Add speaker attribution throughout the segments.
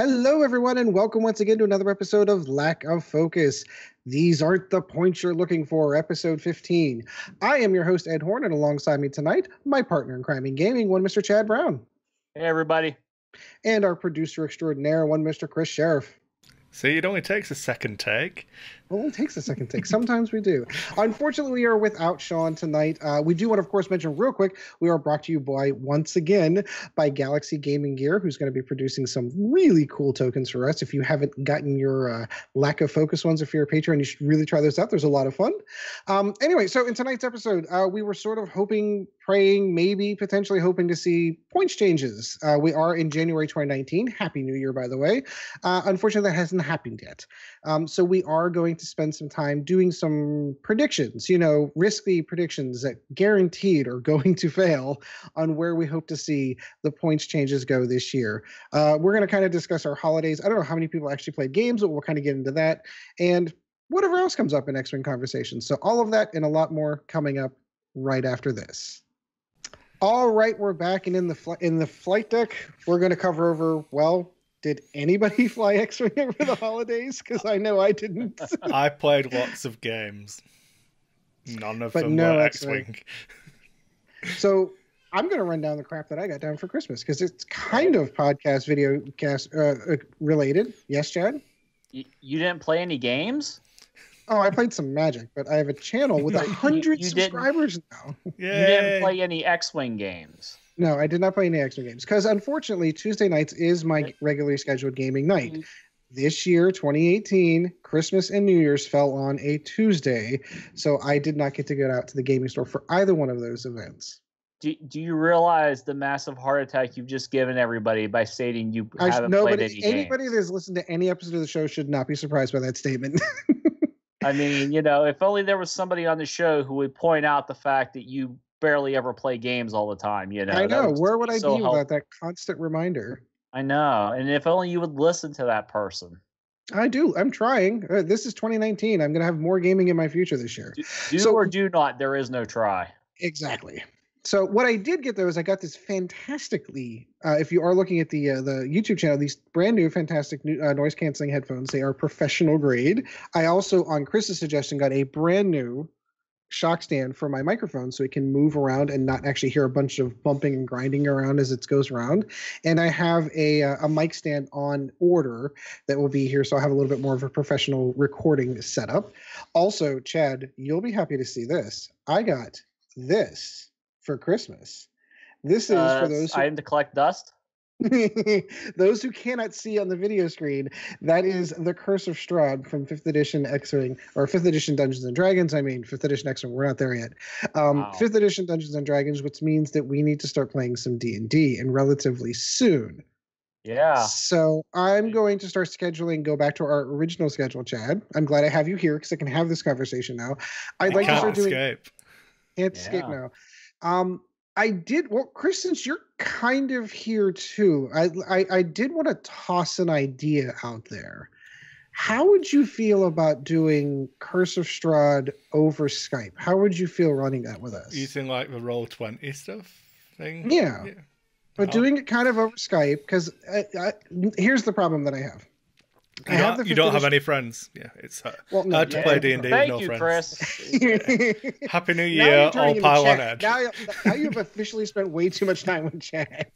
Speaker 1: Hello, everyone, and welcome once again to another episode of Lack of Focus. These aren't the points you're looking for, episode 15. I am your host, Ed Horne, and alongside me tonight, my partner in crime and gaming, one Mr. Chad Brown.
Speaker 2: Hey, everybody.
Speaker 1: And our producer extraordinaire, one Mr. Kris Sheriff.
Speaker 3: See, it only takes a second take.
Speaker 1: It only takes a second take. Sometimes we do. Unfortunately, we are without Sean tonight. We do want to, of course, mention real quick, we are brought to you once again by Galaxy Gaming Gear, who's going to be producing some really cool tokens for us. If you haven't gotten your Lack of Focus ones, if you're a patron, you should really try those out. There's a lot of fun. Anyway, so in tonight's episode, we were sort of hoping, praying, maybe potentially hoping to see points changes. We are in January 2019. Happy New Year, by the way. Unfortunately, that hasn't happened yet. So we are going to spend some time doing some predictions, risky predictions that guaranteed are going to fail on where we hope to see the points changes go this year. We're going to kind of discuss our holidays. I don't know how many people actually played games, but we'll kind of get into that. And whatever else comes up in X-Wing conversations. So all of that and a lot more coming up right after this. All right, we're back and in the flight deck. We're going to cover over, did anybody fly X-Wing over the holidays? Because I know I didn't.
Speaker 3: I played lots of games. None of them were X-Wing.
Speaker 1: So I'm going to run down the crap that I got down for Christmas because it's kind of video cast related. Yes, Chad?
Speaker 2: You didn't play any games?
Speaker 1: Oh, I played some Magic, but I have a channel with 100 subscribers now.
Speaker 2: Yay. You didn't play any X-Wing games?
Speaker 1: No, I did not play any X-Wing games because, unfortunately, Tuesday nights is my regularly scheduled gaming night. This year, 2018, Christmas and New Year's fell on a Tuesday, so I did not get to go out to the gaming store for either one of those events.
Speaker 2: Do you realize the massive heart attack you've just given everybody by stating you haven't played any games?
Speaker 1: Anybody that's listened to any episode of the show should not be surprised by that statement.
Speaker 2: I mean, if only there was somebody on the show who would point out the fact that you barely ever play games all the time.
Speaker 1: I know. Where would I be without that constant reminder?
Speaker 2: I know. And if only you would listen to that person.
Speaker 1: I do. I'm trying. This is 2019. I'm going to have more gaming in my future this year.
Speaker 2: Do or do not. There is no try.
Speaker 1: Exactly. So what I did get, though, is I got this fantastically, if you are looking at the YouTube channel, these brand new fantastic noise canceling headphones. They are professional grade. I also, on Chris's suggestion, got a brand new shock stand for my microphone so it can move around and not actually hear a bunch of bumping and grinding around as it goes around. And I have a mic stand on order that will be here, so I'll have a little bit more of a professional recording setup. Also, Chad, you'll be happy to see this. I got this for Christmas. This is for those
Speaker 2: item to collect dust.
Speaker 1: Those who cannot see on the video screen, that is the Curse of Strahd from 5th edition X-Wing, or 5th edition Dungeons and Dragons. I mean, 5th edition X-Wing, we're not there yet. Wow. 5th edition Dungeons and Dragons, which means that we need to start playing some D&D, and relatively soon.
Speaker 2: Yeah.
Speaker 1: So I'm going to start scheduling, go back to our original schedule, Chad. I'm glad I have you here because I can have this conversation now. I'd like to start doing... Can't escape now. I did, Kris, since you're kind of here too, I did want to toss an idea out there. How would you feel about doing Curse of Strahd over Skype? How would you feel running that with us?
Speaker 3: Using like the Roll20 stuff thing?
Speaker 1: Yeah. But doing it kind of over Skype, because here's the problem that I have.
Speaker 3: You don't have any friends. Yeah, it's hard to play D&D with no friends.
Speaker 2: Thank you, Kris.
Speaker 3: Happy New Year, all pile on Ed.
Speaker 1: Now you've officially spent way too much time with Chad.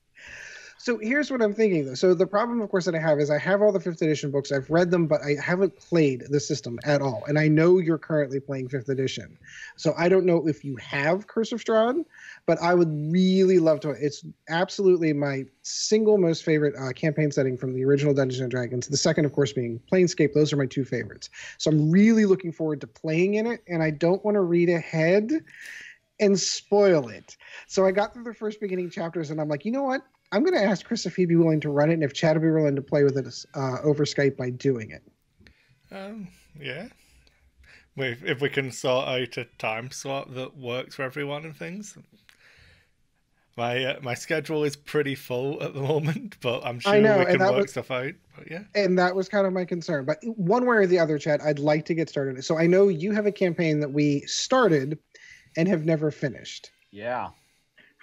Speaker 1: So here's what I'm thinking, though. So the problem, of course, that I have is I have all the 5th edition books. I've read them, but I haven't played the system at all. And I know you're currently playing 5th edition. So I don't know if you have Curse of Strahd, but I would really love to. It's absolutely my single most favorite campaign setting from the original Dungeons and Dragons. The second, of course, being Planescape. Those are my two favorites. So I'm really looking forward to playing in it, and I don't want to read ahead and spoil it. So I got through the first beginning chapters, and I'm like, you know what? I'm going to ask Kris if he'd be willing to run it and if Chad would be willing to play with it over Skype by doing it.
Speaker 3: Yeah. If we can sort out a time slot that works for everyone and things. My schedule is pretty full at the moment, but I'm sure we can work stuff out. But yeah.
Speaker 1: And that was kind of my concern. But one way or the other, Chad, I'd like to get started. So I know you have a campaign that we started and have never finished.
Speaker 2: Yeah.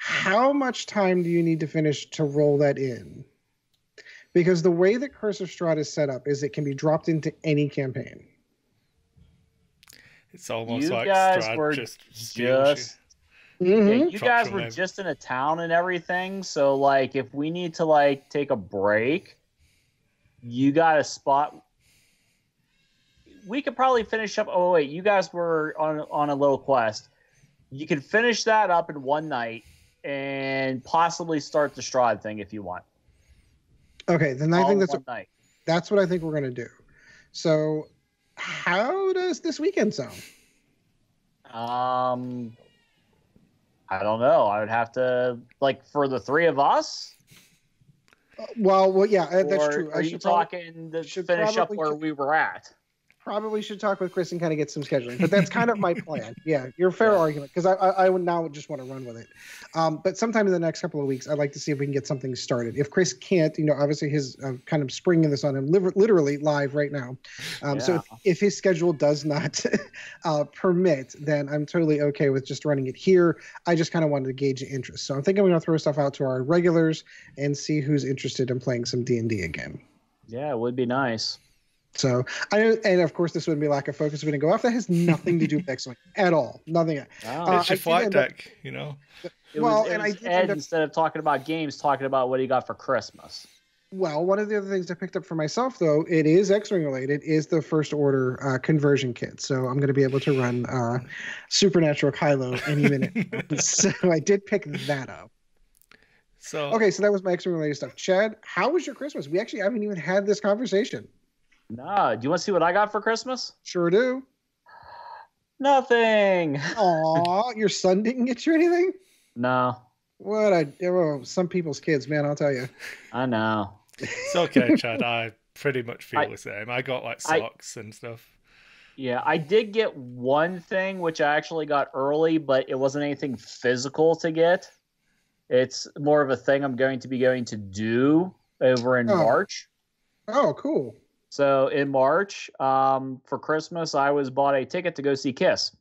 Speaker 1: How much time do you need to finish to roll that in? Because the way that Curse of Strahd is set up is it can be dropped into any campaign.
Speaker 3: It's almost
Speaker 2: You
Speaker 3: like
Speaker 2: guys
Speaker 3: Strahd
Speaker 2: were
Speaker 3: just steals you.
Speaker 2: Yeah, you
Speaker 3: Drops
Speaker 2: guys
Speaker 3: from
Speaker 2: were
Speaker 3: there.
Speaker 2: just in a town and everything, so like if we need to like take a break, you got a spot. We could probably finish up. Oh wait, you guys were on a little quest. You could finish that up in one night and possibly start the Strahd thing if you want.
Speaker 1: Okay, then I
Speaker 2: All
Speaker 1: think
Speaker 2: in one night.
Speaker 1: that's what I think we're going to do. So how does this weekend sound?
Speaker 2: I don't know. I would have to like for the three of us.
Speaker 1: Well, yeah, that's
Speaker 2: Or
Speaker 1: true.
Speaker 2: are you talking to finish up where we were at?
Speaker 1: Probably should talk with Kris and kind of get some scheduling, but that's kind of my plan. Yeah, you're a fair argument because I would now just want to run with it. But sometime in the next couple of weeks, I'd like to see if we can get something started. If Kris can't, obviously his kind of springing this on him literally live right now. So if his schedule does not permit, then I'm totally okay with just running it here. I just kind of wanted to gauge the interest. So I'm thinking I'm going to throw stuff out to our regulars and see who's interested in playing some D&D again.
Speaker 2: Yeah, it would be nice.
Speaker 1: So and of course this would be lack of focus if we didn't go off. That has nothing to do with X-Wing at all. Nothing.
Speaker 3: It's your flight deck,
Speaker 2: It was Ed, instead of talking about games, talking about what he got for Christmas.
Speaker 1: Well, one of the other things I picked up for myself, though, it is X-Wing related, is the First Order conversion kit. So I'm going to be able to run Supernatural Kylo any minute. So I did pick that up. Okay, so that was my X-Wing related stuff. Chad, how was your Christmas? We actually haven't even had this conversation.
Speaker 2: Nah, do you want to see what I got for Christmas?
Speaker 1: Sure do.
Speaker 2: Nothing.
Speaker 1: Aw, your son didn't get you anything?
Speaker 2: No.
Speaker 1: Some people's kids, man, I'll tell you.
Speaker 2: I know.
Speaker 3: It's okay, Chad. I pretty much feel the same. I got like socks and stuff.
Speaker 2: Yeah, I did get one thing, which I actually got early, but it wasn't anything physical to get. It's more of a thing I'm going to do over in March.
Speaker 1: Oh, cool.
Speaker 2: So in March, for Christmas, I was bought a ticket to go see Kiss.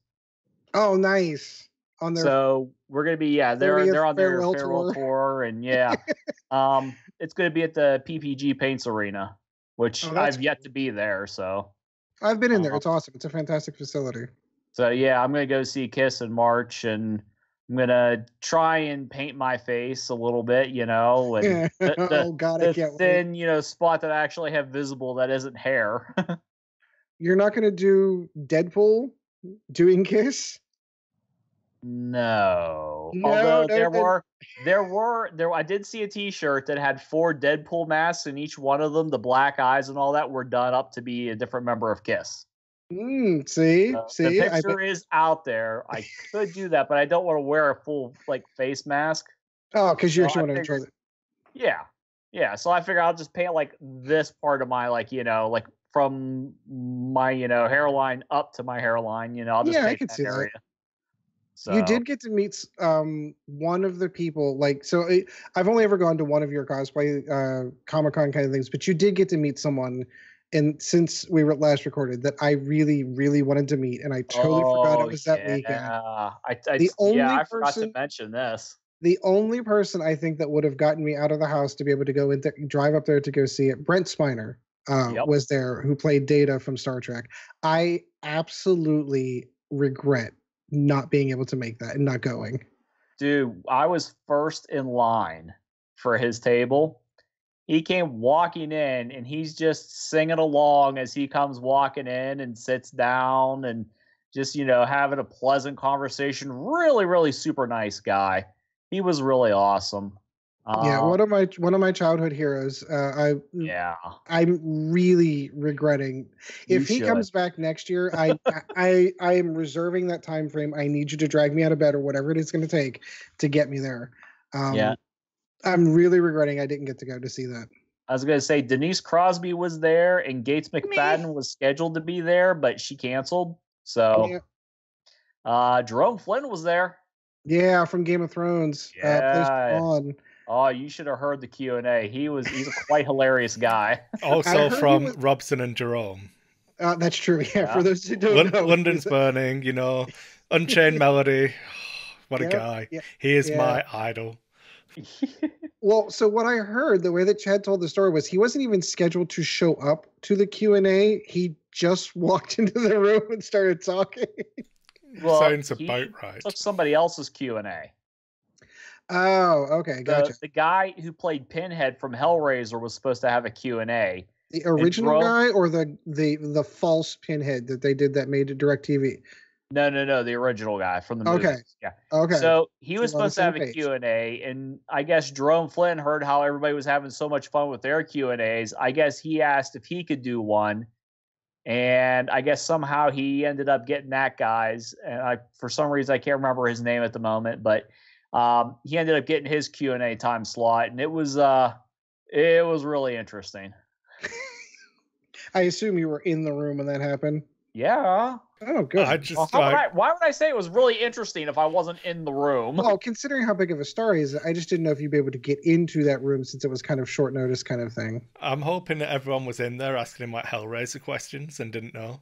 Speaker 1: Oh, nice.
Speaker 2: So we're gonna be they're on their farewell tour, and it's gonna be at the PPG Paints Arena, which I've yet to be there. So
Speaker 1: I've been in there. It's awesome. It's a fantastic facility.
Speaker 2: So yeah, I'm gonna go see Kiss in March, and I'm gonna try and paint my face a little bit, and the thin, spot that I actually have visible that isn't hair.
Speaker 1: You're not gonna do Deadpool doing Kiss?
Speaker 2: No. Although I did see a T-shirt that had 4 Deadpool masks, and each one of them, the black eyes and all that, were done up to be a different member of Kiss.
Speaker 1: See,
Speaker 2: the picture is out there. I could do that, but I don't want to wear a full face mask.
Speaker 1: Oh, because you actually want to enjoy it.
Speaker 2: Yeah. So I figure I'll just paint like this part of my like from my hairline up to my hairline. I'll just paint
Speaker 1: I can see
Speaker 2: area.
Speaker 1: That.
Speaker 2: So.
Speaker 1: You did get to meet one of the people. I've only ever gone to one of your cosplay Comic-Con kind of things, but you did get to meet someone. And since we were last recorded, that I really, really wanted to meet, and I totally forgot it was that weekend.
Speaker 2: I forgot to mention this.
Speaker 1: The only person I think that would have gotten me out of the house to be able to go and drive up there to go see it, Brent Spiner, was there, who played Data from Star Trek. I absolutely regret not being able to make that and not going.
Speaker 2: Dude, I was first in line for his table. He came walking in, and he's just singing along as he comes walking in and sits down and just, having a pleasant conversation. Really, really super nice guy. He was really awesome.
Speaker 1: One of my childhood heroes. I'm really regretting if he comes back next year. I am reserving that time frame. I need you to drag me out of bed or whatever it is going to take to get me there. I'm really regretting I didn't get to go to see that.
Speaker 2: I was going to say Denise Crosby was there, and Gates McFadden was scheduled to be there, but she canceled. So Jerome Flynn was there.
Speaker 1: Yeah, from Game of Thrones.
Speaker 2: Oh, you should have heard the Q&A. He's a quite hilarious guy.
Speaker 3: Also from Robson and Jerome.
Speaker 1: That's true. Yeah, for those who don't know.
Speaker 3: London's Burning, Unchained Melody. What a guy. Yeah. He is my idol.
Speaker 1: Well, so what I heard, the way that Chad told the story was he wasn't even scheduled to show up to the Q&A. He just walked into the room and started talking.
Speaker 2: Well,
Speaker 3: Sounds about right.
Speaker 2: Took somebody else's Q&A.
Speaker 1: Oh, okay, gotcha.
Speaker 2: The guy who played Pinhead from Hellraiser was supposed to have a Q&A.
Speaker 1: The original guy or the false Pinhead that they did that made it DirecTV?
Speaker 2: No, the original guy from the movie.
Speaker 1: Okay.
Speaker 2: Yeah.
Speaker 1: Okay.
Speaker 2: So he was supposed to have a Q&A, and I guess Jerome Flynn heard how everybody was having so much fun with their Q&As. I guess he asked if he could do one, and I guess somehow he ended up getting that guy's. And for some reason, I can't remember his name at the moment, but he ended up getting his Q&A time slot, and it was really interesting.
Speaker 1: I assume you were in the room when that happened.
Speaker 2: Yeah.
Speaker 1: Oh, good.
Speaker 2: Why would I say it was really interesting if I wasn't in the room?
Speaker 1: Well, considering how big of a star he is, I just didn't know if you'd be able to get into that room since it was kind of short notice kind of thing.
Speaker 3: I'm hoping that everyone was in there asking him like Hellraiser questions and didn't know.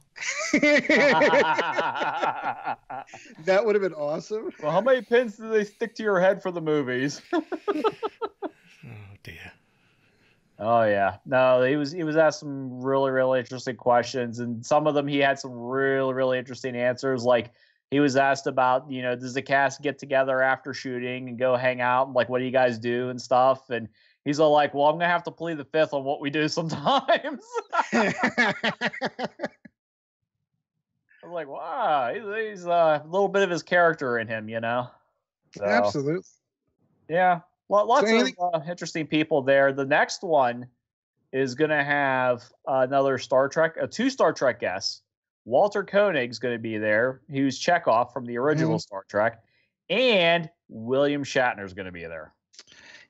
Speaker 1: That would have been awesome.
Speaker 2: Well, how many pins do they stick to your head for the movies?
Speaker 3: Oh dear.
Speaker 2: Oh yeah, no, he was asked some really, really interesting questions, and some of them he had some really, really interesting answers. Like he was asked about, does the cast get together after shooting and go hang out? Like, what do you guys do and stuff? And he's all like, "Well, I'm gonna have to plead the fifth on what we do sometimes." I was like, "Wow, he's a little bit of his character in him, So,
Speaker 1: absolutely,
Speaker 2: yeah." Lots of interesting people there. The next one is going to have another two Star Trek guests. Walter Koenig's going to be there, who's Chekhov from the original Star Trek, and William Shatner's going to be there.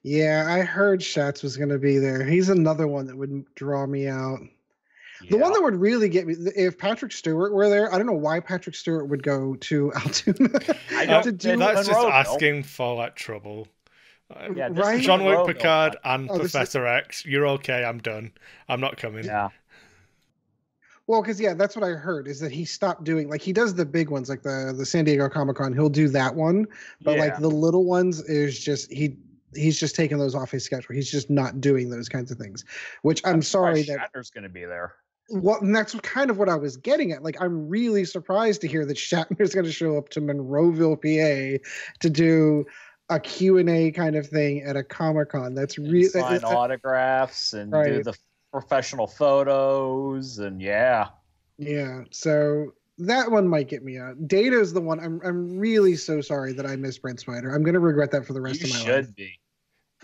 Speaker 1: Yeah, I heard Shatz was going to be there. He's another one that would draw me out. Yeah. The one that would really get me, if Patrick Stewart were there, I don't know why Patrick Stewart would go to Altoona.
Speaker 3: That's just asking for like trouble.
Speaker 2: Yeah,
Speaker 1: right?
Speaker 3: Jean-Luc Picard and Professor X. You're okay. I'm done. I'm not coming.
Speaker 2: Yeah.
Speaker 1: Well, because that's what I heard is that he stopped doing he does the big ones like the San Diego Comic-Con. He'll do that one, but like the little ones is just he's just taking those off his schedule. He's just not doing those kinds of things. Which I'm sorry that
Speaker 2: Shatner's going to be there.
Speaker 1: Well, and that's kind of what I was getting at. Like, I'm really surprised to hear that Shatner's going to show up to Monroeville, PA, to do a Q&A kind of thing at a Comic-Con. That's really
Speaker 2: sign autographs and do the professional photos and yeah.
Speaker 1: So that one might get me out. Data's the one. I'm really so sorry that I missed Brent Spider. I'm going to regret that for the rest of my life.
Speaker 2: You should be.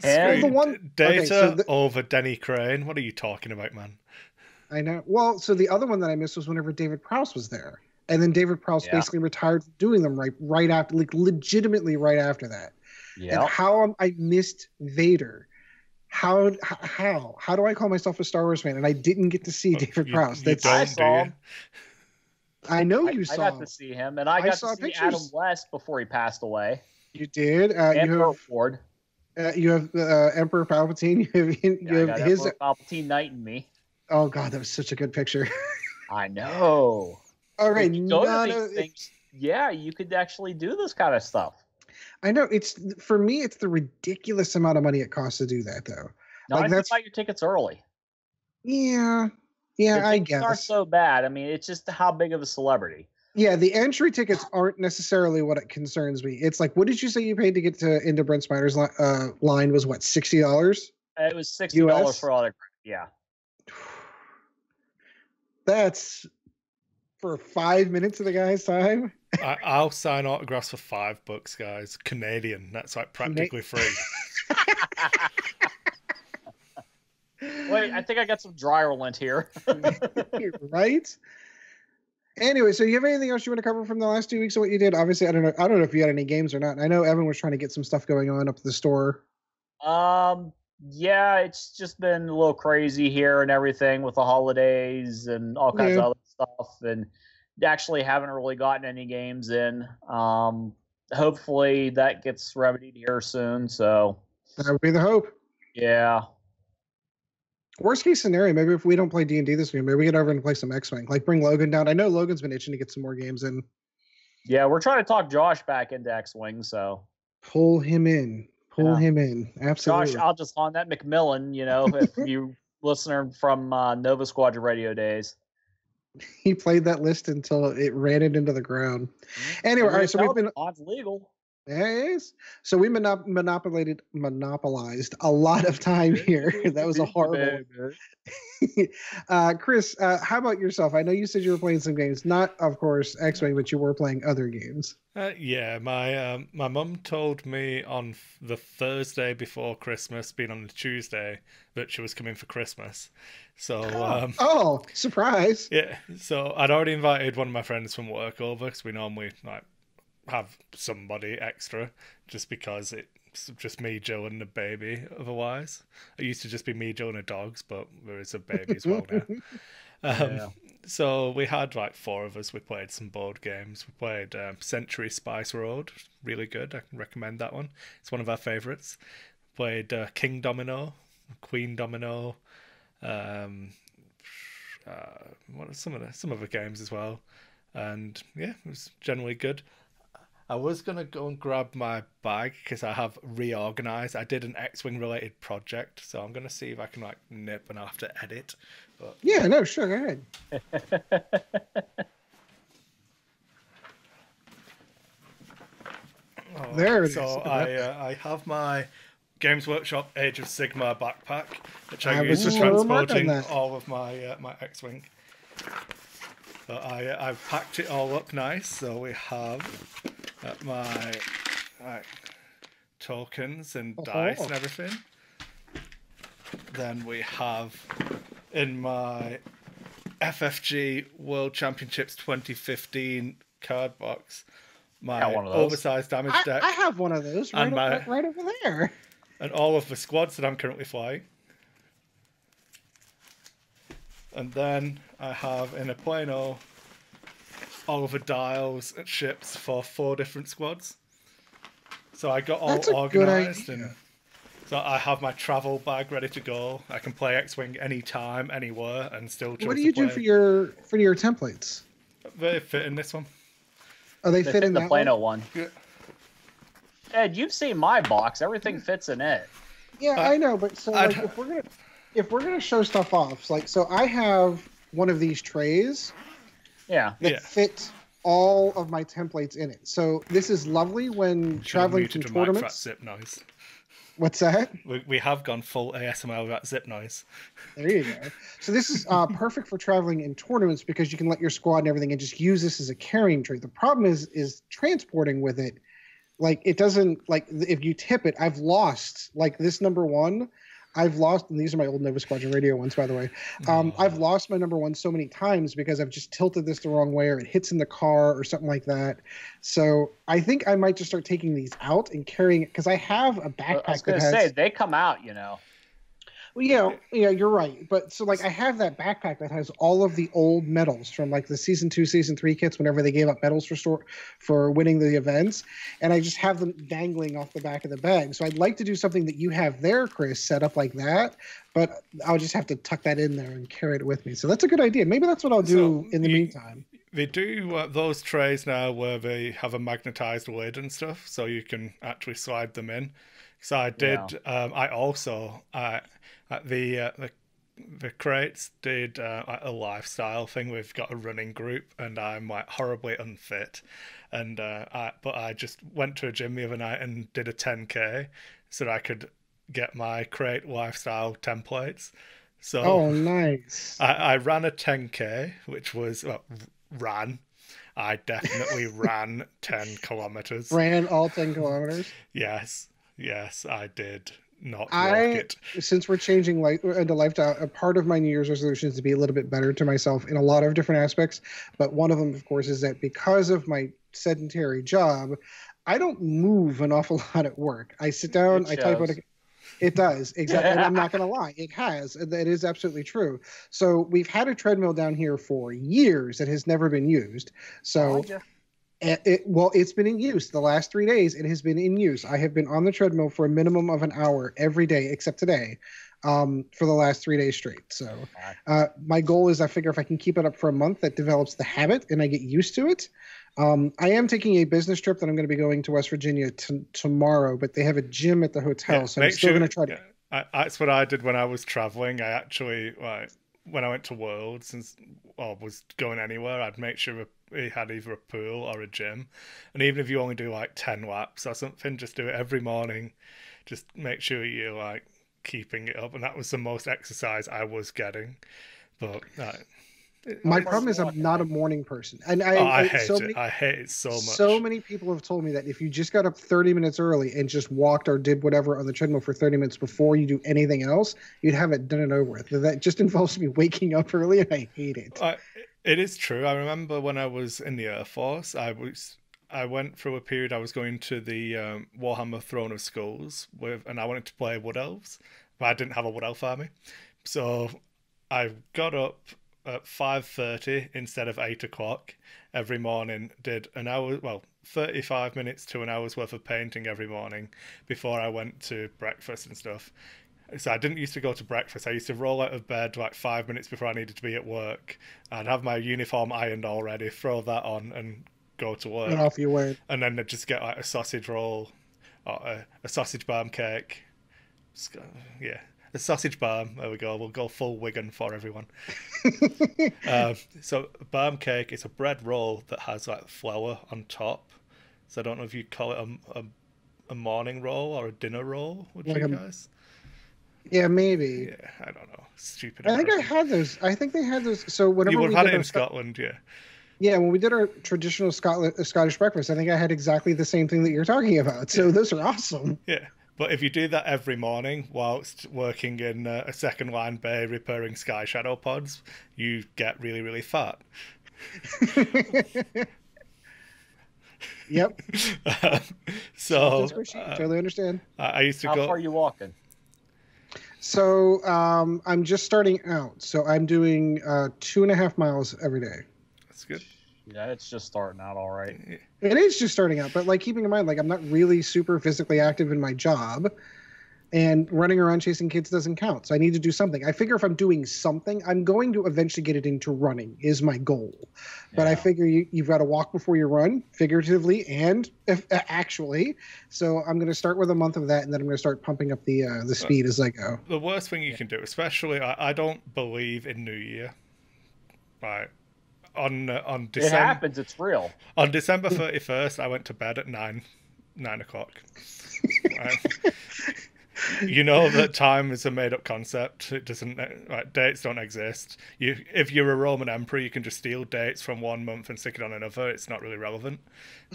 Speaker 3: And the one Data over Denny Crane. What are you talking about, man?
Speaker 1: I know. Well, so the other one that I missed was whenever David Prowse was there. And then David Prowse basically retired from doing them right after, legitimately right after that. Yeah. And how I missed Vader. How do I call myself a Star Wars fan and I didn't get to see David Prowse?
Speaker 2: I saw him.
Speaker 1: I know you saw him.
Speaker 2: I got to see him, and I got to see Adam West before he passed away.
Speaker 1: You did?
Speaker 2: Emperor Ford.
Speaker 1: You have Emperor Palpatine. You have his
Speaker 2: Emperor Palpatine knighting me.
Speaker 1: Oh god, that was such a good picture.
Speaker 2: I know.
Speaker 1: All right,
Speaker 2: yeah, you could actually do this kind of stuff.
Speaker 1: I know for me, it's the ridiculous amount of money it costs to do that, though.
Speaker 2: No, I buy your tickets early.
Speaker 1: Yeah, I guess.
Speaker 2: Are so bad. I mean, it's just how big of a celebrity.
Speaker 1: Yeah, the entry tickets aren't necessarily what it concerns me. It's like, what did you say you paid to get into Brent Spider's line? Was what, $60?
Speaker 2: It was $60 for autograph. Yeah.
Speaker 1: That's for 5 minutes of the guy's time.
Speaker 3: I'll sign autographs for $5, guys. Canadian. That's like practically free.
Speaker 2: Wait, I think I got some dryer lint here.
Speaker 1: Right? Anyway, so you have anything else you want to cover from the last 2 weeks of what you did? Obviously, I don't know if you had any games or not. I know Evan was trying to get some stuff going on up at the store.
Speaker 2: Yeah, it's just been a little crazy here and everything with the holidays and all kinds of other stuff, and actually haven't really gotten any games in. Hopefully that gets remedied here soon. So
Speaker 1: that would be the hope.
Speaker 2: Yeah.
Speaker 1: Worst case scenario, maybe if we don't play D&D this week, maybe we get over and play some X-Wing. Like bring Logan down. I know Logan's been itching to get some more games in.
Speaker 2: Yeah, we're trying to talk Josh back into X-Wing, so
Speaker 1: pull him in. Pull him in. Absolutely.
Speaker 2: Josh, I'll just on that McMillan, if you listener from Nova Squadron radio days.
Speaker 1: He played that list until it ran it into the ground. Anyway, all right, so we've been
Speaker 2: odds legal.
Speaker 1: Yes. So we monopolized a lot of time here. That was a horrible. Kris, how about yourself? I know you said you were playing some games, not of course X-Wing, but you were playing other games.
Speaker 3: Yeah, my mum told me on the Thursday before Christmas, being on the Tuesday, that she was coming for Christmas. So
Speaker 1: surprise!
Speaker 3: Yeah, so I'd already invited one of my friends from work over because we normally have somebody extra, just because it's just me, Joe, and the baby. Otherwise, it used to just be me, Joe, and the dogs, but there is a baby as well now. So we had 4 of us. We played some board games. We played Century Spice Road, really good. I can recommend that one. It's one of our favourites. Played King Domino, Queen Domino. What are some other games as well? And yeah, it was generally good. I was going to go and grab my bag because I have reorganized. I did an X-Wing related project, so I'm going to see if I can nip, and I'll have to edit. But
Speaker 1: yeah, no, sure, go ahead. There it is.
Speaker 3: So I have my Games Workshop Age of Sigmar backpack, which I use for transporting all of my my X-Wing. So I've packed it all up nice. So we have my tokens and dice and everything. Then we have in my FFG World Championships 2015 card box my oversized damage deck.
Speaker 1: I have one of those right over there.
Speaker 3: And all of the squads that I'm currently flying. And then I have in a Plano all of the dials and ships for 4 different squads. So I got all organised, and so I have my travel bag ready to go. I can play X-Wing anytime, anywhere, and still.
Speaker 1: What do you do for your templates?
Speaker 3: They fit in this one.
Speaker 1: Oh, they fit in
Speaker 2: the
Speaker 1: that
Speaker 2: Plano one.
Speaker 3: Yeah.
Speaker 2: Ed, you've seen my box. Everything fits in it.
Speaker 1: Yeah, I know, but so if we're gonna show stuff off, so I have one of these trays.
Speaker 2: Yeah.
Speaker 1: That fit all of my templates in it. So this is lovely when traveling to tournaments.
Speaker 3: Zip noise.
Speaker 1: What's that?
Speaker 3: We have gone full ASMR with that zip noise.
Speaker 1: There you go. So this is perfect for traveling in tournaments because you can let your squad and everything and just use this as a carrying tray. The problem is transporting with it. It doesn't, if you tip it, I've lost, this number 1, I've lost, and these are my old Nova Squadron radio ones, by the way. I've lost my number 1 so many times because I've just tilted this the wrong way, or it hits in the car or something like that. So I think I might just start taking these out and carrying it, because I have a backpack
Speaker 2: I was going to say, they come out,
Speaker 1: Well, yeah, you're right. But so I have that backpack that has all of the old medals from the season 2, season 3 kits whenever they gave up medals for winning the events, and I just have them dangling off the back of the bag. So I'd like to do something that you have there, Kris, set up like that, but I'll just have to tuck that in there and carry it with me. So that's a good idea. Maybe that's what I'll do in the meantime.
Speaker 3: They do those trays now where they have a magnetized lid and stuff, so you can actually slide them in. So I did. Yeah. I also the crates did a lifestyle thing. We've got a running group, and I'm horribly unfit, and but I just went to a gym the other night and did a 10K so that I could get my crate lifestyle templates. So
Speaker 1: nice.
Speaker 3: I ran a 10K, which was I definitely ran 10 kilometers.
Speaker 1: Ran all 10 kilometers?
Speaker 3: Yes, I did. Not walk it.
Speaker 1: Since we're changing into lifestyle, a part of my New Year's resolution is to be a little bit better to myself in a lot of different aspects. But one of them, of course, is that because of my sedentary job, I don't move an awful lot at work. I sit down, I type out it does, exactly. And I'm not going to lie, it has. That is absolutely true. So we've had a treadmill down here for years that has never been used. So. It's been in use the last 3 days. It has been in use. I have been on the treadmill for a minimum of an hour every day, except today, for the last 3 days straight. So my goal is, I figure if I can keep it up for a month, that develops the habit and I get used to it. I am taking a business trip that I'm going to be going to West Virginia tomorrow, but they have a gym at the hotel,
Speaker 3: Yeah,
Speaker 1: so I'm still going to try to.
Speaker 3: That's what I did when I was traveling. I actually, like, when I went to Worlds or was going anywhere, I'd make sure it had either a pool or a gym. And even if you only do like 10 laps or something, just do it every morning. Just make sure you're like keeping it up. And that was the most exercise I was getting. But
Speaker 1: my problem is I'm not a morning person, and
Speaker 3: I hate it. I hate it so much.
Speaker 1: So many people have told me that if you just got up 30 minutes early and just walked or did whatever on the treadmill for 30 minutes before you do anything else, you'd have it done and over with. That just involves me waking up early, and I hate it.
Speaker 3: It is true. I remember when I was in the Air Force, I went through a period I was going to the Warhammer Throne of Skulls and I wanted to play Wood Elves, but I didn't have a Wood Elf army, so I got up at 5:30 instead of 8 o'clock every morning, did 35 minutes to an hour's worth of painting every morning before I went to breakfast and stuff. So I didn't used to go to breakfast. I used to roll out of bed like 5 minutes before I needed to be at work. I'd have my uniform ironed already, throw that on and go to work.
Speaker 1: And off you went.
Speaker 3: And then I'd just get like a sausage roll or a sausage barm cake. Yeah. The sausage barm, there we go. We'll go full Wigan for everyone. So barm cake is a bread roll that has like flour on top. So I don't know if you call it a morning roll or a dinner roll, would like you guys?
Speaker 1: Yeah, maybe.
Speaker 3: Yeah, I don't know. Stupid.
Speaker 1: I think I had those. I think they had those. So whenever
Speaker 3: you would have had it in Scotland, yeah.
Speaker 1: Yeah, when we did our traditional Scottish breakfast, I think I had exactly the same thing that you're talking about. So those are awesome.
Speaker 3: Yeah. But if you do that every morning whilst working in a second line bay repairing Sky Shadow pods, you get really, really fat.
Speaker 1: Yep.
Speaker 3: So
Speaker 1: totally understand.
Speaker 3: I used to
Speaker 2: How
Speaker 3: go.
Speaker 2: far are you walking?
Speaker 1: So I'm just starting out. So I'm doing 2.5 miles every day.
Speaker 3: That's good.
Speaker 2: Yeah, it's just starting out all right.
Speaker 1: It is just starting out, but like keeping in mind, like I'm not really super physically active in my job, and running around chasing kids doesn't count. So I need to do something. I figure if I'm doing something, I'm going to eventually get it into running is my goal. But I figure you've got to walk before you run, figuratively and actually. So I'm going to start with a month of that, and then I'm going to start pumping up the speed as I go.
Speaker 3: The worst thing you can do, especially I don't believe in New Year, right? On December,
Speaker 2: it happens. It's real.
Speaker 3: On December 31st, I went to bed at 9 o'clock. You know that time is a made-up concept. It doesn't. Dates don't exist. If you're a Roman emperor, you can just steal dates from one month and stick it on another. It's not really relevant.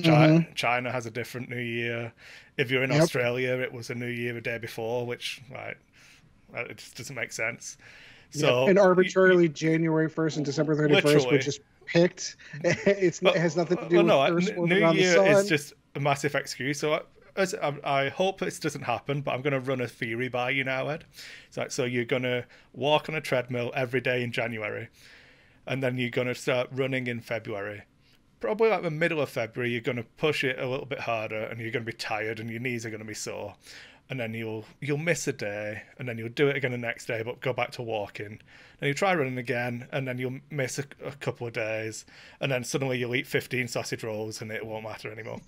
Speaker 3: China has a different New Year. If you're in Australia, it was a New Year a day before, which it just doesn't make sense. So
Speaker 1: and arbitrarily January 1st and December 31st were just picked. It has nothing to do with Earth's orbit around the sun.
Speaker 3: New Year is just a massive excuse. So I hope this doesn't happen, but I'm going to run a theory by you now, Ed. So you're going to walk on a treadmill every day in January, and then you're going to start running in February. Probably like the middle of February, you're going to push it a little bit harder, and you're going to be tired, and your knees are going to be sore. And then you'll miss a day, and then you'll do it again the next day, but go back to walking. And you try running again, and then you'll miss a couple of days, and then suddenly you'll eat 15 sausage rolls, and it won't matter anymore.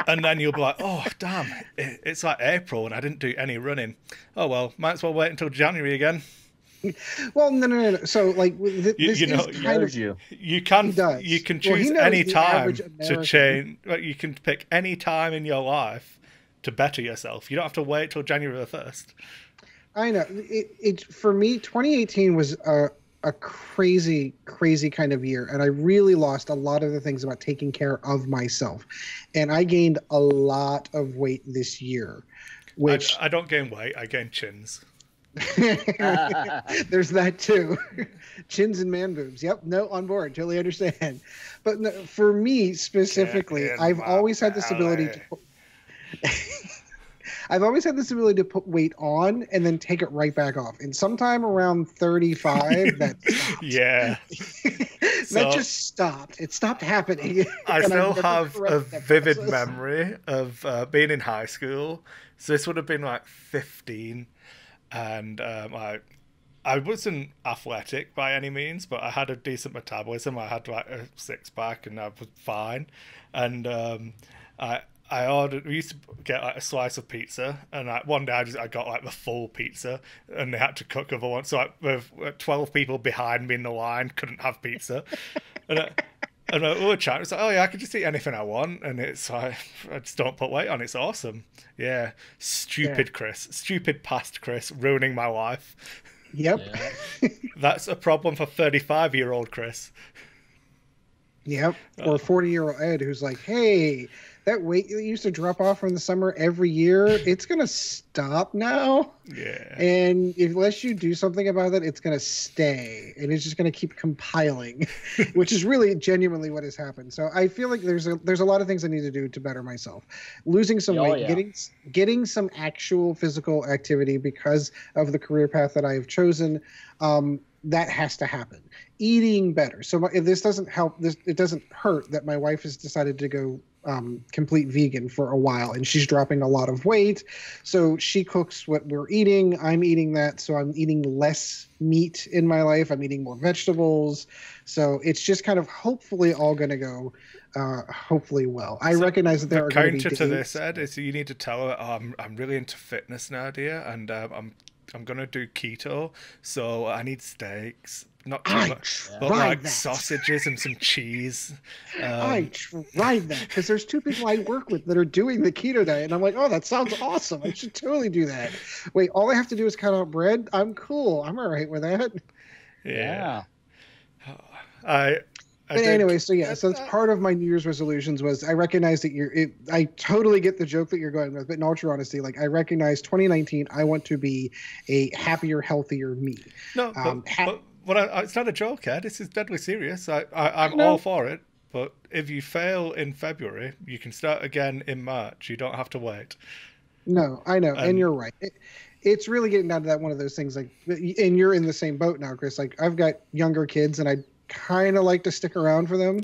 Speaker 3: And then you'll be like, oh, damn, it's like April, and I didn't do any running. Oh, well, might as well wait until January again.
Speaker 1: Well, no. So, like, this
Speaker 3: you know,
Speaker 1: is kind of...
Speaker 3: You can choose any time to change. Like, you can pick any time in your life to better yourself. You don't have to wait till January the 1st.
Speaker 1: I know. It for me, 2018 was a crazy kind of year, and I really lost a lot of the things about taking care of myself, and I gained a lot of weight this year. Which
Speaker 3: I don't gain weight, I gain chins.
Speaker 1: There's that too. Chins and man boobs. Yep, no, on board. Totally understand. But no, for me specifically, I've always had this ability to I've always had this ability to put weight on and then take it right back off. And sometime around 35, that stopped.
Speaker 3: Yeah.
Speaker 1: That just stopped. It stopped happening.
Speaker 3: I still have a vivid memory of being in high school. So this would have been like 15. And I wasn't athletic by any means, but I had a decent metabolism. I had like a 6-pack, and I was fine. And I ordered. We used to get like a slice of pizza, and like one day I got like the full pizza, and they had to cook other ones. So like, with 12 people behind me in the line couldn't have pizza, and we were chatting. It's like, oh yeah, I can just eat anything I want, and it's like I just don't put weight on. It's awesome. Yeah, stupid Kris, stupid past Kris, ruining my life.
Speaker 1: Yep.
Speaker 2: Yeah.
Speaker 3: That's a problem for 35-year-old Kris.
Speaker 1: Yep. Or 40-year-old Ed who's like, hey, that weight you used to drop off in the summer every year, it's going to stop now.
Speaker 3: Yeah.
Speaker 1: And unless you do something about it, it's going to stay. And it's just going to keep compiling, which is really genuinely what has happened. So I feel like there's a lot of things I need to do to better myself. Losing some weight, getting some actual physical activity because of the career path that I have chosen. That has to happen. Eating better. So if this doesn't help, it doesn't hurt that my wife has decided to go complete vegan for a while, and she's dropping a lot of weight. So she cooks what we're eating. I'm eating that. So I'm eating less meat in my life. I'm eating more vegetables. So it's just kind of hopefully all going to go hopefully well. I recognize that there are going to be
Speaker 3: counter to this, Ed, is you need to tell her, oh, I'm really into fitness now, dear, and I'm gonna do keto, so I need steaks, not too much, but like that. Sausages and some cheese.
Speaker 1: I tried that because there's 2 people I work with that are doing the keto diet, and I'm like, oh, that sounds awesome. I should totally do that. Wait, all I have to do is cut out bread? I'm cool. I'm all right with that.
Speaker 3: Yeah.
Speaker 1: Anyway, so yeah, so it's part of my New Year's resolutions was I recognize that I totally get the joke that you're going with, but in all true honesty, like I recognize 2019, I want to be a happier, healthier me.
Speaker 3: No, but it's not a joke, Ed. This is deadly serious. I'm all for it. But if you fail in February, you can start again in March. You don't have to wait.
Speaker 1: No, I know, and you're right. It's really getting down to that one of those things. Like, and you're in the same boat now, Kris. Like I've got younger kids, and I kind of like to stick around for them.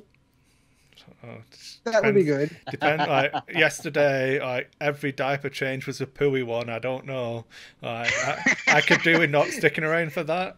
Speaker 1: That would be good.
Speaker 3: Like yesterday, like every diaper change was a pooey one. I don't know. I could do with not sticking around for that.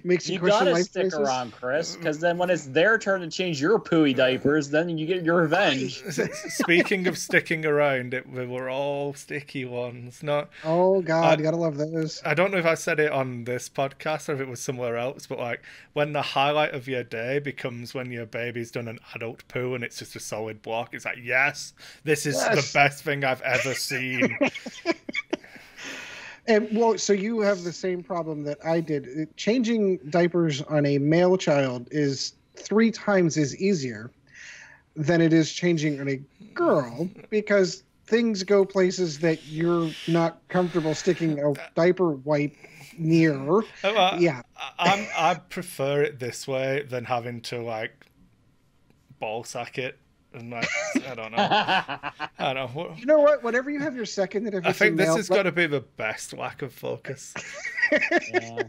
Speaker 1: Makes
Speaker 2: you gotta stick around, Kris, because then when it's their turn to change your pooey diapers, then you get your revenge.
Speaker 3: Speaking of sticking around, they were all sticky ones. Not.
Speaker 1: Oh God, you gotta love those.
Speaker 3: I don't know if I said it on this podcast or if it was somewhere else, but like when the highlight of your day becomes when your baby's done an adult poo and it's just a solid block, it's like, yes, this is the best thing I've ever seen.
Speaker 1: And well, so you have the same problem that I did. Changing diapers on a male child is 3 times as easier than it is changing on a girl, because things go places that you're not comfortable sticking a diaper wipe near. Yeah,
Speaker 3: I prefer it this way than having to like ball sack it. And like, I don't know. I don't know.
Speaker 1: You know what? Whenever you have your second, and if
Speaker 3: I think this has got to be the best lack of focus.
Speaker 2: Yeah.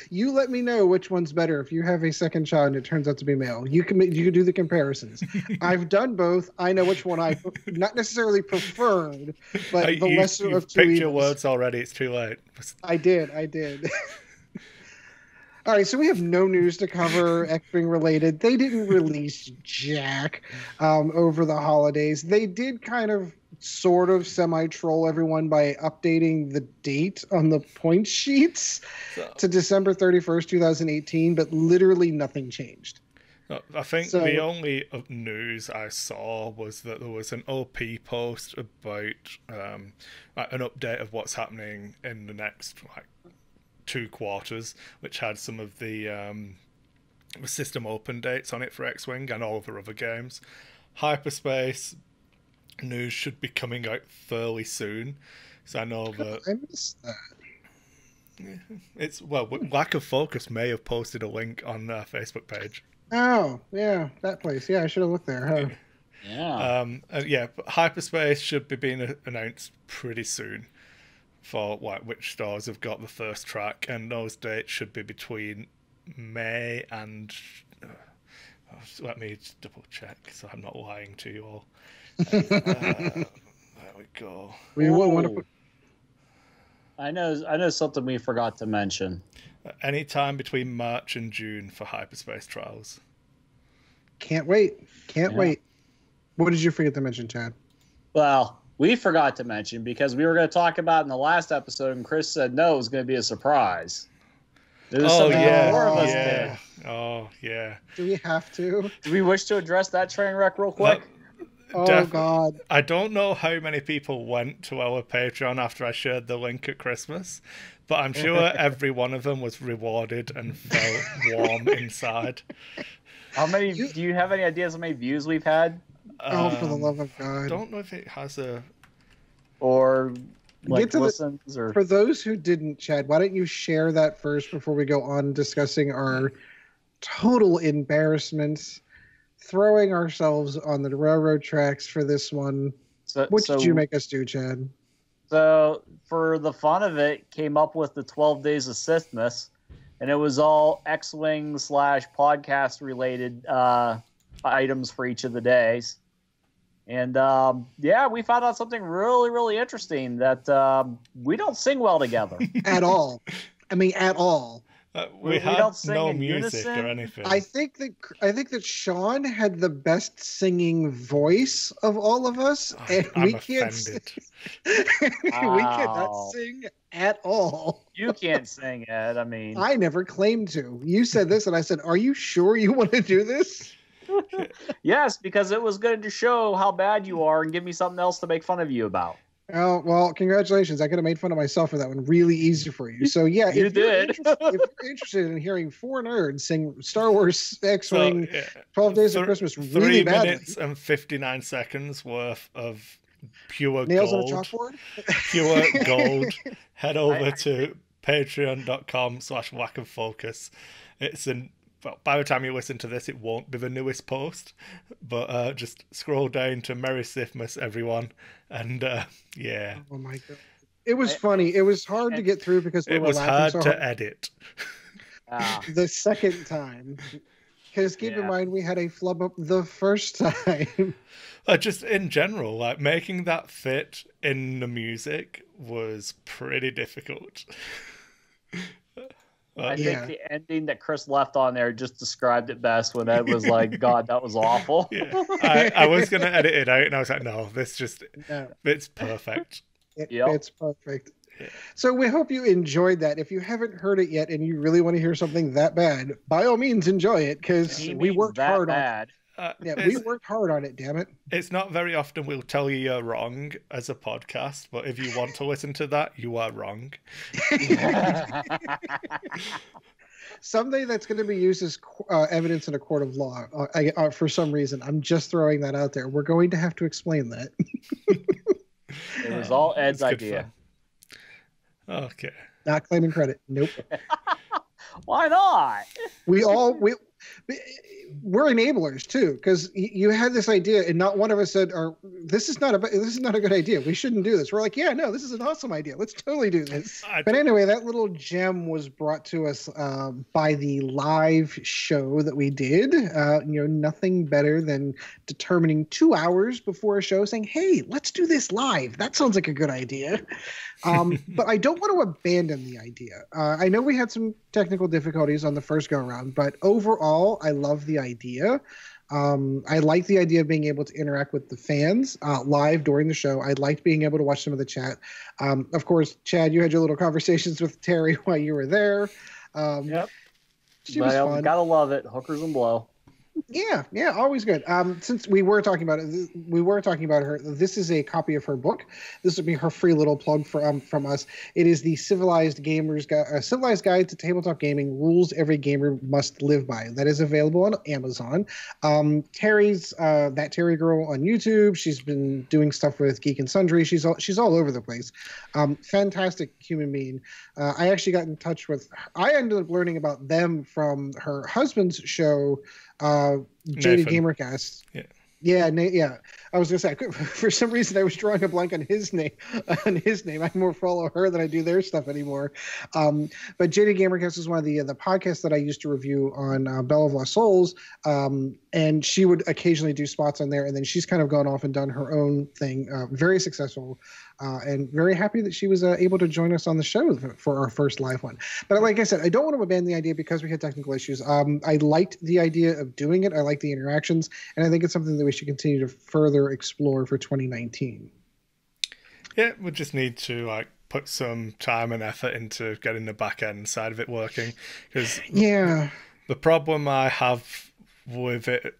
Speaker 1: You let me know which one's better if you have a second child and it turns out to be male. You can do the comparisons. I've done both. I know which one I not necessarily preferred, but the lesser of 2 evils.
Speaker 3: Picked your words already. It's too late.
Speaker 1: I did. All right, so we have no news to cover X-Wing related. They didn't release jack over the holidays. They did kind of sort of semi-troll everyone by updating the date on the point sheets to December 31st, 2018, but literally nothing changed.
Speaker 3: I think the only news I saw was that there was an OP post about an update of what's happening in the next 2 quarters, which had some of the system open dates on it for X-Wing and all of the other games. Hyperspace news should be coming out fairly soon, so I know that
Speaker 1: I missed that.
Speaker 3: It's Lack of Focus may have posted a link on their Facebook page.
Speaker 1: Oh yeah, that place. Yeah, I should have looked there. Huh?
Speaker 2: Yeah.
Speaker 3: But Hyperspace should be being announced pretty soon for which stores have got the first track, and those dates should be between May and let me just double check so I'm not lying to you all. There we go.
Speaker 1: We want to put...
Speaker 2: I know something we forgot to mention.
Speaker 3: Any time between March and June for Hyperspace Trials.
Speaker 1: Can't wait. Can't wait. What did you forget to mention, Chad?
Speaker 2: Well, we forgot to mention because we were going to talk about in the last episode, and Kris said no, it was going to be a surprise.
Speaker 3: Oh yeah,
Speaker 2: more of us
Speaker 3: yeah.
Speaker 2: did.
Speaker 3: Oh yeah.
Speaker 1: Do we have to?
Speaker 2: Do we wish to address that train wreck real quick?
Speaker 1: Oh God!
Speaker 3: I don't know how many people went to our Patreon after I shared the link at Christmas, but I'm sure every one of them was rewarded and felt warm inside.
Speaker 2: How many? Do you have any ideas how many views we've had?
Speaker 1: Oh, for the love of God!
Speaker 3: I don't know if it has a
Speaker 2: or like
Speaker 1: Get to
Speaker 2: listens or
Speaker 1: for those who didn't, Chad. Why don't you share that first before we go on discussing our total embarrassment, throwing ourselves on the railroad tracks for this one. What did you make us do, Chad?
Speaker 2: So, for the fun of it, came up with the 12 Days of Sithmas, and it was all X-Wing / podcast related items for each of the days. And yeah, we found out something really, really interesting that we don't sing well together.
Speaker 1: At all. I mean, at all.
Speaker 3: We don't sing no music unison or anything.
Speaker 1: I think that Sean had the best singing voice of all of us, and we can't. We cannot sing at all.
Speaker 2: You can't sing, Ed. I mean,
Speaker 1: I never claimed to. You said this, and I said, "Are you sure you want to do this?"
Speaker 2: Yes, because it was going to show how bad you are and give me something else to make fun of you about.
Speaker 1: Oh, well, congratulations. I could have made fun of myself for that one really easy for you. So, yeah,
Speaker 2: if
Speaker 1: you're interested in hearing four nerds sing Star Wars X-Wing 12 Days of Christmas really badly.
Speaker 3: 3 minutes and 59 seconds worth of pure
Speaker 1: nails
Speaker 3: gold.
Speaker 1: On a chalkboard?
Speaker 3: Pure gold. Head over to patreon.com/lackofocus. It's in... Well, by the time you listen to this, it won't be the newest post, but just scroll down to Merry Sithmas, everyone, and yeah.
Speaker 1: Oh my God, it was funny. It was hard to get through because we were laughing so hard
Speaker 3: to edit.
Speaker 1: The second time, because keep in mind we had a flub up the first time.
Speaker 3: Just in general, like making that fit in the music was pretty difficult.
Speaker 2: I think the ending that Kris left on there just described it best when Ed was like, God, that was awful.
Speaker 3: Yeah. I was going to edit it out, and I was like, no, it's perfect.
Speaker 1: It's perfect. Yeah. So we hope you enjoyed that. If you haven't heard it yet and you really want to hear something that bad, by all means, enjoy it, because we worked hard on it. We worked hard on it, damn it.
Speaker 3: It's not very often we'll tell you you're wrong as a podcast, but if you want to listen to that, you are wrong.
Speaker 1: Someday that's going to be used as evidence in a court of law for some reason. I'm just throwing that out there. We're going to have to explain that.
Speaker 2: It was all Ed's idea.
Speaker 3: Okay.
Speaker 1: Not claiming credit. Nope.
Speaker 2: Why not?
Speaker 1: We're enablers too, because you had this idea and not one of us said, this is not a good idea. We shouldn't do this. We're like, yeah, no, this is an awesome idea. Let's totally do this. But anyway, that little gem was brought to us by the live show that we did. Nothing better than determining 2 hours before a show saying, hey, let's do this live. That sounds like a good idea. But I don't want to abandon the idea. I know we had some technical difficulties on the first go around, but overall, I love the idea. I like the idea of being able to interact with the fans live during the show. I liked being able to watch some of the chat. Of course, Chad, you had your little conversations with Terry while you were there.
Speaker 2: Yep. She was fun. Gotta love it. Hookers and blow.
Speaker 1: Yeah, always good. Since we were talking about her. This is a copy of her book. This would be her free little plug from us. It is the Civilized Guide to Tabletop Gaming: Rules Every Gamer Must Live By. That is available on Amazon. Terry's that Terry girl on YouTube. She's been doing stuff with Geek and Sundry. She's all over the place. Fantastic human being. I actually got in touch with. I ended up learning about them from her husband's show. Jaded Gamercast.
Speaker 3: Yeah.
Speaker 1: Yeah, yeah. I was gonna say for some reason I was drawing a blank on his name. I more follow her than I do their stuff anymore. But JD Gamercast is one of the podcasts that I used to review on Bell of Lost Souls, and she would occasionally do spots on there. And then she's kind of gone off and done her own thing. Very successful, and very happy that she was able to join us on the show for our first live one. But like I said, I don't want to abandon the idea because we had technical issues. I liked the idea of doing it. I like the interactions, and I think it's something that we should continue to further explore for 2019.
Speaker 3: Yeah, we just need to put some time and effort into getting the back end side of it working. Because the problem I have with it,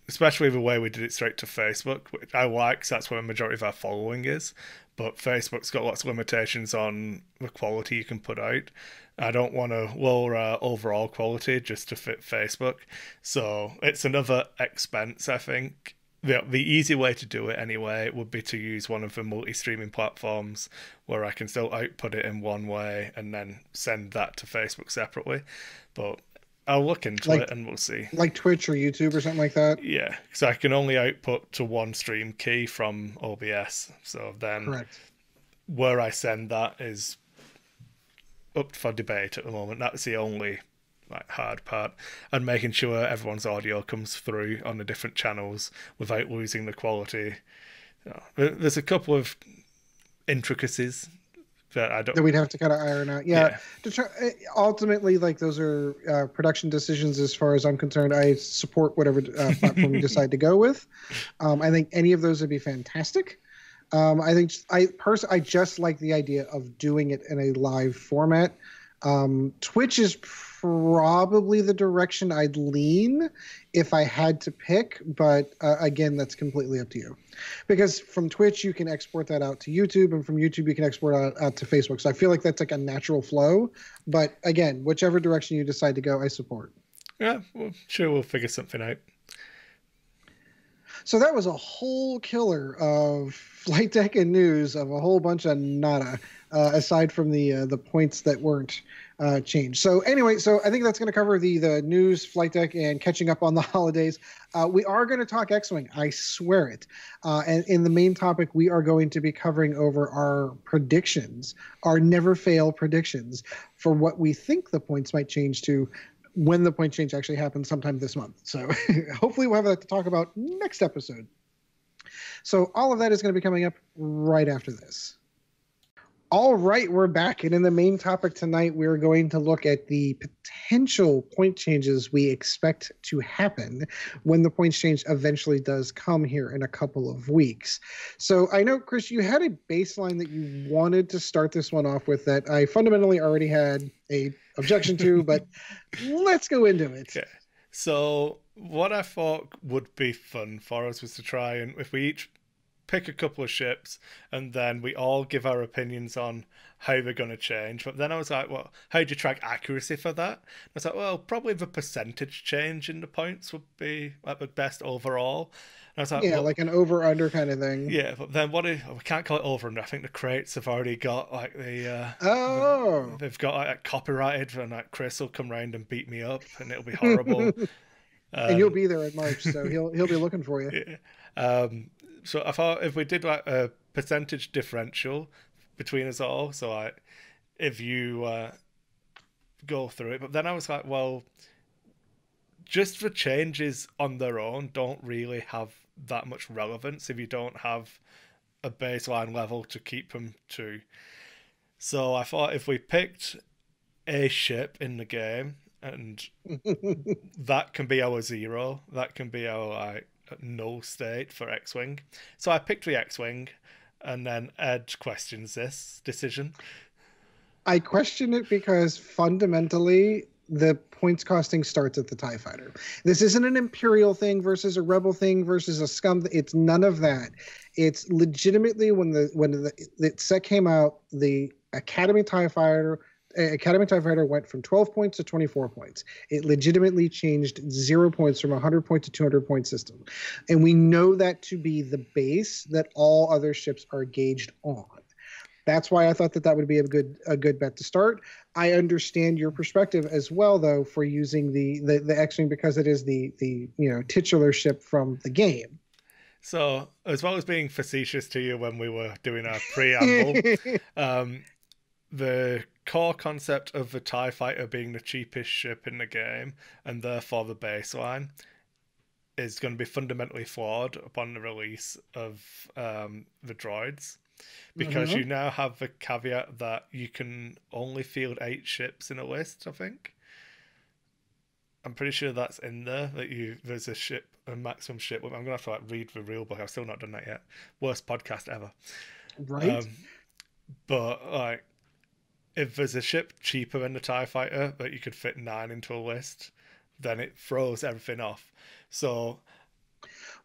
Speaker 3: especially the way we did it straight to Facebook, which I like, 'cause that's where the majority of our following is. But Facebook's got lots of limitations on the quality you can put out. I don't want to lower our overall quality just to fit Facebook. So it's another expense, I think. The easy way to do it anyway would be to use one of the multi-streaming platforms where I can still output it in one way and then send that to Facebook separately. But I'll look into it and we'll see.
Speaker 1: Like Twitch or YouTube or something like that?
Speaker 3: Yeah, because I can only output to one stream key from OBS. So then where I send that is up for debate at the moment. That's the only hard part. And making sure everyone's audio comes through on the different channels without losing the quality. There's a couple of intricacies that we'd
Speaker 1: have to kind of iron out. Yeah. To try, ultimately, those are production decisions as far as I'm concerned. I support whatever platform you decide to go with. I think any of those would be fantastic. I just like the idea of doing it in a live format. Twitch is probably the direction I'd lean if I had to pick, but again, that's completely up to you. Because from Twitch, you can export that out to YouTube, and from YouTube, you can export out to Facebook. So I feel like that's a natural flow. But again, whichever direction you decide to go, I support.
Speaker 3: Yeah, well, sure, we'll figure something out.
Speaker 1: So that was a whole killer of flight deck and news of a whole bunch of nada, aside from the points that weren't changed. So anyway, so I think that's going to cover the news, flight deck, and catching up on the holidays. We are going to talk X-Wing, I swear it. And in the main topic, we are going to be covering over our predictions, our never-fail predictions for what we think the points might change to when the point change actually happens sometime this month. So hopefully we'll have that to talk about next episode. So all of that is going to be coming up right after this. All right, we're back. And in the main topic tonight, we're going to look at the potential point changes we expect to happen when the points change eventually does come here in a couple of weeks. So I know, Kris, you had a baseline that you wanted to start this one off with that I fundamentally already had a objection to, but let's go into it.
Speaker 3: Okay. So what I thought would be fun for us was to try and, if we each pick a couple of ships and then we all give our opinions on how they're going to change. But then I was like, well, how do you track accuracy for that? I was like, well, probably the percentage change in the points would be the best overall. And I was like,
Speaker 1: yeah, like an over-under kind of thing.
Speaker 3: Yeah, but then we can't call it over-under. I think the crates have already got they've got copyrighted, and Kris will come round and beat me up, and it'll be horrible.
Speaker 1: And you'll be there in March, so he'll be looking for you.
Speaker 3: Yeah. So I thought if we did a percentage differential between us all, so if you go through it, but then I was like, well, just the changes on their own don't really have that much relevance if you don't have a baseline level to keep them to. So I thought if we picked a ship in the game, and that can be our 0, that can be our null state for X-Wing. So I picked the X-Wing, and then Ed questions this decision.
Speaker 1: I question it because fundamentally the points costing starts at the TIE Fighter. This isn't an Imperial thing versus a Rebel thing versus a Scum. It's none of that. It's legitimately when the set came out, the Academy TIE Fighter went from 12 points to 24 points. It legitimately changed 0 points from a 100-point to 200-point system. And we know that to be the base that all other ships are gauged on. That's why I thought that would be a good bet to start. I understand your perspective as well, though, for using the X-Wing because it is the titular ship from the game.
Speaker 3: So, as well as being facetious to you when we were doing our preamble, the core concept of the TIE Fighter being the cheapest ship in the game, and therefore the baseline, is going to be fundamentally flawed upon the release of the droids. Because you now have the caveat that you can only field 8 ships in a list, I think. I'm pretty sure that's in there, that there's a maximum ship. I'm going to have to read the rule book. I've still not done that yet. Worst podcast ever.
Speaker 1: Right.
Speaker 3: But if there's a ship cheaper than the TIE Fighter that you could fit 9 into a list, then it throws everything off. So,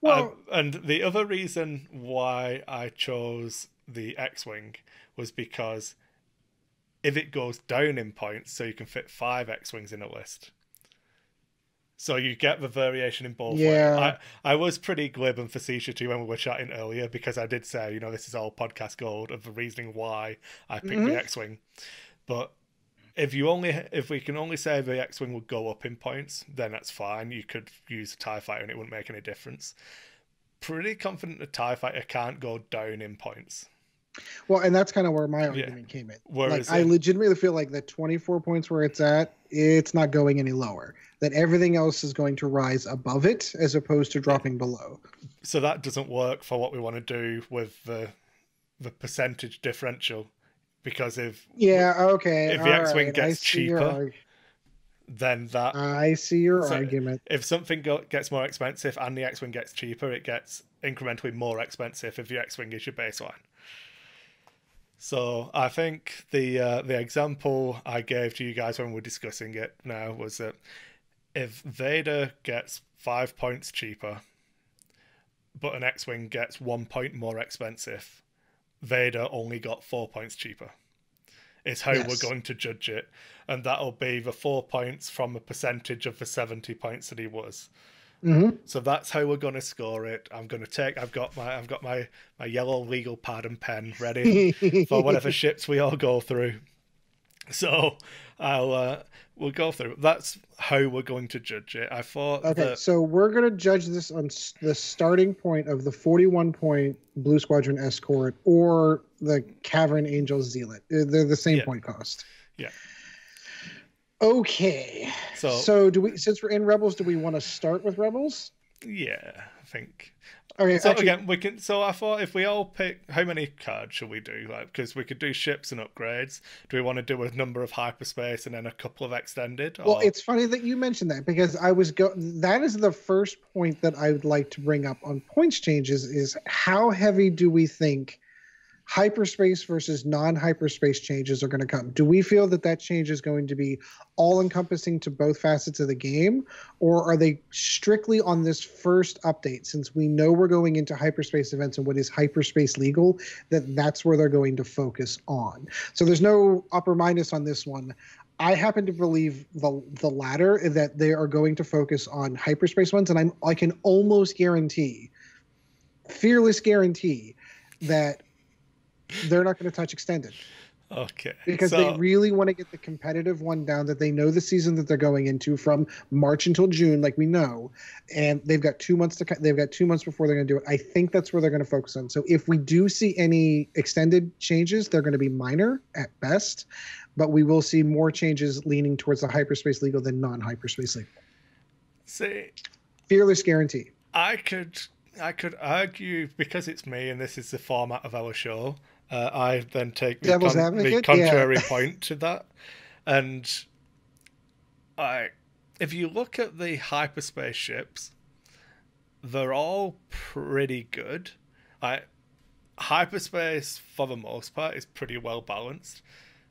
Speaker 3: and the other reason why I chose the X-Wing was because if it goes down in points, so you can fit 5 X-Wings in a list. So you get the variation in both ways. I was pretty glib and facetious to you when we were chatting earlier, because I did say, this is all podcast gold of the reasoning why I picked the X-Wing. But if we can only say the X-Wing would go up in points, then that's fine. You could use a TIE Fighter and it wouldn't make any difference. Pretty confident the TIE Fighter can't go down in points.
Speaker 1: Well, and that's kind of where my argument came in. I legitimately feel like the 24 points where it's at, it's not going any lower. That everything else is going to rise above it as opposed to dropping below.
Speaker 3: So that doesn't work for what we want to do with the percentage differential. Because if the X-Wing gets cheaper, then that...
Speaker 1: I see your argument.
Speaker 3: If something gets more expensive and the X-Wing gets cheaper, it gets incrementally more expensive if the X-Wing is your baseline. So I think the example I gave to you guys when we were discussing it now was that if Vader gets 5 points cheaper, but an X-Wing gets 1 point more expensive, Vader only got 4 points cheaper. Is how we're going to judge it, and that'll be the 4 points from a percentage of the 70 points that he was. So that's how we're going to score it. I've got my yellow legal pad and pen ready for whatever ships we all go through. So we'll go through. That's how we're going to judge it. I thought.
Speaker 1: Okay, so we're going to judge this on the starting point of the 41-point Blue Squadron Escort or the Cavern Angel Zealot. They're the same point cost.
Speaker 3: Yeah.
Speaker 1: Okay. So do we? Since we're in Rebels, do we want to start with Rebels?
Speaker 3: Yeah, I think.
Speaker 1: Okay.
Speaker 3: So again, we can. So I thought if we all pick, how many cards should we do? Because we could do ships and upgrades. Do we want to do a number of hyperspace and then a couple of extended?
Speaker 1: Well, it's funny that you mentioned that, because that is the first point that I would like to bring up on points changes is how heavy do we think hyperspace versus non-hyperspace changes are going to come? Do we feel that change is going to be all-encompassing to both facets of the game, or are they strictly on this first update, since we know we're going into hyperspace events and what is hyperspace legal, that's where they're going to focus on? So there's no upper minus on this one. I happen to believe the latter, that they are going to focus on hyperspace ones, and I can almost fearless guarantee that they're not going to touch extended.
Speaker 3: Okay.
Speaker 1: Because they really want to get the competitive one down, that they know the season that they're going into from March until June, like we know, and they've got 2 months they've got 2 months before they're going to do it. I think that's where they're going to focus on. So if we do see any extended changes, they're going to be minor at best, but we will see more changes leaning towards the hyperspace legal than non-hyperspace legal.
Speaker 3: See,
Speaker 1: fearless guarantee.
Speaker 3: I could argue, because it's me and this is the format of our show, I then take the contrary point to that. And if you look at the hyperspace ships, they're all pretty good. Hyperspace, for the most part, is pretty well balanced.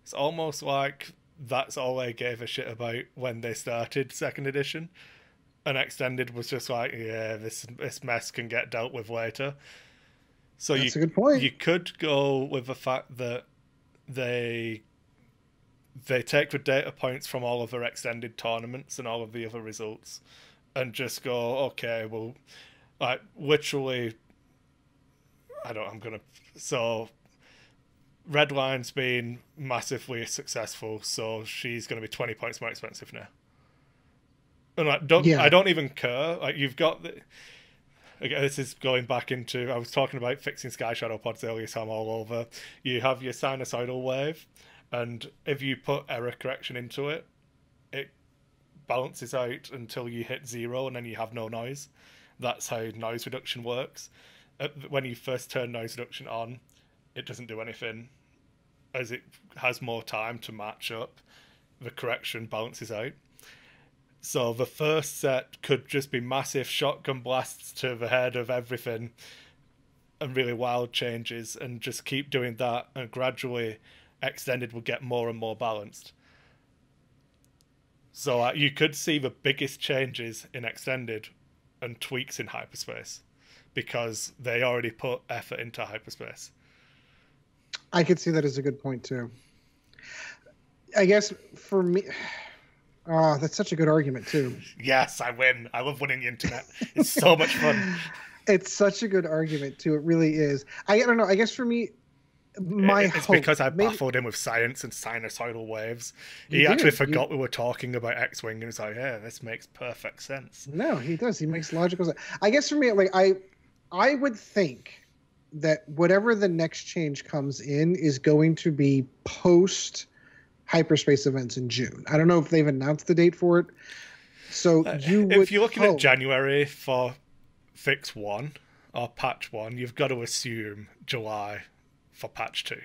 Speaker 3: It's almost like that's all they gave a shit about when they started second edition. And extended was just like, this mess can get dealt with later. So
Speaker 1: that's a good point.
Speaker 3: You could go with the fact that they take the data points from all of their extended tournaments and all of the other results, and just go, okay, well, literally, so Redline's been massively successful, so she's going to be 20 points more expensive now. And I don't even care. You've got again, this is going back into, I was talking about fixing Sky Shadow pods earlier, so I'm all over. You have your sinusoidal wave, and if you put error correction into it, it balances out until you hit 0 and then you have no noise. That's how noise reduction works. When you first turn noise reduction on, it doesn't do anything. As it has more time to match up, the correction balances out. So the first set could just be massive shotgun blasts to the head of everything and really wild changes, and just keep doing that, and gradually Extended will get more and more balanced. So you could see the biggest changes in Extended and tweaks in Hyperspace because they already put effort into Hyperspace.
Speaker 1: I could see that as a good point too. I guess for me, that's such a good argument too.
Speaker 3: Yes, I win. I love winning the internet. It's so much fun.
Speaker 1: It's such a good argument too. It really is. I don't know. I guess for me,
Speaker 3: it's because I baffled him with science and sinusoidal waves. He actually forgot we were talking about X-Wing, and he's like, yeah, this makes perfect sense.
Speaker 1: No, he does. He makes logical sense. I guess for me, like I would think that whatever the next change comes in is going to be post Hyperspace events in June. I don't know if they've announced the date for it. So if
Speaker 3: you're looking at January for Fix 1 or Patch 1, you've got to assume July for Patch 2.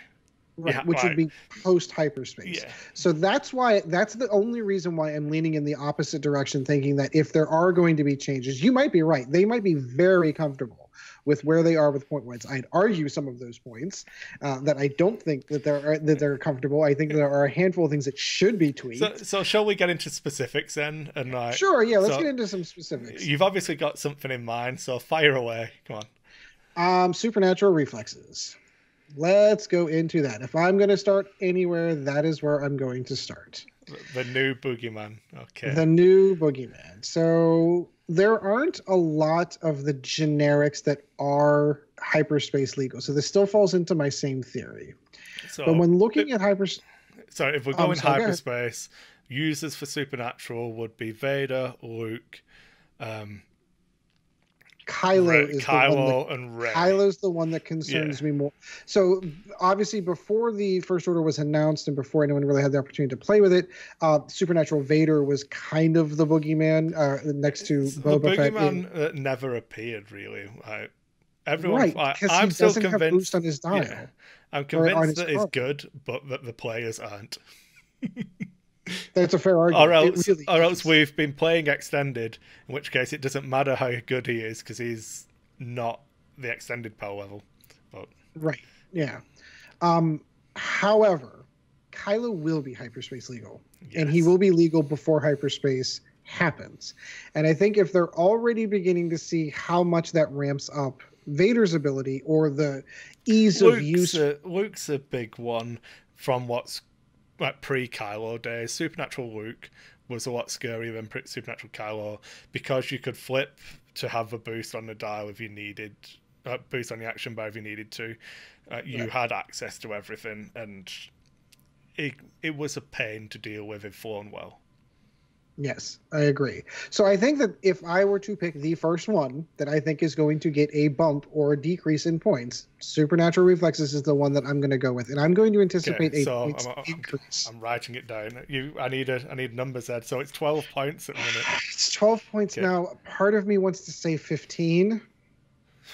Speaker 1: Right, yeah, which would be post Hyperspace. Yeah. So that's the only reason why I'm leaning in the opposite direction, thinking that if there are going to be changes, you might be right. They might be very comfortable with where they are with point points. I'd argue some of those points that I don't think that they're comfortable. I think there are a handful of things that should be tweaked.
Speaker 3: So shall we get into specifics then? And
Speaker 1: sure, yeah, let's get into some specifics.
Speaker 3: You've obviously got something in mind, so fire away. Come
Speaker 1: on. Supernatural reflexes. Let's go into that. If I'm going to start anywhere, that is where I'm going to start.
Speaker 3: The new boogeyman. Okay.
Speaker 1: The new boogeyman. So there aren't a lot of the generics that are hyperspace legal. So this still falls into my same theory. So, but when looking at hyperspace...
Speaker 3: Sorry, if we're going hyperspace, users for Supernatural would be Vader, Luke...
Speaker 1: Kylo
Speaker 3: and Rey.
Speaker 1: Kylo's the one that concerns me more. So obviously, before the First Order was announced and before anyone really had the opportunity to play with it, Supernatural Vader was kind of the boogeyman next to Boba Fett.
Speaker 3: The boogeyman never appeared really. Everyone,
Speaker 1: right? Because he
Speaker 3: still
Speaker 1: doesn't
Speaker 3: convinced,
Speaker 1: have boost on his dial.
Speaker 3: Yeah, I'm convinced that it's good, but that the players aren't.
Speaker 1: That's a fair argument.
Speaker 3: Or else we've been playing Extended, in which case it doesn't matter how good he is because he's not the Extended power level. But...
Speaker 1: Right, yeah. However, Kylo will be hyperspace legal. Yes. And he will be legal before hyperspace happens. And I think if they're already beginning to see how much that ramps up Vader's ability or the ease of use...
Speaker 3: Luke's a big one from what's like pre-Kylo days. Supernatural Luke was a lot scarier than Supernatural Kylo because you could flip to have a boost on the dial if you needed, boost on the action bar if you needed to. You had access to everything, and it was a pain to deal with if flown well.
Speaker 1: Yes, I agree. So I think that if I were to pick the first one that I think is going to get a bump or a decrease in points, Supernatural Reflexes is the one that I'm going to go with, and I'm going to anticipate a points increase.
Speaker 3: I'm writing it down. I need numbers, Ed. So it's 12 points at the minute.
Speaker 1: It's 12 points now. Part of me wants to say 15.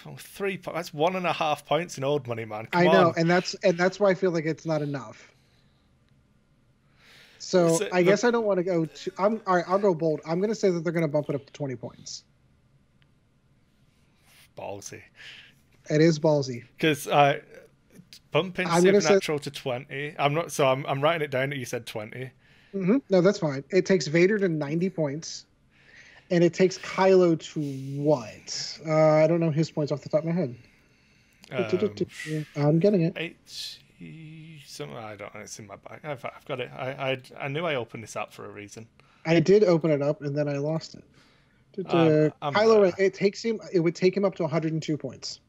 Speaker 3: Oh, 3 points. That's 1.5 points in old money, man.
Speaker 1: Come on. And that's why I feel like it's not enough. So I guess I don't want to go to... all right, I'll go bold. I'm going to say that they're going to bump it up to 20 points.
Speaker 3: Ballsy.
Speaker 1: It is ballsy.
Speaker 3: Because bumping Supernatural to 20... I'm writing it down that you said 20.
Speaker 1: Mm-hmm. No, that's fine. It takes Vader to 90 points. And it takes Kylo to what? I don't know his points off the top of my head. I'm getting it.
Speaker 3: I don't know. It's in my bag. I've got it. I knew I opened this up for a reason.
Speaker 1: I did open it up and then I lost it. Kylo, it would take him up to 102 points.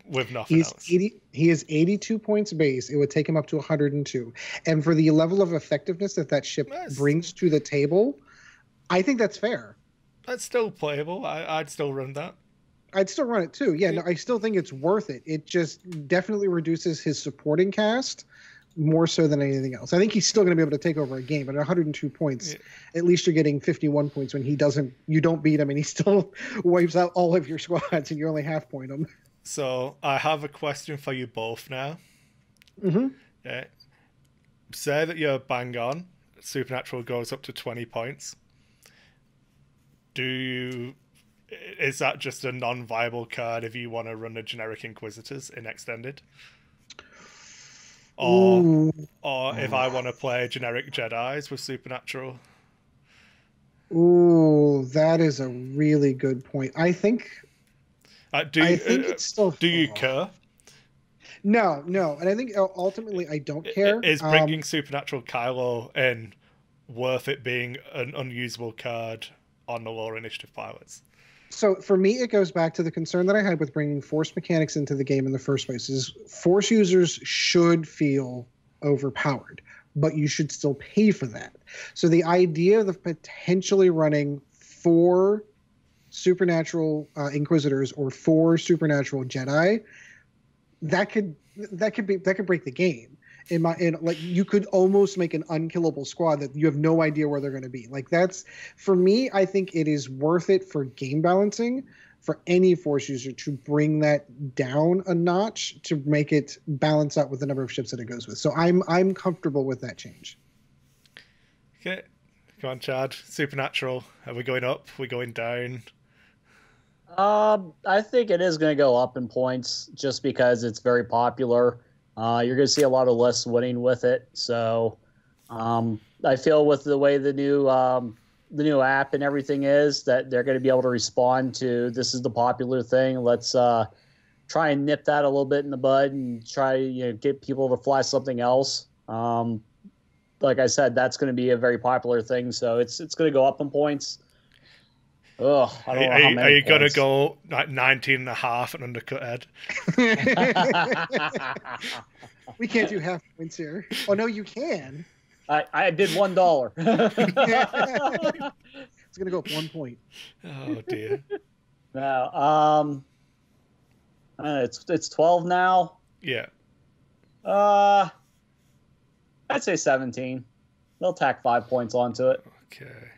Speaker 3: With nothing else.
Speaker 1: He is 82 points base. It would take him up to 102. And for the level of effectiveness that ship brings to the table, I think that's fair.
Speaker 3: That's still playable. I'd still run that.
Speaker 1: I'd still run it too. Yeah, no, I still think it's worth it. It just definitely reduces his supporting cast more so than anything else. I think he's still going to be able to take over a game, but at 102 points, at least you're getting 51 points when you don't beat him and he still wipes out all of your squads and you only half point him.
Speaker 3: So I have a question for you both now.
Speaker 1: Mm-hmm.
Speaker 3: Yeah. Say that you're bang on. Supernatural goes up to 20 points. Is that just a non-viable card if you want to run a generic Inquisitors in Extended? Or if I want to play generic Jedis with Supernatural?
Speaker 1: Ooh, that is a really good point. I think it's still.
Speaker 3: Do you care?
Speaker 1: No, and I think ultimately I don't care.
Speaker 3: Is bringing Supernatural Kylo in worth it being an unusable card on the lower initiative pilots?
Speaker 1: So for me, it goes back to the concern that I had with bringing force mechanics into the game in the first place. Is force users should feel overpowered, but you should still pay for that. So the idea of potentially running 4 supernatural Inquisitors or 4 supernatural Jedi, that could break the game. Like you could almost make an unkillable squad that you have no idea where they're going to be. Like that's, for me, I think it is worth it for game balancing for any force user to bring that down a notch to make it balance out with the number of ships that it goes with. So I'm comfortable with that change.
Speaker 3: Okay, come on, Chad. Supernatural. Are we going up? Are we going down?
Speaker 2: I think it is going to go up in points just because it's very popular. You're going to see a lot of lists winning with it. So I feel with the way the new app and everything is that they're going to be able to respond to this is the popular thing. Let's try and nip that a little bit in the bud and try get people to fly something else. Like I said, that's going to be a very popular thing. So it's going to go up in points. Ugh, I don't know how many
Speaker 3: are you going to go like 19.5 and undercut Ed?
Speaker 1: We can't do half points here. Oh, no, you can.
Speaker 2: I did $1.
Speaker 1: It's going to go up 1 point.
Speaker 3: Oh, dear.
Speaker 2: No, it's 12 now.
Speaker 3: Yeah.
Speaker 2: I'd say 17. They'll tack 5 points onto it.
Speaker 3: Okay.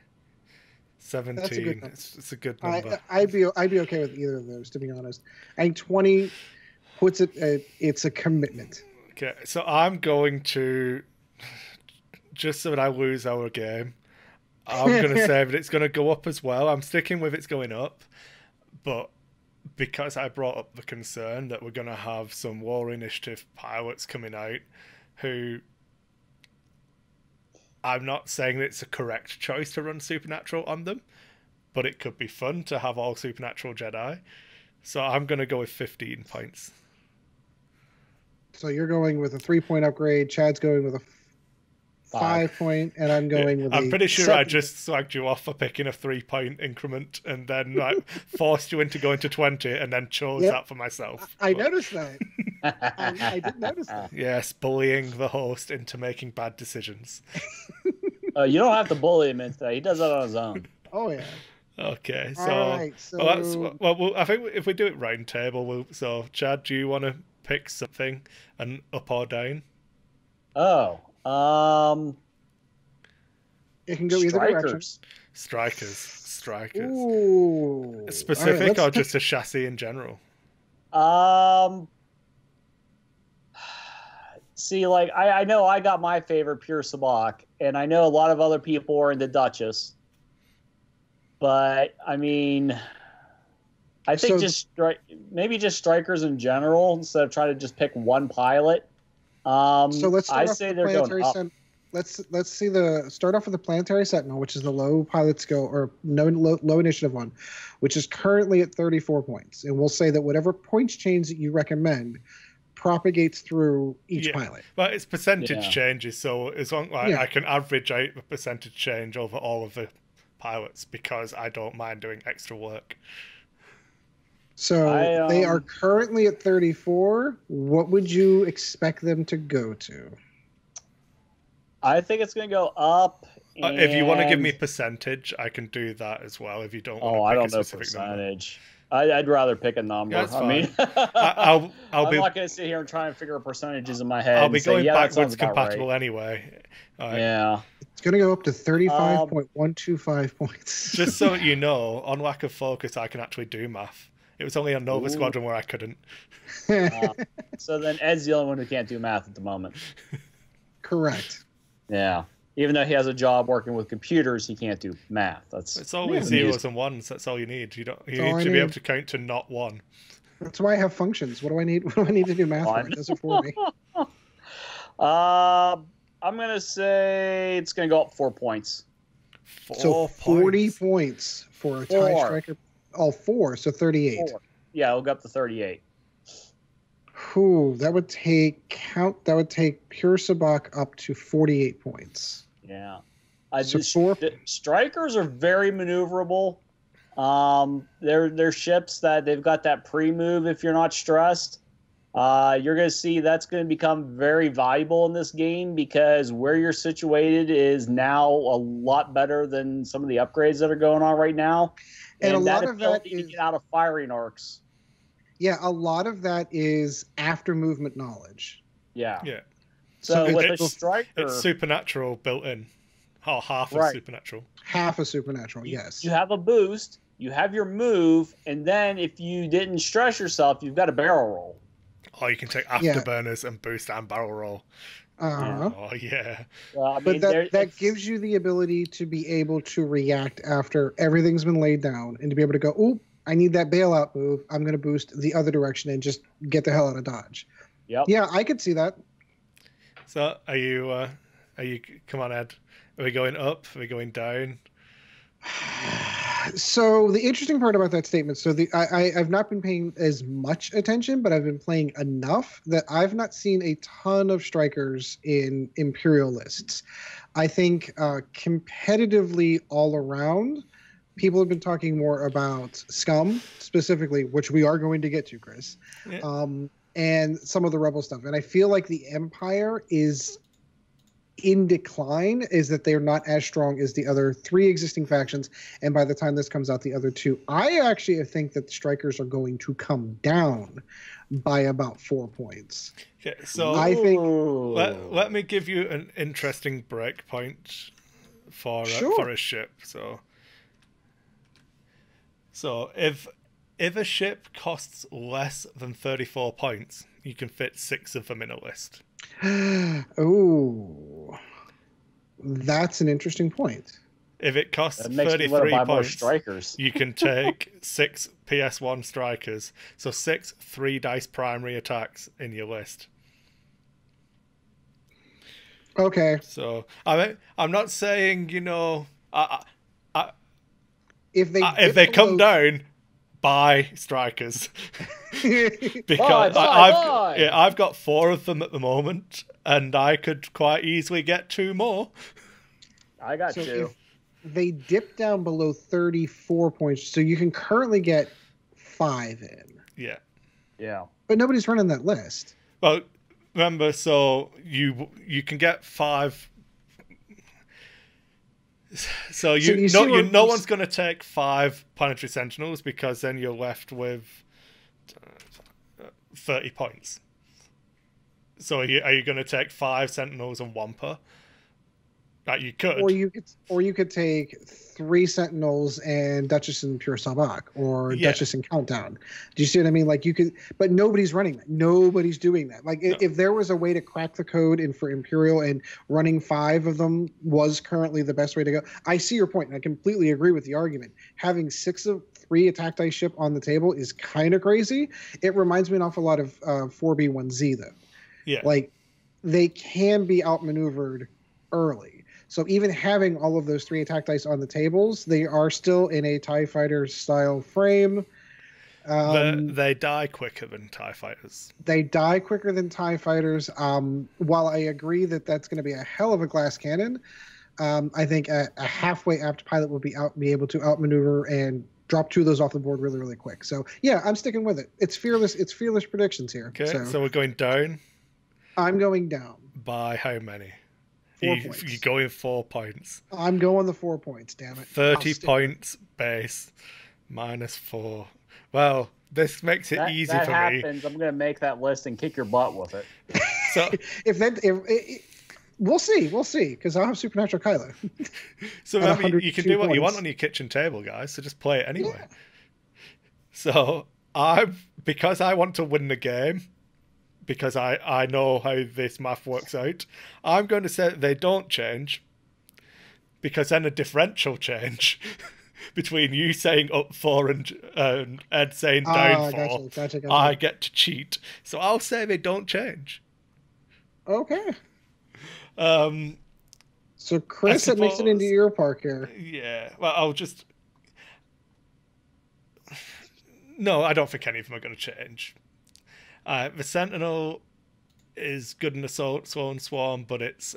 Speaker 3: 17. It's a good number.
Speaker 1: I'd be okay with either of those, to be honest. I think 20 puts it. It's a commitment.
Speaker 3: Okay, so I'm going to, just so that I lose our game, I'm going to say that it's going to go up as well. I'm sticking with it's going up, but because I brought up the concern that we're going to have some War Initiative pilots coming out who, I'm not saying that it's a correct choice to run Supernatural on them, but it could be fun to have all Supernatural Jedi. So I'm going to go with 15 points. So
Speaker 1: you're going with a 3-point upgrade. Chad's going with a 5-point, and I'm going with
Speaker 3: I'm pretty sure I just slagged you off for picking a 3-point increment and then forced you into going to 20 and then chose that for myself.
Speaker 1: I noticed that. I did notice that.
Speaker 3: Yes, bullying the host into making bad decisions.
Speaker 2: You don't have to bully him into that. He does that on his own.
Speaker 1: Oh, yeah.
Speaker 3: Okay, so,
Speaker 1: right,
Speaker 3: I think if we do it round table, so Chad, do you want to pick something and up or down?
Speaker 1: It can go either direction.
Speaker 3: Strikers.
Speaker 1: Ooh.
Speaker 3: Specific or just a chassis in general?
Speaker 2: See, like I know I got my favorite Pure Sabacc, and I know a lot of other people are into Duchess. But I mean, I think maybe just strikers in general instead of trying to just pick one pilot.
Speaker 1: So let's start
Speaker 2: I say they're going up.
Speaker 1: Let's start off with the Planetary Sentinel, which is the low pilot skill or low initiative one, which is currently at 34 points. And we'll say that whatever points change that you recommend propagates through each pilot.
Speaker 3: Well, it's percentage changes, so as long I can average out the percentage change over all of the pilots because I don't mind doing extra work.
Speaker 1: So they are currently at 34. What would you expect them to go to?
Speaker 2: I think it's going to go up
Speaker 3: If you want to give me
Speaker 2: And-
Speaker 3: percentage, I can do that as well. If you don't
Speaker 2: Oh,
Speaker 3: want
Speaker 2: I
Speaker 3: to
Speaker 2: don't
Speaker 3: pick a
Speaker 2: know
Speaker 3: specific number.
Speaker 2: percentage. I'd rather pick a number.
Speaker 3: Yeah, that's
Speaker 2: I mean,
Speaker 3: I'll
Speaker 2: I'm
Speaker 3: be
Speaker 2: not going to sit here and try and figure percentages in my head.
Speaker 3: I'll be
Speaker 2: and say,
Speaker 3: going
Speaker 2: yeah, that
Speaker 3: backwards
Speaker 2: sounds about
Speaker 3: compatible
Speaker 2: right.
Speaker 3: anyway.
Speaker 2: Yeah.
Speaker 1: It's going to go up to 35.125 points.
Speaker 3: Just so that you know, on lack of focus, I can actually do math. It was only on Nova
Speaker 2: Ooh.
Speaker 3: Squadron where I couldn't.
Speaker 2: So then Ed's the only one who can't do math at the moment.
Speaker 1: Correct.
Speaker 2: Yeah. Even though he has a job working with computers, he can't do math.
Speaker 3: It's always zeros and ones. That's all you need. You need to be able to count to not one.
Speaker 1: That's why I have functions. What do I need? What do I need to do math for? It does it for me.
Speaker 2: I'm gonna say it's gonna go up 4 points.
Speaker 1: So 40 points for a tie striker. Oh, 4, so 38.
Speaker 2: 4. Yeah, it'll go up to 38.
Speaker 1: Whew, that would take Pure Sabak up to 48 points.
Speaker 2: Yeah. Strikers are very maneuverable. They're ships that they've got that pre-move if you're not stressed. You're going to see that's going to become very valuable in this game because where you're situated is now a lot better than some of the upgrades that are going on right now.
Speaker 1: And a lot of that
Speaker 2: to
Speaker 1: is
Speaker 2: get out of firing arcs.
Speaker 1: Yeah, a lot of that is after movement knowledge.
Speaker 2: Yeah.
Speaker 3: Yeah.
Speaker 2: So with a striker,
Speaker 3: it's supernatural built in. Oh, half of supernatural.
Speaker 1: Half of supernatural, yes.
Speaker 2: You have a boost, you have your move, and then if you didn't stress yourself, you've got a barrel roll.
Speaker 3: Oh, you can take afterburners and boost and barrel roll.
Speaker 1: Uh-huh.
Speaker 3: Oh, yeah.
Speaker 1: But that gives you the ability to be able to react after everything's been laid down and to be able to go, ooh, I need that bailout move. I'm going to boost the other direction and just get the hell out of Dodge.
Speaker 2: Yep.
Speaker 1: Yeah, I could see that.
Speaker 3: So are you, come on, Ed. Are we going up? Are we going down?
Speaker 1: So the interesting part about that statement, so I've not been paying as much attention, but I've been playing enough that I've not seen a ton of strikers in Imperial lists. I think competitively all around, people have been talking more about Scum specifically, which we are going to get to, Chris, and some of the Rebel stuff. And I feel like the Empire is in decline, is that they're not as strong as the other 3 existing factions. And by the time this comes out, the other 2, I actually think that the strikers are going to come down by about 4 points.
Speaker 3: Okay, so
Speaker 1: I think
Speaker 3: let me give you an interesting break point for a ship. So if a ship costs less than 34 points, you can fit 6 of them in a list.
Speaker 1: Oh, that's an interesting point.
Speaker 3: If it costs 33 points,
Speaker 2: strikers.
Speaker 3: you can take 6 PS1 strikers. So 6 3-dice primary attacks in your list.
Speaker 1: Okay.
Speaker 3: So I'm not saying,
Speaker 1: if
Speaker 3: they come down, buy strikers. Because I've got 4 of them at the moment, and I could quite easily get 2 more.
Speaker 2: I got 2.
Speaker 1: If they dip down below 34 points, so you can currently get 5 in.
Speaker 2: Yeah.
Speaker 1: But nobody's running that list.
Speaker 3: Well, remember, so you can get 5. So no one's going to take 5 planetary sentinels because then you're left with 30 points. So are you going to take 5 sentinels and 1 per? Like you could,
Speaker 1: or you could take 3 sentinels and Duchess and Pure Sabak, or Duchess and Countdown. Do you see what I mean? Like you could, but nobody's running that. Nobody's doing that. Like if there was a way to crack the code in for Imperial and running 5 of them was currently the best way to go. I see your point, and I completely agree with the argument. Having 6 of 3 attack dice ship on the table is kind of crazy. It reminds me an awful lot of 4B1Z though.
Speaker 3: Yeah,
Speaker 1: like they can be outmaneuvered early. So even having all of those 3 attack dice on the tables, they are still in a TIE fighter style frame.
Speaker 3: They die quicker than TIE fighters.
Speaker 1: They die quicker than TIE fighters. While I agree that that's going to be a hell of a glass cannon, I think a halfway apt pilot will be able to outmaneuver and drop 2 of those off the board really, really quick. So yeah, I'm sticking with it. It's fearless predictions here.
Speaker 3: Okay, so we're going down.
Speaker 1: I'm going down.
Speaker 3: By how many?
Speaker 1: 4 points.
Speaker 3: You go in 4 points.
Speaker 1: I'm going the 4 points, damn it.
Speaker 3: 30 points base, -4. Well, this makes it easy for me.
Speaker 2: That happens. I'm going to make that list and kick your butt with it.
Speaker 3: So
Speaker 1: we'll see, because I'll have Supernatural Kylo.
Speaker 3: So remember, you can do what you want on your kitchen table, guys. So just play it anyway. Yeah. So because I want to win the game, because I know how this math works out, I'm going to say that they don't change, because then a differential change between you saying up 4 and Ed saying down 4. Gotcha. I get to cheat. So I'll say they don't change.
Speaker 1: Okay. So Kris, it makes it into your park here.
Speaker 3: Yeah. Well, no, I don't think any of them are going to change. The Sentinel is good in Assault, Slow Swarm, but it's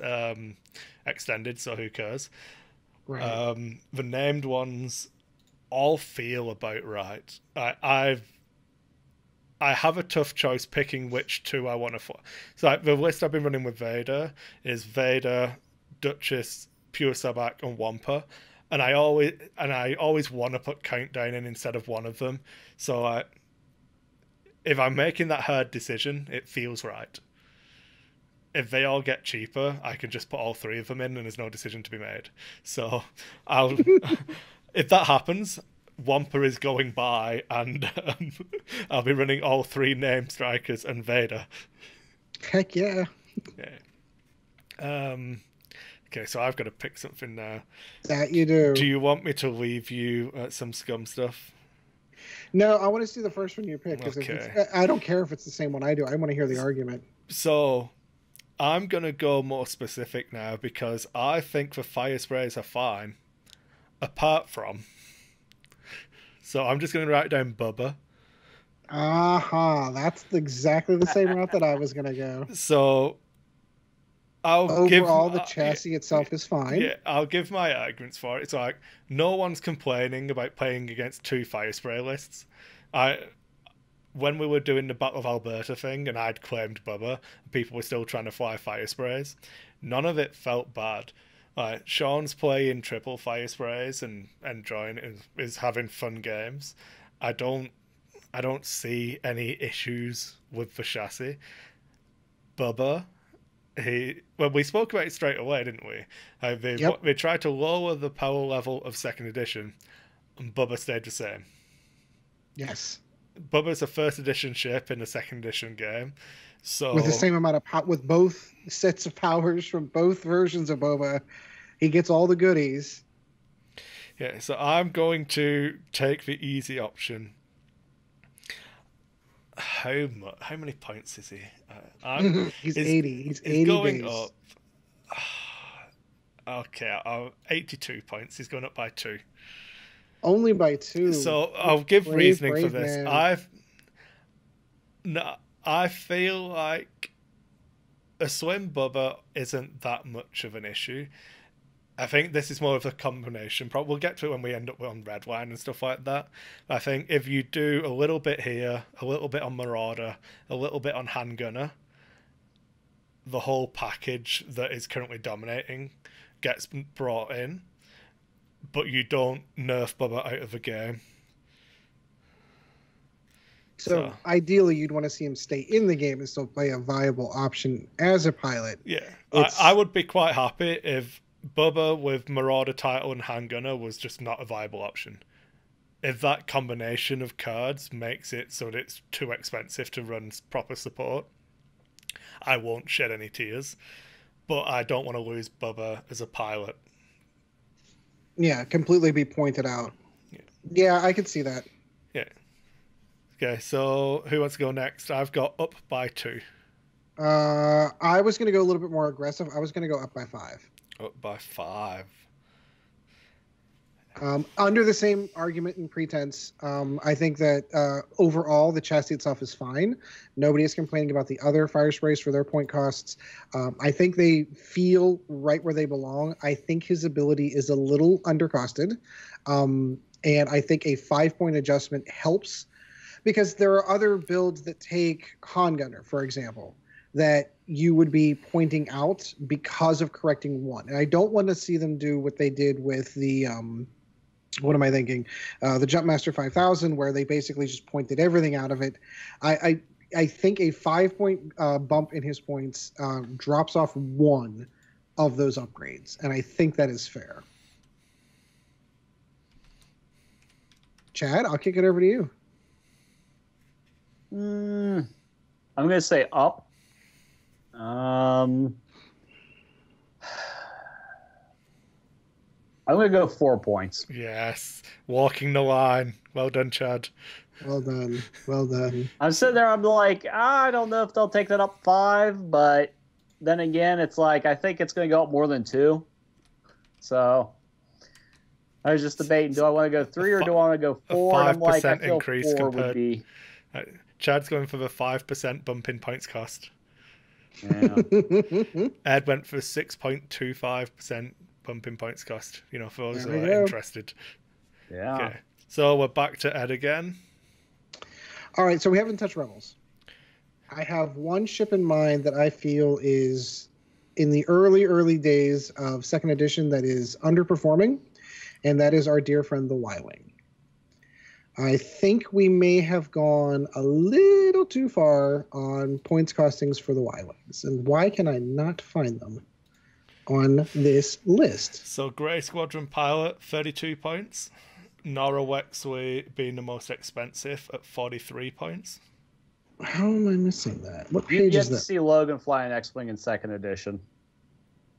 Speaker 3: extended, so who cares? Right. The named ones all feel about right. I have a tough choice picking which 2 I want to follow. So the list I've been running with Vader is Vader, Duchess, Pure Sabak, and Wampa. And I always want to put Countdown in instead of one of them. So if I'm making that hard decision, it feels right. If they all get cheaper, I can just put all 3 of them in and there's no decision to be made. So if that happens, Wampa is going by and I'll be running all 3 named strikers and Vader.
Speaker 1: Heck yeah.
Speaker 3: Okay, so I've got to pick something now.
Speaker 1: That you do.
Speaker 3: Do you want me to leave you some scum stuff?
Speaker 1: No, I want to see the first one you pick. Okay. I don't care if it's the same one I do. I want to hear the argument.
Speaker 3: So I'm going to go more specific now because I think the fire sprays are fine. Apart from... So I'm just going to write down Bubba.
Speaker 1: Aha, that's exactly the same route that I was going to go.
Speaker 3: So...
Speaker 1: Overall, the chassis itself is fine.
Speaker 3: Yeah, I'll give my arguments for it. It's like, no one's complaining about playing against 2 fire spray lists. When we were doing the Battle of Alberta thing and I'd claimed Bubba, people were still trying to fly fire sprays. None of it felt bad. Sean's playing triple fire sprays and enjoying it, is having fun games. I don't see any issues with the chassis. Bubba... we spoke about it straight away, didn't we? They tried to lower the power level of 2nd edition, and Bubba stayed the same.
Speaker 1: Yes.
Speaker 3: Bubba's a 1st edition ship in a 2nd edition game, so
Speaker 1: with the same amount of power, with both sets of powers from both versions of Bubba, he gets all the goodies.
Speaker 3: Yeah, so I'm going to take the easy option. How many points is he?
Speaker 1: He's 80. He's 80
Speaker 3: going
Speaker 1: days.
Speaker 3: up. Okay, 82 points. He's going up by 2.
Speaker 1: Only by 2.
Speaker 3: So I'll give reasoning for this.
Speaker 1: Man.
Speaker 3: I feel like a slim Bubba isn't that much of an issue. I think this is more of a combination. We'll get to it when we end up on Redline and stuff like that. I think if you do a little bit here, a little bit on Marauder, a little bit on Handgunner, the whole package that is currently dominating gets brought in, but you don't nerf Bubba out of the game.
Speaker 1: So ideally, you'd want to see him stay in the game and still play a viable option as a pilot.
Speaker 3: Yeah, I would be quite happy if Bubba with Marauder title and Handgunner was just not a viable option. If that combination of cards makes it so that it's too expensive to run proper support, I won't shed any tears. But I don't want to lose Bubba as a pilot.
Speaker 1: Yeah, completely be pointed out. Yeah, I could see that.
Speaker 3: Yeah. Okay, so who wants to go next? I've got up by 2.
Speaker 1: I was going to go a little bit more aggressive. I was going to go up by 5.
Speaker 3: Up by 5.
Speaker 1: Under the same argument and pretense, I think that overall the chassis itself is fine. Nobody is complaining about the other fire sprays for their point costs. I think they feel right where they belong. I think his ability is a little undercosted. And I think a 5-point adjustment helps because there are other builds that take Handgunner, for example. that you would be pointing out because of correcting one. And I don't want to see them do what they did with the what am I thinking? The Jumpmaster 5000, where they basically just pointed everything out of it. I think a 5-point bump in his points drops off one of those upgrades, and I think that is fair. Chad, I'll kick it over to you.
Speaker 2: I'm going to say up. I'm going to go 4 points.
Speaker 3: Yes. Walking the line. Well done, Chad.
Speaker 1: Well done. Well done.
Speaker 2: I'm sitting there, I'm like, I don't know if they'll take that up 5, but then again, it's like, I think it's going to go up more than 2. So I was just debating, do I want to go 3 or do I want to go 4?
Speaker 3: A 5%
Speaker 2: I'm like, I feel
Speaker 3: increase
Speaker 2: 4
Speaker 3: compared.
Speaker 2: would be...
Speaker 3: Chad's going for the 5% bump in points cost.
Speaker 2: Yeah.
Speaker 3: Ed went for 6.25% bump in points cost, for those who are interested.
Speaker 2: Yeah.
Speaker 3: Okay. So we're back to Ed again.
Speaker 1: All right, so we haven't touched Rebels. I have one ship in mind that I feel is in the early days of second edition that is underperforming, and that is our dear friend the Y-Wing. I think we may have gone a little too far on points costings for the Y-Wings. And why can I not find them on this list?
Speaker 3: So Grey Squadron Pilot, 32 points. Nora Wexley being the most expensive at 43 points.
Speaker 1: How am I missing that? What
Speaker 2: You
Speaker 1: page
Speaker 2: get
Speaker 1: is
Speaker 2: to
Speaker 1: that?
Speaker 2: see Logan fly an X-Wing in second edition.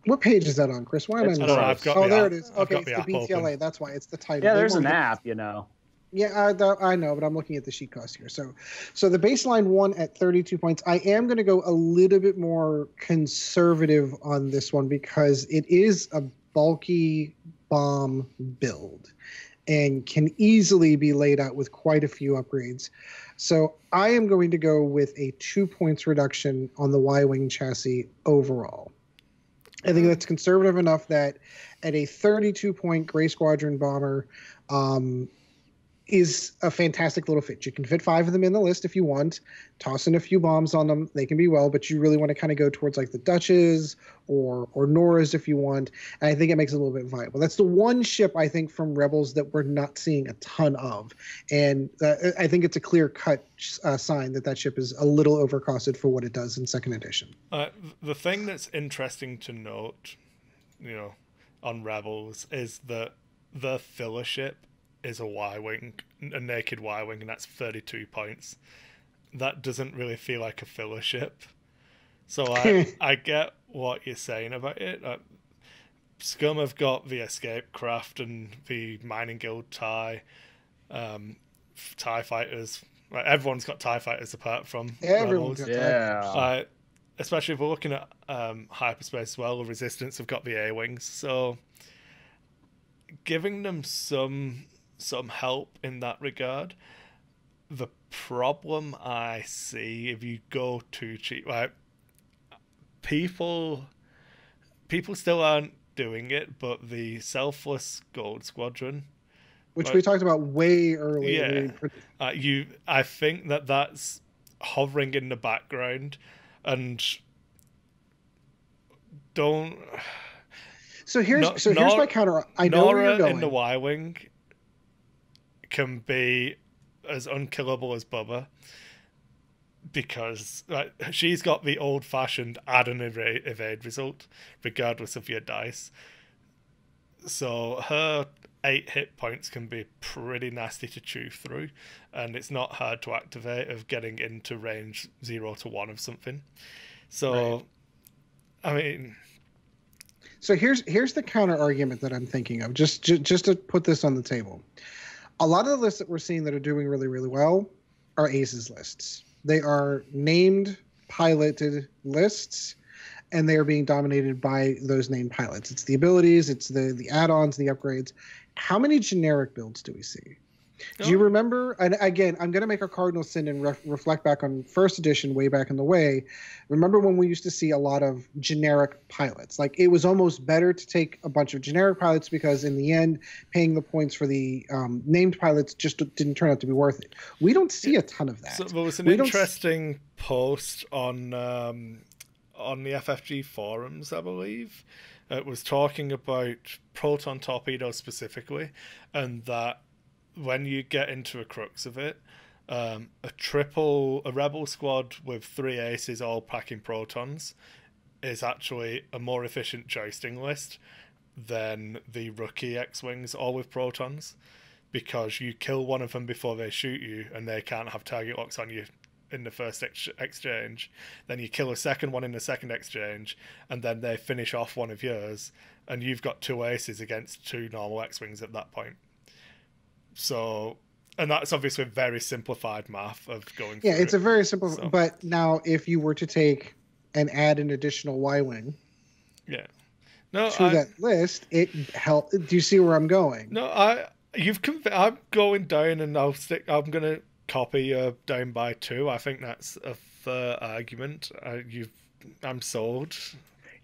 Speaker 1: What page is that on, Chris? Why am I
Speaker 2: It's
Speaker 1: missing
Speaker 3: I've
Speaker 1: it?
Speaker 3: got
Speaker 1: Oh,
Speaker 3: the
Speaker 1: there
Speaker 3: app.
Speaker 1: it is.
Speaker 3: I've
Speaker 1: Okay,
Speaker 3: got
Speaker 1: it's
Speaker 3: the
Speaker 1: the
Speaker 3: app
Speaker 1: BTLA.
Speaker 3: open.
Speaker 1: That's why. It's the title.
Speaker 2: Yeah,
Speaker 1: They
Speaker 2: there's
Speaker 1: weren't
Speaker 2: an
Speaker 1: the-
Speaker 2: app,
Speaker 1: Yeah, I know, but I'm looking at the sheet cost here. So the baseline one at 32 points. I am going to go a little bit more conservative on this one because it is a bulky bomb build and can easily be laid out with quite a few upgrades. So I am going to go with a 2 points reduction on the Y-Wing chassis overall. I think that's conservative enough that at a 32-point Grey Squadron bomber is a fantastic little fit. You can fit 5 of them in the list if you want. Toss in a few bombs on them. They can be well, but you really want to kind of go towards like the Duchess or Nora's if you want. And I think it makes it a little bit viable. That's the one ship I think from Rebels that we're not seeing a ton of. And I think it's a clear-cut sign that ship is a little overcosted for what it does in second edition.
Speaker 3: The thing that's interesting to note, on Rebels is that the filler ship is a Y-Wing, a naked Y-Wing, and that's 32 points. That doesn't really feel like a filler ship. So I get what you're saying about it. Scum have got the escape craft and the mining guild TIE fighters. Everyone's got TIE fighters apart from
Speaker 1: Everyone's
Speaker 3: Rebels.
Speaker 1: got
Speaker 2: Yeah.
Speaker 3: Especially if we're looking at hyperspace as well, the Resistance have got the A-Wings. So giving them some help in that regard. The problem I see if you go too cheap, people still aren't doing it, but the Selfless Gold Squadron,
Speaker 1: which we talked about way earlier.
Speaker 3: Yeah, I think that's hovering in the background, and don't.
Speaker 1: So here's my counter. I know where you're going.
Speaker 3: In the Y-Wing can be as unkillable as Bubba because she's got the old-fashioned add and evade result regardless of your dice. So her 8 hit points can be pretty nasty to chew through, and it's not hard to activate of getting into range 0 to 1 of something. So, right. I mean...
Speaker 1: So here's the counter argument that I'm thinking of, just to put this on the table. A lot of the lists that we're seeing that are doing really, really well are aces lists. They are named piloted lists, and they are being dominated by those named pilots. It's the abilities, it's the add-ons, the upgrades. How many generic builds do we see? Do you remember? And again, I'm going to make a cardinal sin and reflect back on first edition, way back in the way. Remember when we used to see a lot of generic pilots? Like it was almost better to take a bunch of generic pilots because in the end, paying the points for the named pilots just didn't turn out to be worth it. We don't see a ton of that.
Speaker 3: So there was an interesting post on the FFG forums, I believe. It was talking about proton torpedoes specifically, and that when you get into a crux of it, a rebel squad with 3 aces all packing protons is actually a more efficient jousting list than the rookie X-Wings all with protons, because you kill one of them before they shoot you and they can't have target locks on you in the first exchange. Then you kill a second one in the second exchange, and then they finish off one of yours, and you've got 2 aces against 2 normal X-Wings at that point. So, and that's obviously very simplified math of going through.
Speaker 1: Yeah, it's a very simple. So. But now, if you were to take and add an additional Y-wing,
Speaker 3: to
Speaker 1: that list, it help. Do you see where I'm going?
Speaker 3: No, I'm going down, and I'm gonna copy down by 2. I think that's a fair argument. I'm sold.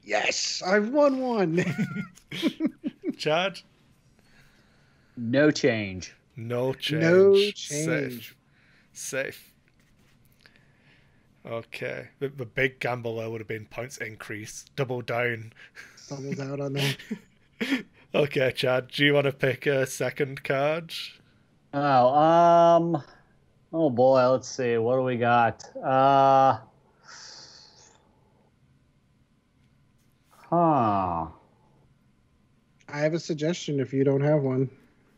Speaker 1: Yes, I've won one.
Speaker 3: Chad.
Speaker 2: No change.
Speaker 3: No change.
Speaker 1: No change.
Speaker 3: Safe. Okay. The big gamble there would have been points increase. Double down.
Speaker 1: Double down on that.
Speaker 3: Okay, Chad. Do you want to pick a second card?
Speaker 2: Oh boy. Let's see. What do we got?
Speaker 1: I have a suggestion if you don't have one.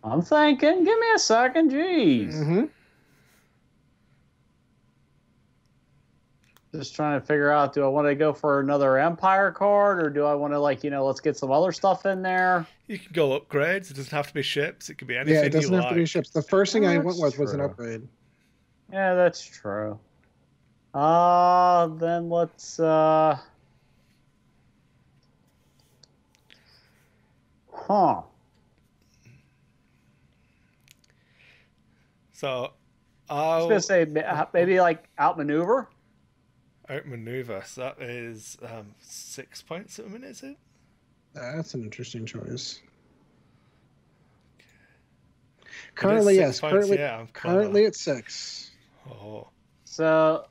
Speaker 2: I'm thinking. Give me a second. Jeez.
Speaker 1: Mm-hmm.
Speaker 2: Just trying to figure out, do I want to go for another Empire card, or do I want to, let's get some other stuff in there?
Speaker 3: You can go upgrades. It doesn't have to be ships. It could be anything.
Speaker 1: Yeah, it doesn't have to be ships. The first thing I went with was an upgrade.
Speaker 2: Yeah, that's true. Then let's
Speaker 3: So,
Speaker 2: I was gonna say maybe outmaneuver.
Speaker 3: Outmaneuver. So that is 6 points at the minute, is it?
Speaker 1: That's an interesting choice. Currently, yes. Currently at 6.
Speaker 3: Oh.
Speaker 2: So,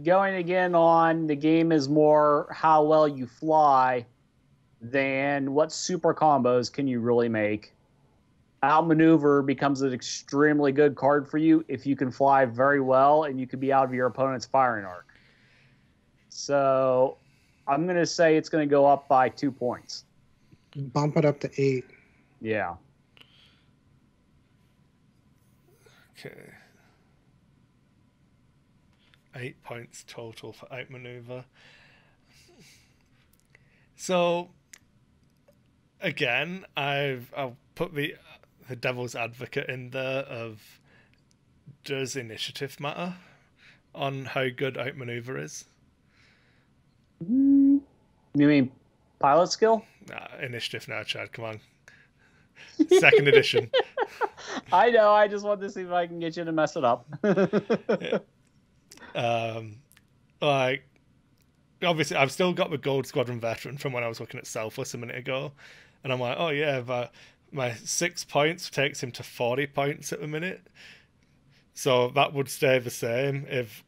Speaker 2: going again on, the game is more how well you fly than what super combos can you really make. Outmaneuver becomes an extremely good card for you if you can fly very well and you can be out of your opponent's firing arc. So I'm going to say it's going to go up by 2 points.
Speaker 1: Bump it up to 8.
Speaker 2: Yeah.
Speaker 3: Okay. 8 points total for outmaneuver. So again, I'll put the devil's advocate in there of, does initiative matter on how good outmaneuver is?
Speaker 2: You mean pilot skill?
Speaker 3: Nah, initiative now, Chad. Come on. Second edition.
Speaker 2: I know. I just want to see if I can get you to mess it up.
Speaker 3: Yeah. Obviously, I've still got the Gold Squadron veteran from when I was looking at Selfless a minute ago, and I'm like, oh yeah, but my 6 points takes him to 40 points at the minute. So that would stay the same if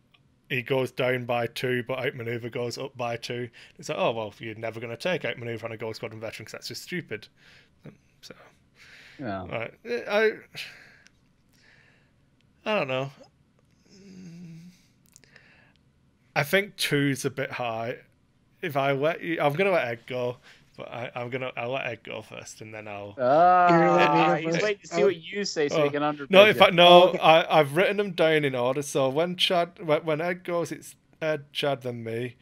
Speaker 3: he goes down by 2, but outmaneuver goes up by 2. It's like, oh, well, you're never going to take outmaneuver on a Gold Squadron veteran because that's just stupid. So,
Speaker 2: yeah.
Speaker 3: Right. I don't know. I think 2's a bit high. If I let you, I'm going to let Ed go. But I'll let Ed go first, and then I'll.
Speaker 2: He's waiting to see what you say so he can underbid.
Speaker 3: No, in fact, no. Okay. I've written them down in order. So when Ed goes, it's Ed, Chad, then me.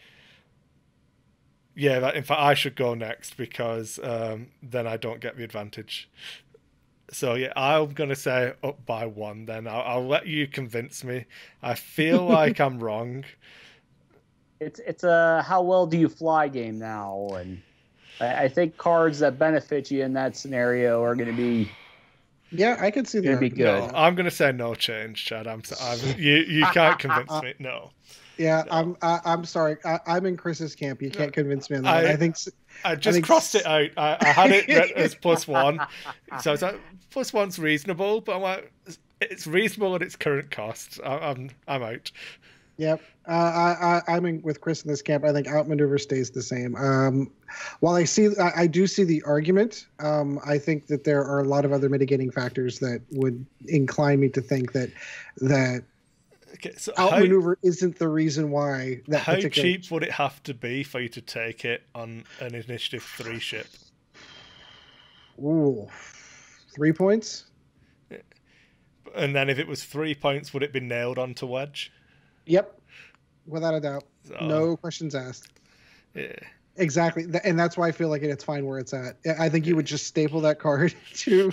Speaker 3: Yeah, in fact, I should go next because then I don't get the advantage. So yeah, I'm gonna say up by 1. Then I'll let you convince me. I feel like I'm wrong.
Speaker 2: It's a how well do you fly game now, and I think cards that benefit you in that scenario are going to be
Speaker 1: Yeah, I could see the
Speaker 2: It'd be
Speaker 1: argument.
Speaker 2: good.
Speaker 3: No, I'm going to say no change, Chad. You can't convince me. No.
Speaker 1: Yeah,
Speaker 3: No.
Speaker 1: I'm sorry. I'm in Chris's camp. You can't convince me on that.
Speaker 3: I just crossed it out. I had it read as +1, so I was like, +1's reasonable, but I'm like, it's reasonable at its current cost. I'm out.
Speaker 1: Yep. I'm in with Kris in this camp. I think outmaneuver stays the same. While I do see the argument. I think that there are a lot of other mitigating factors that would incline me to think that
Speaker 3: Okay, so
Speaker 1: outmaneuver isn't the reason why that
Speaker 3: how
Speaker 1: particular...
Speaker 3: cheap would it have to be for you to take it on an Initiative 3 ship?
Speaker 1: Ooh, 3 points?
Speaker 3: And then if it was 3 points, would it be nailed onto Wedge?
Speaker 1: Yep, without a doubt.
Speaker 3: So,
Speaker 1: no questions asked.
Speaker 3: Yeah.
Speaker 1: Exactly, and that's why I feel like it's fine where it's at. I think you would just staple that card to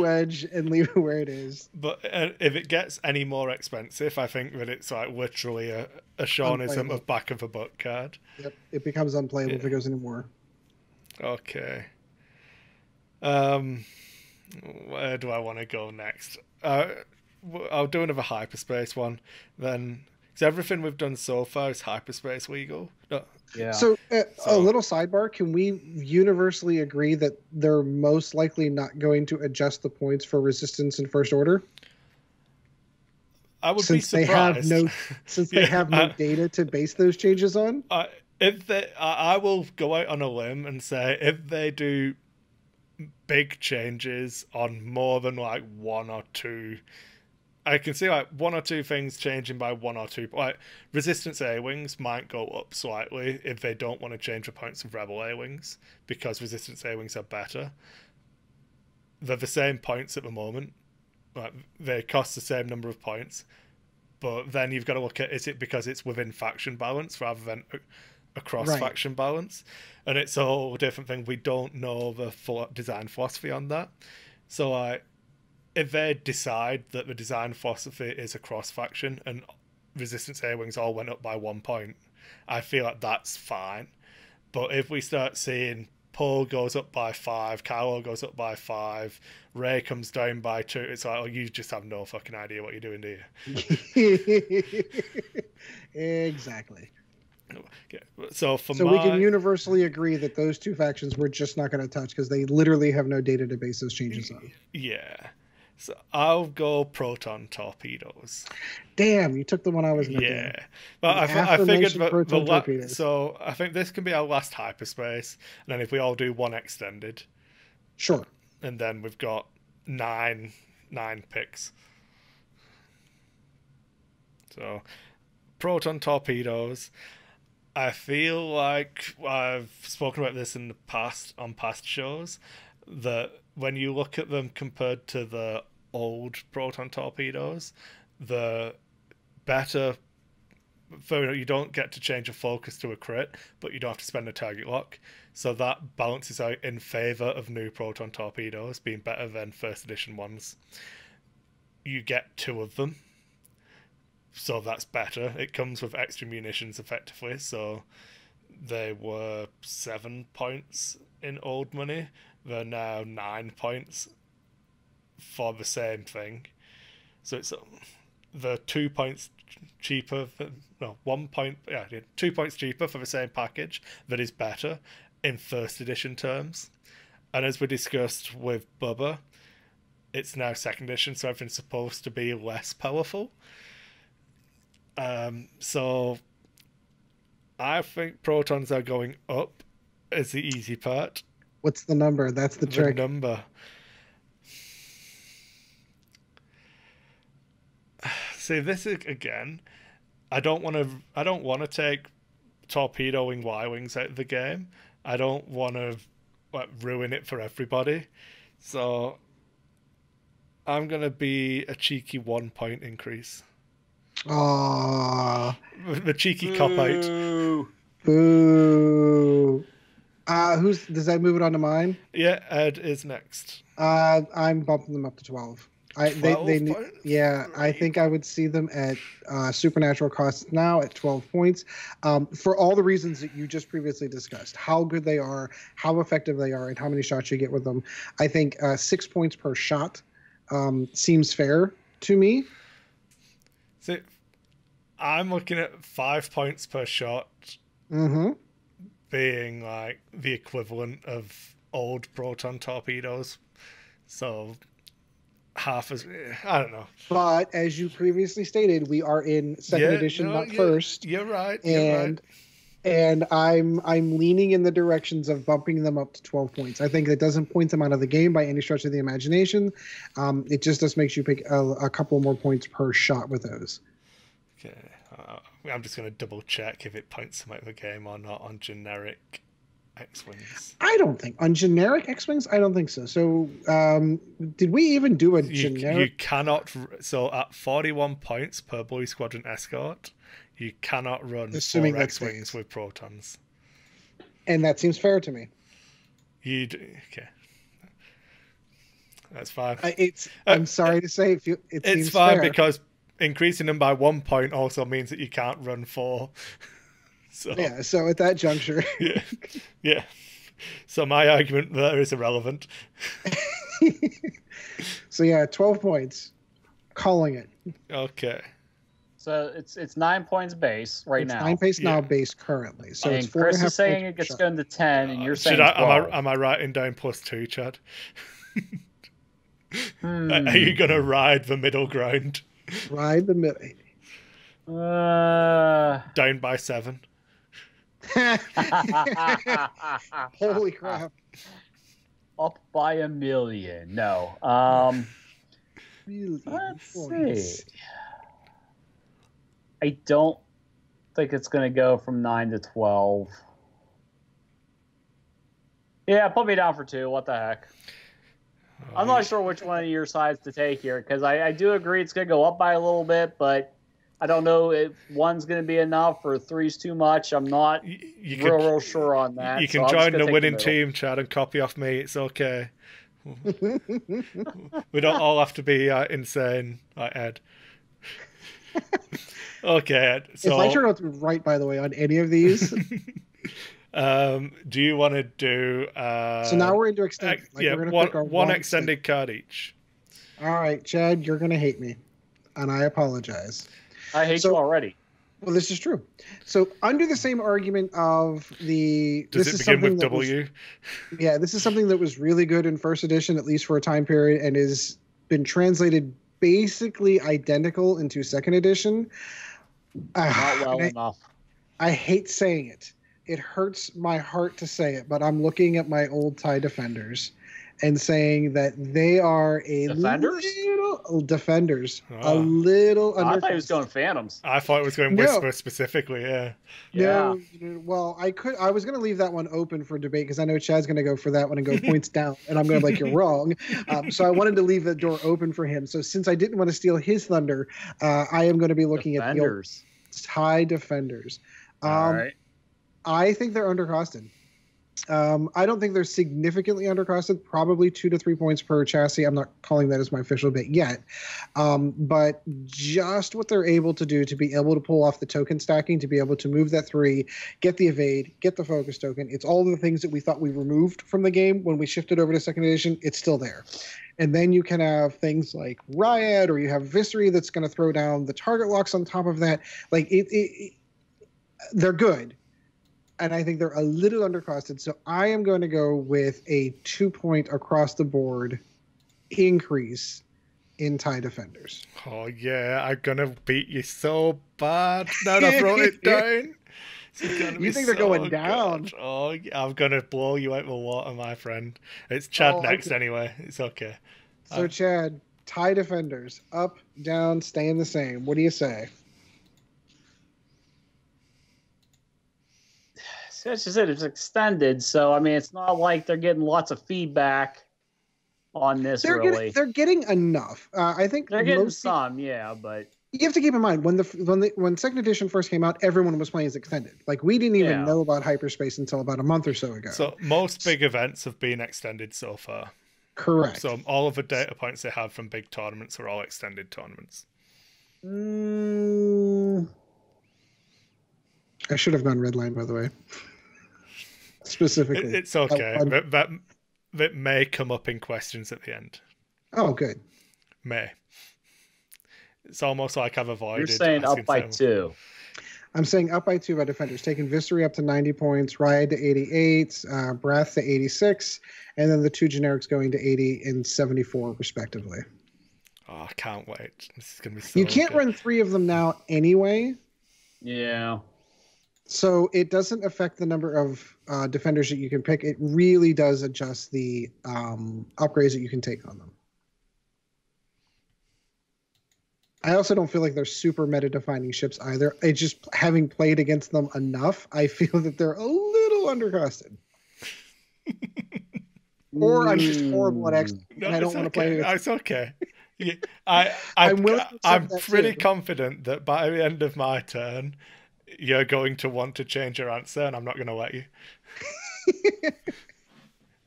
Speaker 1: Edge and leave it where it is.
Speaker 3: But if it gets any more expensive, I think that it's like literally a Seanism of back of a book card.
Speaker 1: Yep, it becomes unplayable if it goes anymore.
Speaker 3: Okay. Where do I want to go next? I'll do another hyperspace one then. Because everything we've done so far is hyperspace legal. No.
Speaker 2: Yeah.
Speaker 1: So a little sidebar, can we universally agree that they're most likely not going to adjust the points for resistance in first order?
Speaker 3: I would be surprised.
Speaker 1: Since they have no data to base those changes on?
Speaker 3: I will go out on a limb and say if they do big changes on more than like 1 or 2, I can see like 1 or 2 things changing by 1 or 2. Like resistance A-wings might go up slightly if they don't want to change the points of Rebel A-wings because resistance A-wings are better. They're the same points at the moment. Like they cost the same number of points, but then you've got to look at, is it because it's within faction balance rather than across faction balance? And it's a whole different thing. We don't know the full design philosophy on that. So like, if they decide that the design philosophy is across faction and resistance A-wings all went up by 1 point, I feel like that's fine. But if we start seeing Poe goes up by 5, Kylo goes up by 5, Rey comes down by 2, it's like, oh, you just have no fucking idea what you're doing, do
Speaker 1: you? Exactly.
Speaker 3: Okay. So
Speaker 1: we can universally agree that those 2 factions we're just not going to touch because they literally have no data to base those changes on.
Speaker 3: Yeah. So I'll go proton torpedoes.
Speaker 1: Damn, you took the one I was going to do.
Speaker 3: Yeah. Well, I figured so I think this can be our last hyperspace, and then if we all do 1 extended.
Speaker 1: Sure.
Speaker 3: And then we've got 9 picks. So proton torpedoes. I feel like I've spoken about this in the past on past shows, that when you look at them compared to the old proton torpedoes, the better, you don't get to change a focus to a crit, but you don't have to spend a target lock. So that balances out in favour of new proton torpedoes being better than first edition ones. You get 2 of them, so that's better. It comes with extra munitions effectively, so they were 7 points in old money. They're now 9 points for the same thing. So it's the 2 points cheaper. 1 point. Yeah, 2 points cheaper for the same package that is better in first edition terms. And as we discussed with Bubba, it's now second edition, so everything's supposed to be less powerful. So I think protons are going up as the easy part.
Speaker 1: What's the number? That's the trick.
Speaker 3: The number. See, this is again. I don't want to take torpedoing Y-wings out of the game. I don't want to ruin it for everybody. So I'm gonna be a cheeky 1 point increase.
Speaker 1: Oh,
Speaker 3: the cheeky cop out.
Speaker 1: Boo. Does that move it on to mine?
Speaker 3: Yeah, Ed is next.
Speaker 1: I'm bumping them up to 12. I think I would see them at supernatural costs now at 12 points, for all the reasons that you just previously discussed. How good they are, how effective they are, and how many shots you get with them. I think 6 points per shot seems fair to me.
Speaker 3: So I'm looking at 5 points per shot being like the equivalent of old proton torpedoes. So half as I don't know.
Speaker 1: But as you previously stated, we are in second edition, not first.
Speaker 3: You're right.
Speaker 1: And I'm leaning in the directions of bumping them up to 12 points. I think that doesn't point them out of the game by any stretch of the imagination. It just makes you pick a couple more points per shot with those.
Speaker 3: Okay. I'm just going to double check if it points them out of the game or not on generic X-Wings.
Speaker 1: I don't think. On generic X-Wings, I don't think so. So did we even do a generic?
Speaker 3: You cannot. So at 41 points per Blue Squadron Escort, you cannot run 4 X-Wings with protons.
Speaker 1: And that seems fair to me.
Speaker 3: Okay. That's fine.
Speaker 1: I'm sorry to say, it seems
Speaker 3: fine
Speaker 1: fair.
Speaker 3: Because increasing them by 1 point also means that you can't run 4. So
Speaker 1: yeah. So at that juncture,
Speaker 3: yeah. So my argument there is irrelevant.
Speaker 1: So yeah, 12 points, calling it.
Speaker 3: Okay.
Speaker 2: So it's 9 points base now.
Speaker 1: It's 9 points now base currently. So
Speaker 2: and
Speaker 1: it's 4.5
Speaker 2: Kris is saying it gets going to 10, and you're saying 12.
Speaker 3: Am I writing down +2, Chad? Are you gonna ride the middle ground?
Speaker 1: Ride the middle.
Speaker 3: Down by 7.
Speaker 1: Holy crap!
Speaker 2: Up by 1 million. No. Let's see. I don't think it's going to go from 9 to 12. Yeah, put me down for 2. What the heck? I'm not sure which one of your sides to take here, because I do agree it's going to go up by a little bit, but I don't know if 1's going to be enough or 3's too much. I'm not real sure on that.
Speaker 3: You can join the winning team, Chad, and copy off me. It's okay. We don't all have to be insane like Ed. Okay, Ed. So,
Speaker 1: if I turn out to be right, by the way, on any of these...
Speaker 3: do you want to do...
Speaker 1: so now we're into extended.
Speaker 3: We're gonna pick our one extended card each.
Speaker 1: All right, Chad, you're going to hate me. And I apologize.
Speaker 2: I hate you already.
Speaker 1: Well, this is true. So under the same argument of the...
Speaker 3: Does it begin with W?
Speaker 1: Yeah, this is something that was really good in first edition, at least for a time period, and has been translated basically identical into second edition.
Speaker 2: Not well enough.
Speaker 1: I hate saying it. It hurts my heart to say it, but I'm looking at my old TIE Defenders and saying that they are a little defenders. A little
Speaker 2: I thought he was going Phantoms.
Speaker 3: I thought it was going Whisper specifically, yeah.
Speaker 1: No, well, I was going to leave that one open for debate because I know Chad's going to go for that one and go points down, and I'm going to be like, you're wrong. So I wanted to leave the door open for him. So since I didn't want to steal his thunder, I am going to be looking at the old TIE Defenders.
Speaker 2: All right.
Speaker 1: I think they're undercosted. I don't think they're significantly undercosted, probably 2 to 3 points per chassis. I'm not calling that as my official bit yet. But just what they're able to do to be able to pull off the token stacking, to be able to move that 3, get the evade, get the focus token. It's all the things that we thought we removed from the game when we shifted over to second edition. It's still there. And then you can have things like Riot, or you have Viscery that's going to throw down the target locks on top of that. Like they're good. And I think they're a little undercosted. So I am going to go with a 2-point across the board increase in TIE Defenders.
Speaker 3: Oh, yeah. I'm going to beat you so bad. Now that I wrote it down.
Speaker 1: You think they're going down?
Speaker 3: Good. Oh, I'm going to blow you out of the water, my friend. It's Chad next anyway. It's okay.
Speaker 1: So, Chad, TIE Defenders, up, down, staying the same. What do you say?
Speaker 2: That's just it. It's extended, so I mean, it's not like they're getting lots of feedback on this.
Speaker 1: They're getting enough. I think
Speaker 2: they're getting some, but
Speaker 1: you have to keep in mind when second edition first came out, everyone was playing as extended. Like we didn't even know about hyperspace until about a month or so ago.
Speaker 3: So most big events have been extended so far.
Speaker 1: Correct.
Speaker 3: So all of the data points they have from big tournaments are all extended tournaments.
Speaker 1: I should have gone red line, by the way. Specifically.
Speaker 3: It's okay. That may come up in questions at the end.
Speaker 1: Oh, good.
Speaker 3: May. It's almost like I've avoided.
Speaker 2: You're saying up by 2.
Speaker 1: I'm saying up by 2 by defenders, taking Visery up to 90 points, Riot to 88, Breath to 86, and then the 2 generics going to 80 and 74 respectively.
Speaker 3: Oh, I can't wait. This is going to be so
Speaker 1: You can't
Speaker 3: good.
Speaker 1: run 3 of them now anyway.
Speaker 2: Yeah.
Speaker 1: So it doesn't affect the number of defenders that you can pick. It really does adjust the upgrades that you can take on them. I also don't feel like they're super meta-defining ships either. It's just having played against them enough, I feel that they're a little undercosted. Or I'm just horrible at X, and I don't want to play against.
Speaker 3: It's okay. Yeah, I'm pretty confident that by the end of my turn, you're going to want to change your answer, and I'm not going to let you.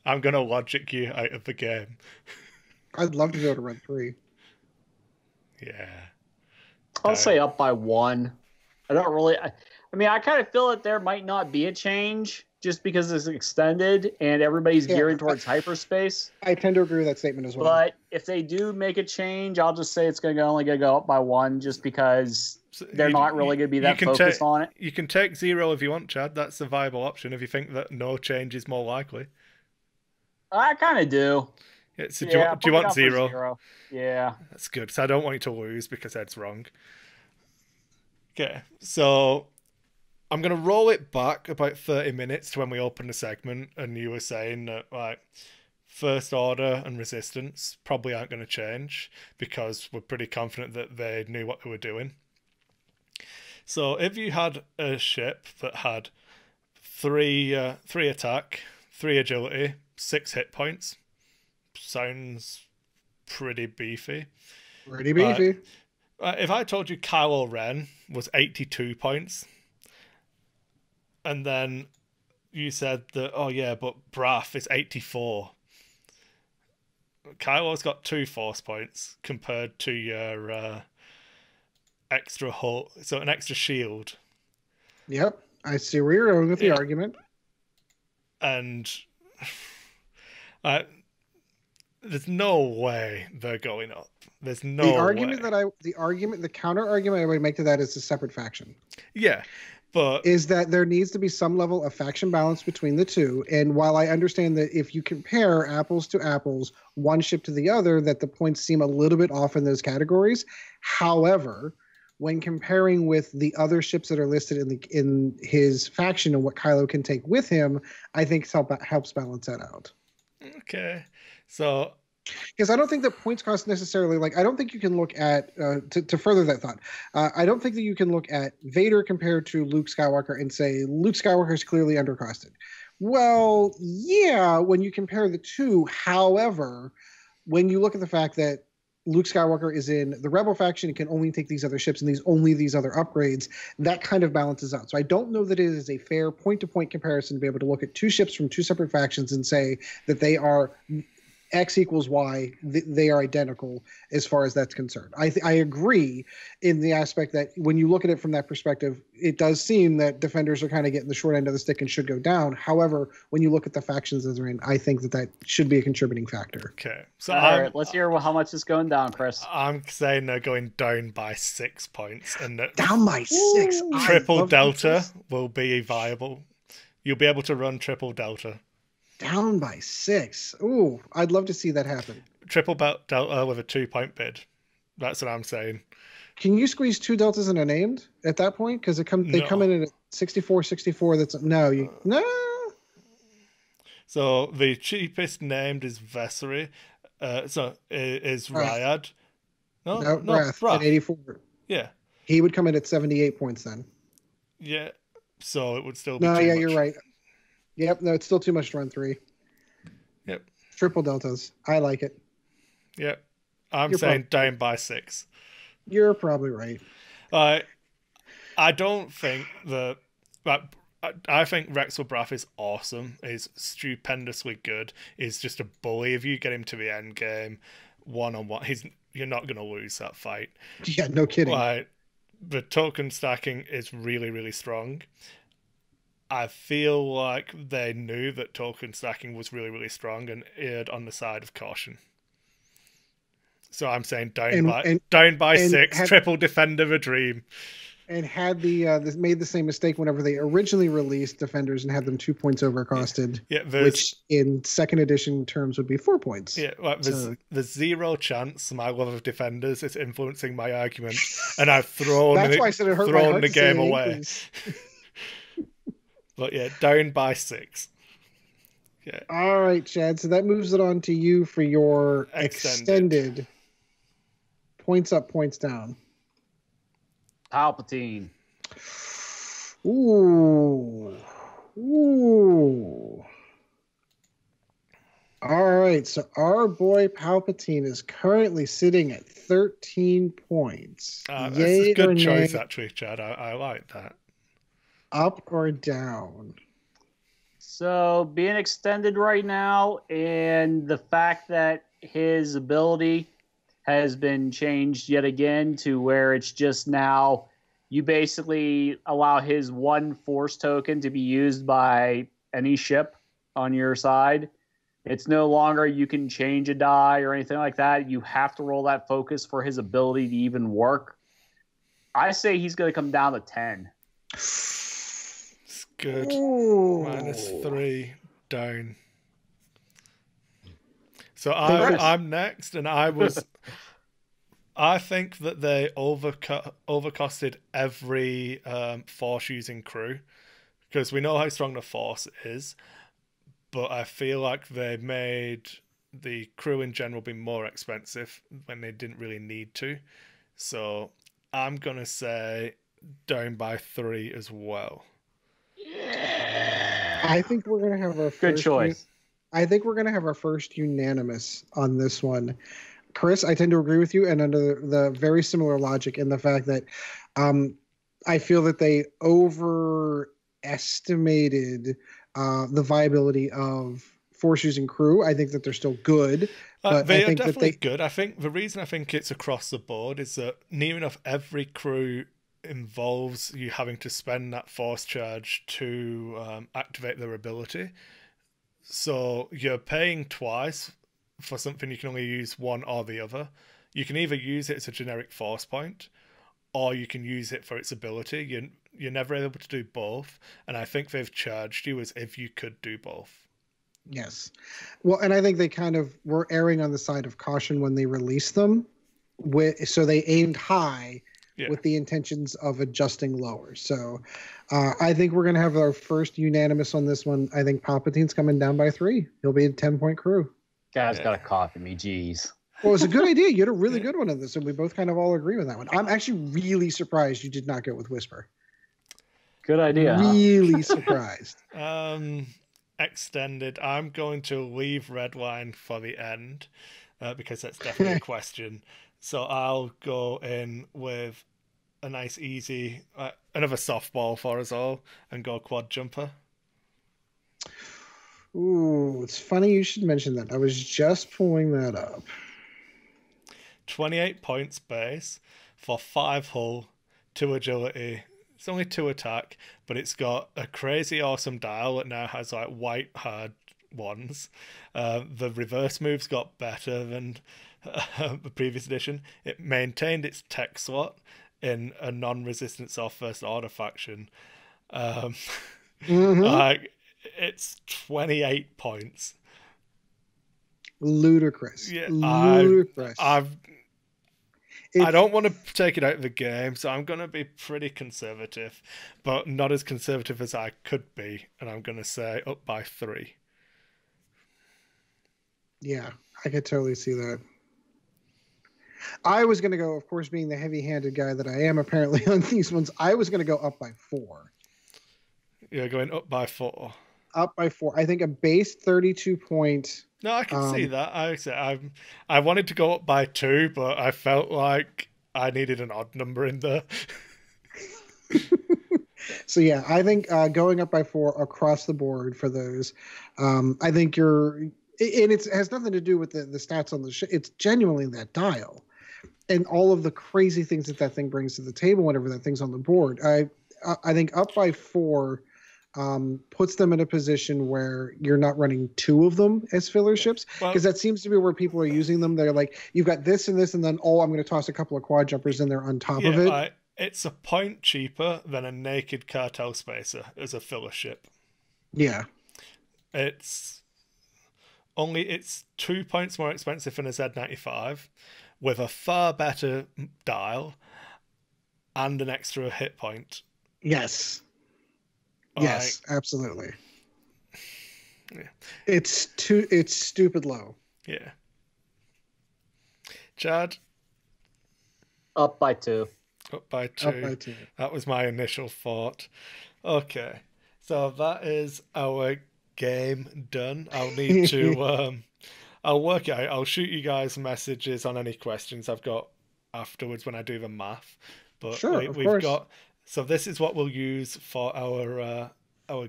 Speaker 3: I'm going to logic you out of the game.
Speaker 1: I'd love to be able to run 3.
Speaker 3: Yeah.
Speaker 2: I'll say up by 1. I don't really... I mean, I kind of feel that there might not be a change just because it's extended and everybody's gearing towards hyperspace.
Speaker 1: I tend to agree with that statement as well.
Speaker 2: But if they do make a change, I'll just say it's only going to go up by 1 just because they're not really going to be that focused on it.
Speaker 3: You can take 0 if you want, Chad. That's a viable option if you think that no change is more likely.
Speaker 2: I kind of do.
Speaker 3: Yeah, so do you want 0?
Speaker 2: Yeah.
Speaker 3: That's good, because I don't want you to lose because Ed's wrong. Okay, so I'm going to roll it back about 30 minutes to when we opened the segment, and you were saying that like First Order and Resistance probably aren't going to change because we're pretty confident that they knew what they were doing. So if you had a ship that had 3 attack, 3 agility, 6 hit points, sounds pretty beefy.
Speaker 1: Pretty beefy.
Speaker 3: If I told you Kylo Ren was 82 points, and then you said that, oh yeah, but Braff is 84. Kylo's got 2 force points compared to your extra hull, so an extra shield.
Speaker 1: Yep, I see where you're going with the argument.
Speaker 3: And there's no way they're going up. There's no
Speaker 1: the counter argument I would make to that is a separate faction.
Speaker 3: Yeah, but
Speaker 1: is that there needs to be some level of faction balance between the two. And while I understand that if you compare apples to apples, one ship to the other, that the points seem a little bit off in those categories. However, when comparing with the other ships that are listed in his faction and what Kylo can take with him, I think helps balance that out.
Speaker 3: Okay, so
Speaker 1: because I don't think that points cost necessarily, like, I don't think you can look at, to further that thought, I don't think that you can look at Vader compared to Luke Skywalker and say, Luke Skywalker is clearly undercosted. Well, yeah, when you compare the two, however, when you look at the fact that Luke Skywalker is in the Rebel faction and can only take these other ships and these other upgrades, that kind of balances out. So I don't know that it is a fair point-to-point comparison to be able to look at 2 ships from 2 separate factions and say that they are X equals Y, they are identical as far as that's concerned. I agree in the aspect that when you look at it from that perspective, it does seem that defenders are kind of getting the short end of the stick and should go down. However, when you look at the factions that they're in, I think that should be a contributing factor.
Speaker 3: Okay. So
Speaker 2: all right, let's hear how much is going down, Kris.
Speaker 3: I'm saying they're going down by 6 points. And
Speaker 1: down by 6?
Speaker 3: Triple delta will be viable. You'll be able to run triple delta.
Speaker 1: Down by 6. Ooh, I'd love to see that happen.
Speaker 3: Triple delta with a 2-point bid. That's what I'm saying.
Speaker 1: Can you squeeze 2 deltas in a named at that point? Because they come in at 64. That's no.
Speaker 3: So the cheapest named is Visery. So is Ryad. No,
Speaker 1: Breath at 84.
Speaker 3: Yeah.
Speaker 1: He would come in at 78 points then.
Speaker 3: Yeah. So it would still be
Speaker 1: you're right. Yep, no, it's still too much to run 3.
Speaker 3: Yep.
Speaker 1: Triple deltas. I like it.
Speaker 3: Yep. I'm saying down by 6.
Speaker 1: You're probably right.
Speaker 3: I don't think that... I think Rexel Braff is awesome. He's stupendously good. He's just a bully. If you get him to the end game, one-on-one, you're not going to lose that fight.
Speaker 1: Yeah, no kidding.
Speaker 3: The token stacking is really, really strong. I feel like they knew that token stacking was really, really strong and erred on the side of caution. So I'm saying
Speaker 1: And
Speaker 3: down by
Speaker 1: and
Speaker 3: 6,
Speaker 1: had-
Speaker 3: triple defender a dream.
Speaker 1: and had made the same mistake whenever they originally released Defenders and had them 2 points overcosted, which in second edition terms would be 4 points.
Speaker 3: Yeah, like there's zero chance my love of Defenders is influencing my argument, and I've thrown the game away. But yeah, down by 6. Yeah.
Speaker 1: All right, Chad. So that moves it on to you for your extended points up, points down.
Speaker 2: Palpatine.
Speaker 1: Ooh. All right, so our boy Palpatine is currently sitting at 13 points.
Speaker 3: That's a good choice, actually, Chad. I like that.
Speaker 1: Up or down?
Speaker 2: So being extended right now, and the fact that his ability has been changed yet again to where it's just now you basically allow his 1 force token to be used by any ship on your side. It's no longer you can change a die or anything like that. You have to roll that focus for his ability to even work. I say he's going to come down to 10.
Speaker 3: It's good.
Speaker 1: Ooh.
Speaker 3: -3 down. So I'm next, and I think that they overcosted every force using crew, because we know how strong the force is, but I feel like they made the crew in general be more expensive when they didn't really need to. So I'm gonna say down by 3 as well.
Speaker 1: I think we're gonna have our
Speaker 2: good choice.
Speaker 1: I think we're gonna have our first unanimous on this one. Kris, I tend to agree with you, and under the very similar logic in the fact that I feel that they overestimated the viability of force using crew. I think that they're still good. But
Speaker 3: they are definitely good. I think the reason I think it's across the board is that near enough every crew involves you having to spend that force charge to activate their ability. So you're paying twice for something you can only use one or the other. You can either use it as a generic force point, or you can use it for its ability. You're never able to do both, and I think they've charged you as if you could do both.
Speaker 1: Yes. Well, and I think they kind of were erring on the side of caution when they released them. So they aimed high with the intentions of adjusting lower. So I think we're going to have our first unanimous on this one. I think Palpatine's coming down by 3. He'll be a 10-point crew.
Speaker 2: Guy's got a cough in me. Jeez.
Speaker 1: Well, it's a good idea. You had a really good one on this, and we both kind of all agree with that one. I'm actually really surprised you did not go with Whisper.
Speaker 2: Good idea.
Speaker 1: Really surprised.
Speaker 3: Extended. I'm going to leave Redline for the end because that's definitely a question. So I'll go in with a nice, easy, another softball for us all, and go quad jumper.
Speaker 1: Ooh, it's funny you should mention that. I was just pulling that up.
Speaker 3: 28 points base for 5 hull, 2 agility. It's only 2 attack, but it's got a crazy awesome dial that now has like white hard ones. The reverse moves got better than the previous edition. It maintained its tech slot in a non-resistance or first order faction. Like it's 28 points.
Speaker 1: Ludicrous.
Speaker 3: Yeah,
Speaker 1: ludicrous.
Speaker 3: I don't want to take it out of the game, so I'm going to be pretty conservative, but not as conservative as I could be, and I'm going to say up by 3.
Speaker 1: Yeah, I could totally see that. I was going to go, of course, being the heavy-handed guy that I am apparently on these ones, I was going to go up by 4.
Speaker 3: You're going up by 4.
Speaker 1: Up by 4. I think a base 32-point...
Speaker 3: No, I can see that. I wanted to go up by 2, but I felt like I needed an odd number in there.
Speaker 1: So yeah, I think going up by 4 across the board for those. I think and it has nothing to do with the stats on the show. It's genuinely that dial and all of the crazy things that thing brings to the table whenever that thing's on the board. I think up by 4 puts them in a position where you're not running two of them as filler ships, because that seems to be where people are using them. They're like, you've got this and this, and then I'm going to toss a couple of quad jumpers in there on top of it.
Speaker 3: It's a point cheaper than a naked cartel spacer as a filler ship.
Speaker 1: Yeah,
Speaker 3: it's 2 points more expensive than a Z95, with a far better dial and an extra hit point.
Speaker 1: Yes. Yes, absolutely.
Speaker 3: Yeah.
Speaker 1: It's stupid low.
Speaker 3: Yeah. Chad?
Speaker 2: Up by 2.
Speaker 3: Up by 2. That was my initial thought. Okay. So that is our game done. I'll need to I'll work it out. I'll shoot you guys messages on any questions I've got afterwards when I do the math. But
Speaker 1: sure,
Speaker 3: we've got, so this is what we'll use for our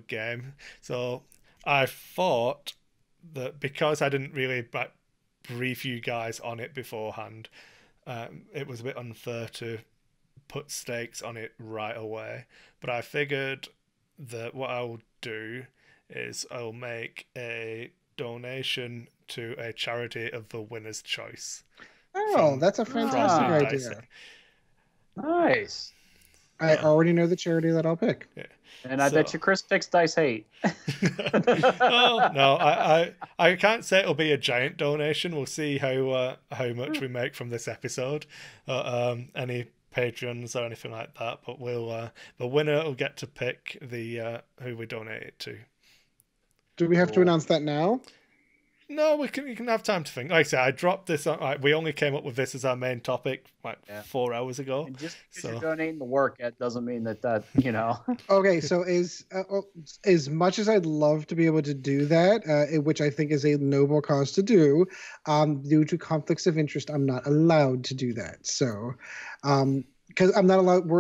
Speaker 3: game. So I thought that because I didn't really brief you guys on it beforehand, it was a bit unfair to put stakes on it right away. But I figured that what I'll do is I'll make a donation to a charity of the winner's choice.
Speaker 1: Oh, that's a fantastic idea.
Speaker 2: Nice.
Speaker 1: I already know the charity that I'll pick.
Speaker 3: Yeah.
Speaker 2: And I bet you Kris picks DiceHate.
Speaker 3: Well, no, I can't say it'll be a giant donation. We'll see how much we make from this episode. Any Patreons or anything like that, but we'll the winner will get to pick the who we donate it to.
Speaker 1: Do we have to announce that now?
Speaker 3: No, you can have time to think. Like I said, I dropped this on. We only came up with this as our main topic 4 hours ago.
Speaker 2: And just because you're donating the work, it doesn't mean that you know.
Speaker 1: Okay, so as much as I'd love to be able to do that, which I think is a noble cause to do, due to conflicts of interest, I'm not allowed to do that. So, because I'm not allowed,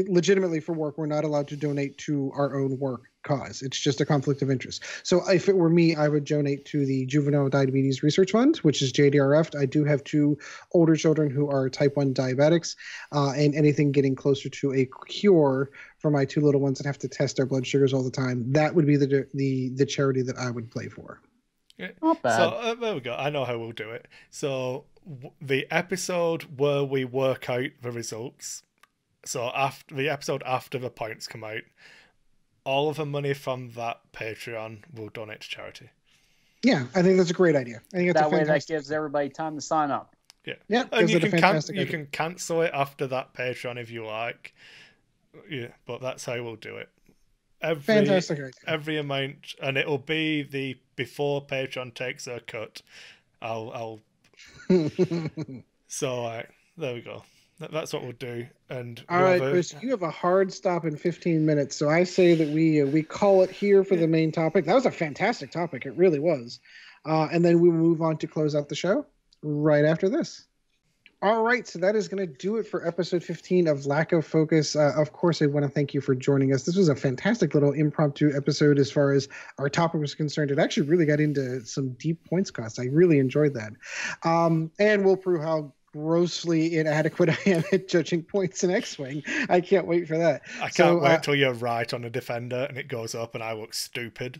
Speaker 1: legitimately for work, we're not allowed to donate to our own work cause. It's just a conflict of interest. So if it were me, I would donate to the Juvenile Diabetes Research Fund, which is JDRF. I do have 2 older children who are type 1 diabetics, and anything getting closer to a cure for my 2 little ones that have to test their blood sugars all the time, that would be the charity that I would play for.
Speaker 3: Yeah.
Speaker 2: Not bad.
Speaker 3: So there we go. I know how we'll do it. So the episode where we work out the results, so after the episode after the points come out, all of the money from that Patreon will donate to charity.
Speaker 1: Yeah, I think that's a great idea. I think
Speaker 2: that way that gives everybody time to sign up.
Speaker 3: Yeah, and you can cancel it after that Patreon if you like. Yeah, but that's how we'll do it.
Speaker 1: Fantastic idea.
Speaker 3: Every amount, and it'll be the before Patreon takes their cut. I'll. So there we go. That's what we'll do. And
Speaker 1: all right, Kris, you have a hard stop in 15 minutes, so I say that we call it here for the main topic. That was a fantastic topic. It really was. And then we will move on to close out the show right after this. All right, so that is going to do it for episode 15 of Lack of Focus. Of course, I want to thank you for joining us. This was a fantastic little impromptu episode as far as our topic was concerned. It actually really got into some deep points costs. I really enjoyed that. And we'll prove how grossly inadequate I am at judging points in X-Wing. I can't wait for that.
Speaker 3: I can't wait till you're right on a defender and it goes up and I look stupid.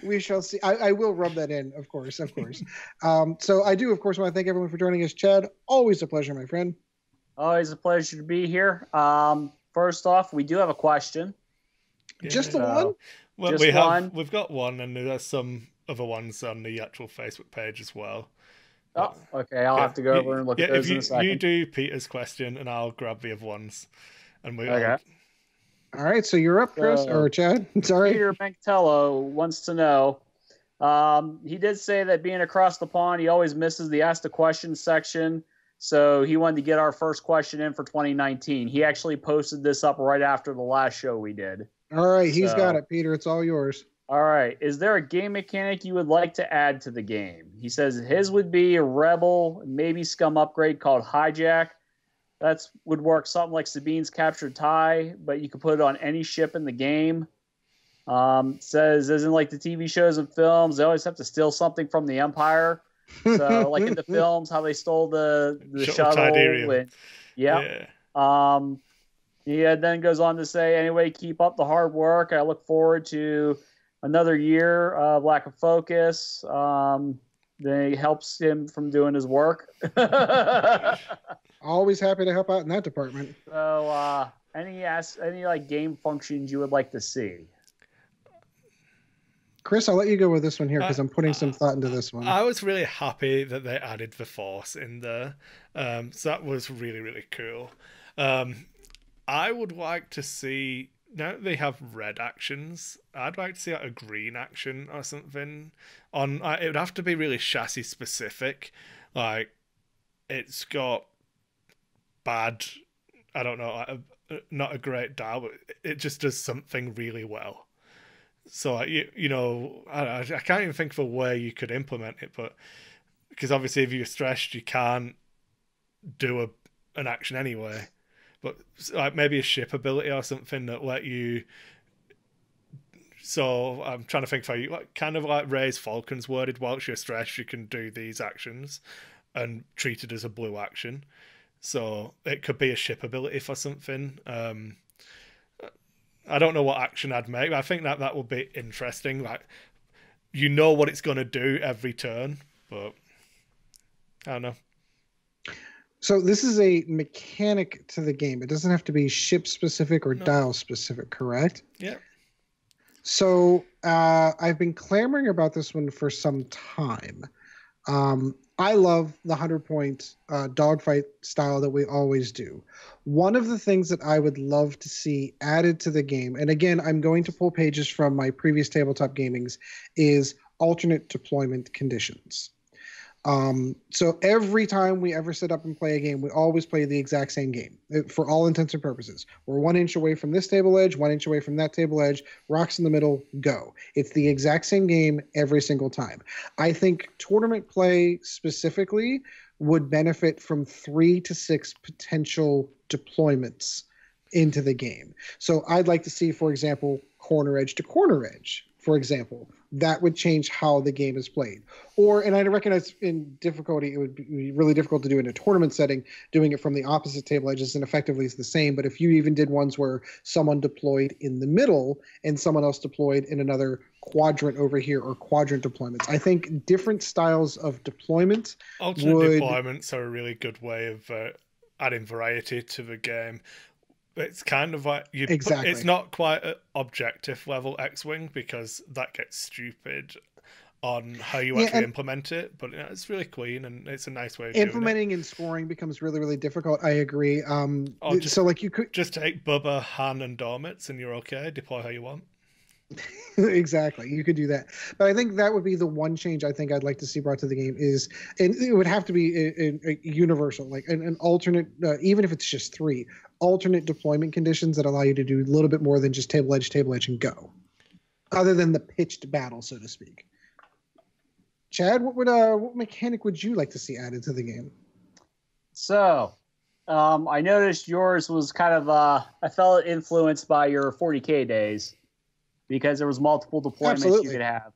Speaker 1: We shall see. I will rub that in, of course. So I do, of course, want to thank everyone for joining us. Chad, always a pleasure, my friend.
Speaker 2: Always a pleasure to be here. First off, we do have a question.
Speaker 1: Just the one?
Speaker 3: Well, we've got one, and there's some other ones on the actual Facebook page as well.
Speaker 2: Oh, okay. I'll have to go over and look at those in a second.
Speaker 3: You do Peter's question, and I'll grab the other ones. And
Speaker 2: okay.
Speaker 1: All right, so you're up, Kris, or Chad. Sorry.
Speaker 2: Peter Mancktelow wants to know. He did say that being across the pond, he always misses the Ask the Question section. So he wanted to get our first question in for 2019. He actually posted this up right after the last show we did.
Speaker 1: All right, he's got it, Peter. It's all yours.
Speaker 2: All right. Is there a game mechanic you would like to add to the game? He says his would be a Rebel, maybe Scum upgrade called Hijack. That would work something like Sabine's Captured Tie, but you could put it on any ship in the game. Says, as in like the TV shows and films, they always have to steal something from the Empire. So like in the films, how they stole the shuttle. And, yeah. He then goes on to say, anyway, keep up the hard work. I look forward to another year of lack of focus. Then it helps him from doing his work.
Speaker 1: Always happy to help out in that department.
Speaker 2: So, any like game functions you would like to see?
Speaker 1: Chris, I'll let you go with this one here because I'm putting some thought into this one.
Speaker 3: I was really happy that they added the Force in there. So that was really, really cool. I would like to see, now that they have red actions, I'd like to see like a green action or something. It would have to be really chassis specific. Like, it's got bad, I don't know, not a great dial, but it just does something really well. So you know, I can't even think of a way you could implement it, but because obviously if you're stressed, you can't do an action anyway. But like maybe a ship ability or something that let you. So I'm trying to think for you, like kind of like Ray's Falcon's worded. Whilst you're stressed, you can do these actions, and treat it as a blue action. So it could be a ship ability for something. I don't know what action I'd make, but I think that would be interesting. Like, you know what it's going to do every turn, but I don't know.
Speaker 1: So this is a mechanic to the game. It doesn't have to be ship specific or dial specific, correct?
Speaker 3: Yeah.
Speaker 1: So I've been clamoring about this one for some time. I love the 100-point dogfight style that we always do. One of the things that I would love to see added to the game, and again, I'm going to pull pages from my previous tabletop gamings, is alternate deployment conditions. So every time we ever sit up and play a game, we always play the exact same game for all intents and purposes. We're 1 inch away from this table edge, 1 inch away from that table edge, rocks in the middle, go. It's the exact same game every single time. I think tournament play specifically would benefit from 3 to 6 potential deployments into the game. So I'd like to see, for example, corner edge to corner edge, for example. That would change how the game is played. And I recognize in difficulty, it would be really difficult to do in a tournament setting. Doing it from the opposite table edges and effectively is the same. But if you even did ones where someone deployed in the middle and someone else deployed in another quadrant over here, or quadrant deployments, I think different styles of deployment.
Speaker 3: Alternate deployments are a really good way of adding variety to the game. It's kind of like
Speaker 1: exactly.
Speaker 3: It's not quite at objective level X-Wing because that gets stupid on how you actually implement it, but it's really clean and it's a nice way of
Speaker 1: implementing
Speaker 3: doing it.
Speaker 1: And scoring becomes really, really difficult. I agree. So like you could
Speaker 3: just take Bubba, Han, and Dormitz and you're okay. Deploy how you want.
Speaker 1: Exactly, you could do that, but I think that would be the one change I think I'd like to see brought to the game is, and it would have to be a universal, like an alternate, even if it's just 3 alternate deployment conditions that allow you to do a little bit more than just table edge, and go, other than the pitched battle, so to speak. Chad, what mechanic would you like to see added to the game?
Speaker 2: So, I noticed yours was kind of I felt influenced by your 40K days, because there was multiple deployments you could have.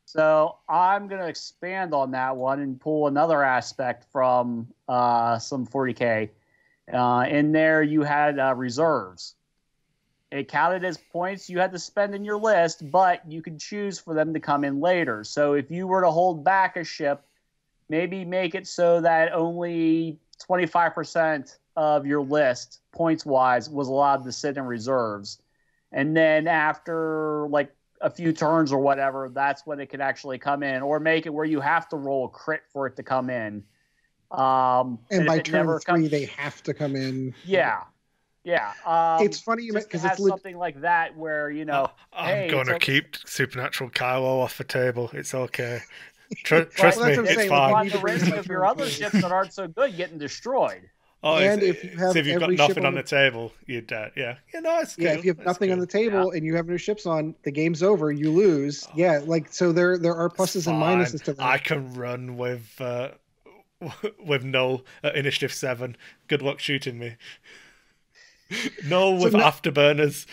Speaker 2: So I'm going to expand on that one and pull another aspect from some 40K. In there, you had reserves. It counted as points you had to spend in your list, but you could choose for them to come in later. So if you were to hold back a ship, maybe make it so that only 25% of your list, points-wise, was allowed to sit in reserves. And then after like a few turns or whatever, that's when it could actually come in, or make it where you have to roll a crit for it to come in.
Speaker 1: And by turn 3, they have to come in.
Speaker 2: Yeah.
Speaker 1: It's funny because
Speaker 2: it's something like that where, you know,
Speaker 3: I'm gonna keep Supernatural Kylo off the table. It's okay. Trust me, it's fine.
Speaker 2: Run the risk of your other ships that aren't so good getting destroyed.
Speaker 1: Oh, and if you've
Speaker 3: got nothing on the table, you're dead. Yeah, it's cool.
Speaker 1: Yeah, if you have nothing on the table and you have no ships on, the game's over. You lose. Yeah, like so there are pluses and minuses to that.
Speaker 3: I can run with no initiative 7. Good luck shooting me. No, with afterburners.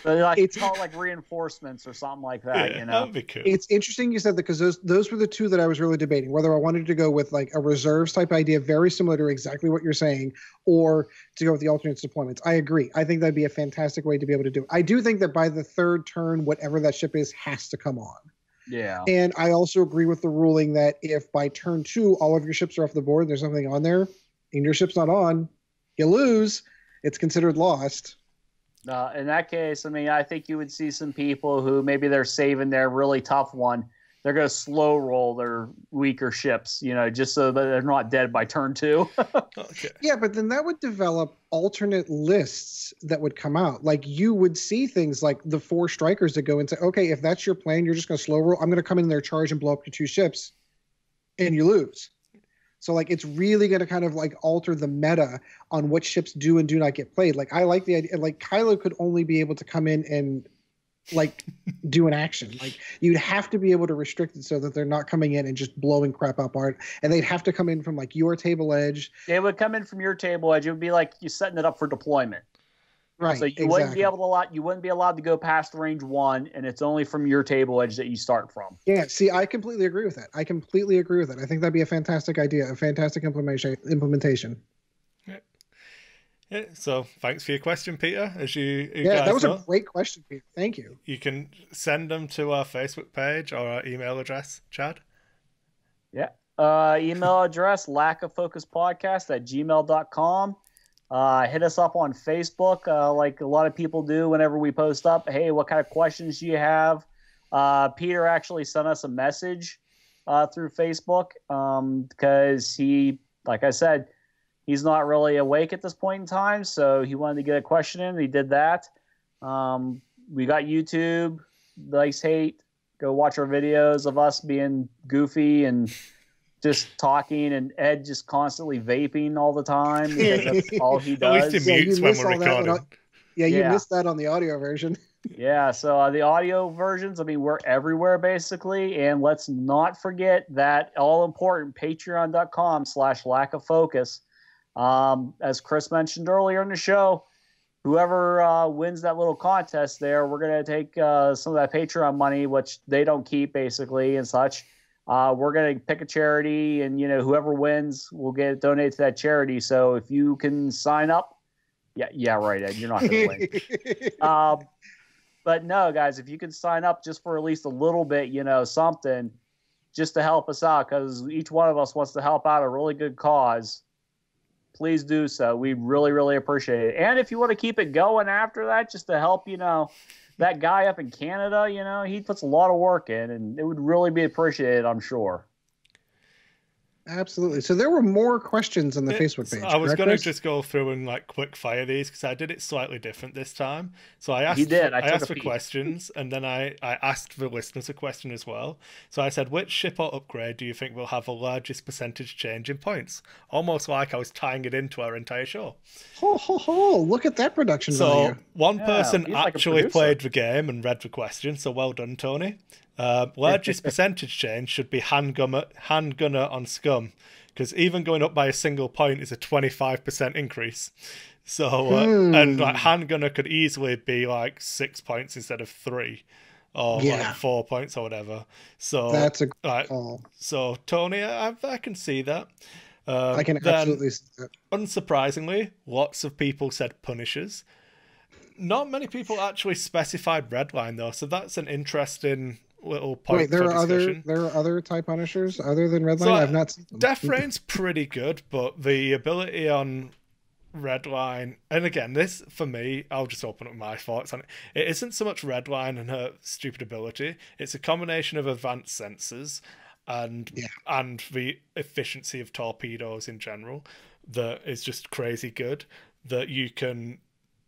Speaker 2: So like
Speaker 1: It's-
Speaker 2: call it like reinforcements or something like that,
Speaker 3: Yeah,
Speaker 2: you know.
Speaker 3: that'd be cool.
Speaker 1: It's interesting you said that, because those were the two that I was really debating, whether I wanted to go with like a reserves type idea, very similar to exactly what you're saying, or to go with the alternate deployments. I agree. I think that'd be a fantastic way to be able to do it. I do think that by the third turn, whatever that ship is has to come on.
Speaker 2: Yeah.
Speaker 1: And I also agree with the ruling that if by turn 2 all of your ships are off the board and there's something on there and your ship's not on, you lose. It's considered lost.
Speaker 2: In that case, I mean, I think you would see some people who maybe they're saving their really tough one. They're going to slow roll their weaker ships, you know, just so that they're not dead by turn 2.
Speaker 3: Okay.
Speaker 1: Yeah, but then that would develop alternate lists that would come out. Like you would see things like the 4 strikers that go and say, okay, if that's your plan, you're just going to slow roll. I'm going to come in there, charge, and blow up your 2 ships, and you lose. So like it's really going to kind of like alter the meta on what ships do and do not get played. Like I like the idea, like Kylo could only be able to come in and like do an action. Like you'd have to be able to restrict it so that they're not coming in and just blowing crap up art, and they'd have to come in from like your table edge.
Speaker 2: They would come in from your table edge. It would be like you setting it up for deployment.
Speaker 1: Right.
Speaker 2: So you wouldn't be able to you wouldn't be allowed to go past range 1, and it's only from your table edge that you start from.
Speaker 1: Yeah, see, I completely agree with that. I completely agree with that. I think that'd be a fantastic idea, a fantastic implementation.
Speaker 3: Yeah, so thanks for your question, Peter. As you
Speaker 1: Yeah,
Speaker 3: guys
Speaker 1: that was
Speaker 3: know,
Speaker 1: a great question, Peter. Thank you.
Speaker 3: you can send them to our Facebook page or our email address, Chad.
Speaker 2: Yeah. Email address, lackoffocuspodcast@gmail.com. Hit us up on Facebook, like a lot of people do whenever we post up. Hey, what kind of questions do you have? Peter actually sent us a message through Facebook because he, like I said, he's not really awake at this point in time, so he wanted to get a question in. He did that. We got YouTube, DiceHate. Go watch our videos of us being goofy and just talking, and Ed just constantly vaping all the time because that's all he
Speaker 3: At least
Speaker 2: does.
Speaker 3: he mutes when
Speaker 1: miss
Speaker 3: we're
Speaker 1: all that
Speaker 3: recording.
Speaker 1: You
Speaker 2: Yeah.
Speaker 1: missed that on the audio version.
Speaker 2: Yeah, so the audio versions, I mean, we're everywhere basically. And let's not forget that all important patreon.com/lackoffocus. As Kris mentioned earlier in the show, whoever wins that little contest there, we're going to take some of that Patreon money, which they don't keep basically and such. We're going to pick a charity, and, you know, whoever wins will get it donated to that charity. So if you can sign up, yeah, right, Ed, you're not going to win. But no, guys, if you can sign up just for at least a little bit, you know, something just to help us out, because each one of us wants to help out a really good cause, please do so. We really, really appreciate it. And if you want to keep it going after that, just to help, you know, that guy up in Canada, you know, he puts a lot of work in, and it would really be appreciated, I'm sure.
Speaker 1: Absolutely. So there were more questions on the Facebook page.
Speaker 3: I was
Speaker 1: correct,
Speaker 3: going to
Speaker 1: Kris?
Speaker 3: just go through and like quick fire these because I did it slightly different this time. So I asked,
Speaker 2: You did. I took
Speaker 3: asked
Speaker 2: a
Speaker 3: for
Speaker 2: peek.
Speaker 3: questions, and then I asked the listeners a question as well. So I said, which ship or upgrade do you think will have the largest percentage change in points? Almost like I was tying it into our entire show.
Speaker 1: Ho, ho, ho. Look at that production
Speaker 3: So
Speaker 1: value.
Speaker 3: one
Speaker 2: Yeah,
Speaker 3: person
Speaker 2: he's like a
Speaker 3: actually
Speaker 2: producer.
Speaker 3: played the game and read the question, so well done, Tony. Largest percentage change should be handgunner on Scum, because even going up by a single point is a 25% increase. So and like handgunner could easily be like 6 points instead of 3, or
Speaker 1: Yeah.
Speaker 3: like 4 points or whatever. So
Speaker 1: That's a
Speaker 3: like,
Speaker 1: call.
Speaker 3: so Tony, I can see that.
Speaker 1: I can
Speaker 3: then,
Speaker 1: absolutely see that.
Speaker 3: unsurprisingly, lots of people said Punishers. Not many people actually specified Redline though, so that's an interesting little point
Speaker 1: Wait, there
Speaker 3: for
Speaker 1: are
Speaker 3: discussion.
Speaker 1: other TIE Punishers other than Redline?
Speaker 3: So,
Speaker 1: I've not seen them.
Speaker 3: Death Rain's pretty good, but the ability on Redline, and again, this for me, I'll just open up my thoughts on it. It isn't so much Redline and her stupid ability; it's a combination of advanced sensors and the efficiency of torpedoes in general that is just crazy good. That you can,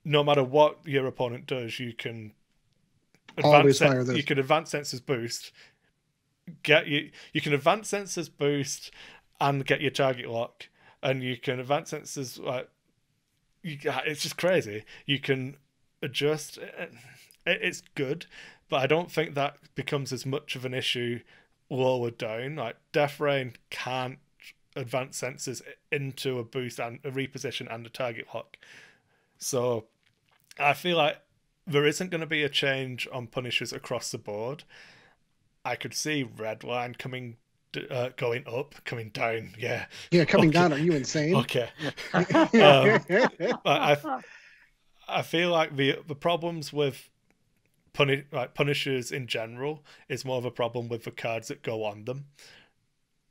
Speaker 3: no matter what your opponent does, you can
Speaker 1: Always fire those.
Speaker 3: You can advance sensors boost. You can advance sensors boost and get your target lock, and you can advance sensors like it's just crazy. You can adjust. It's good, but I don't think that becomes as much of an issue lower down. Like Death Rain can't advance sensors into a boost and a reposition and a target lock. So I feel like there isn't going to be a change on Punishers across the board. I could see Redline going up, coming down. Yeah.
Speaker 1: Yeah, coming down. Are you insane?
Speaker 3: Okay. I feel like the problems with Punishers in general is more of a problem with the cards that go on them,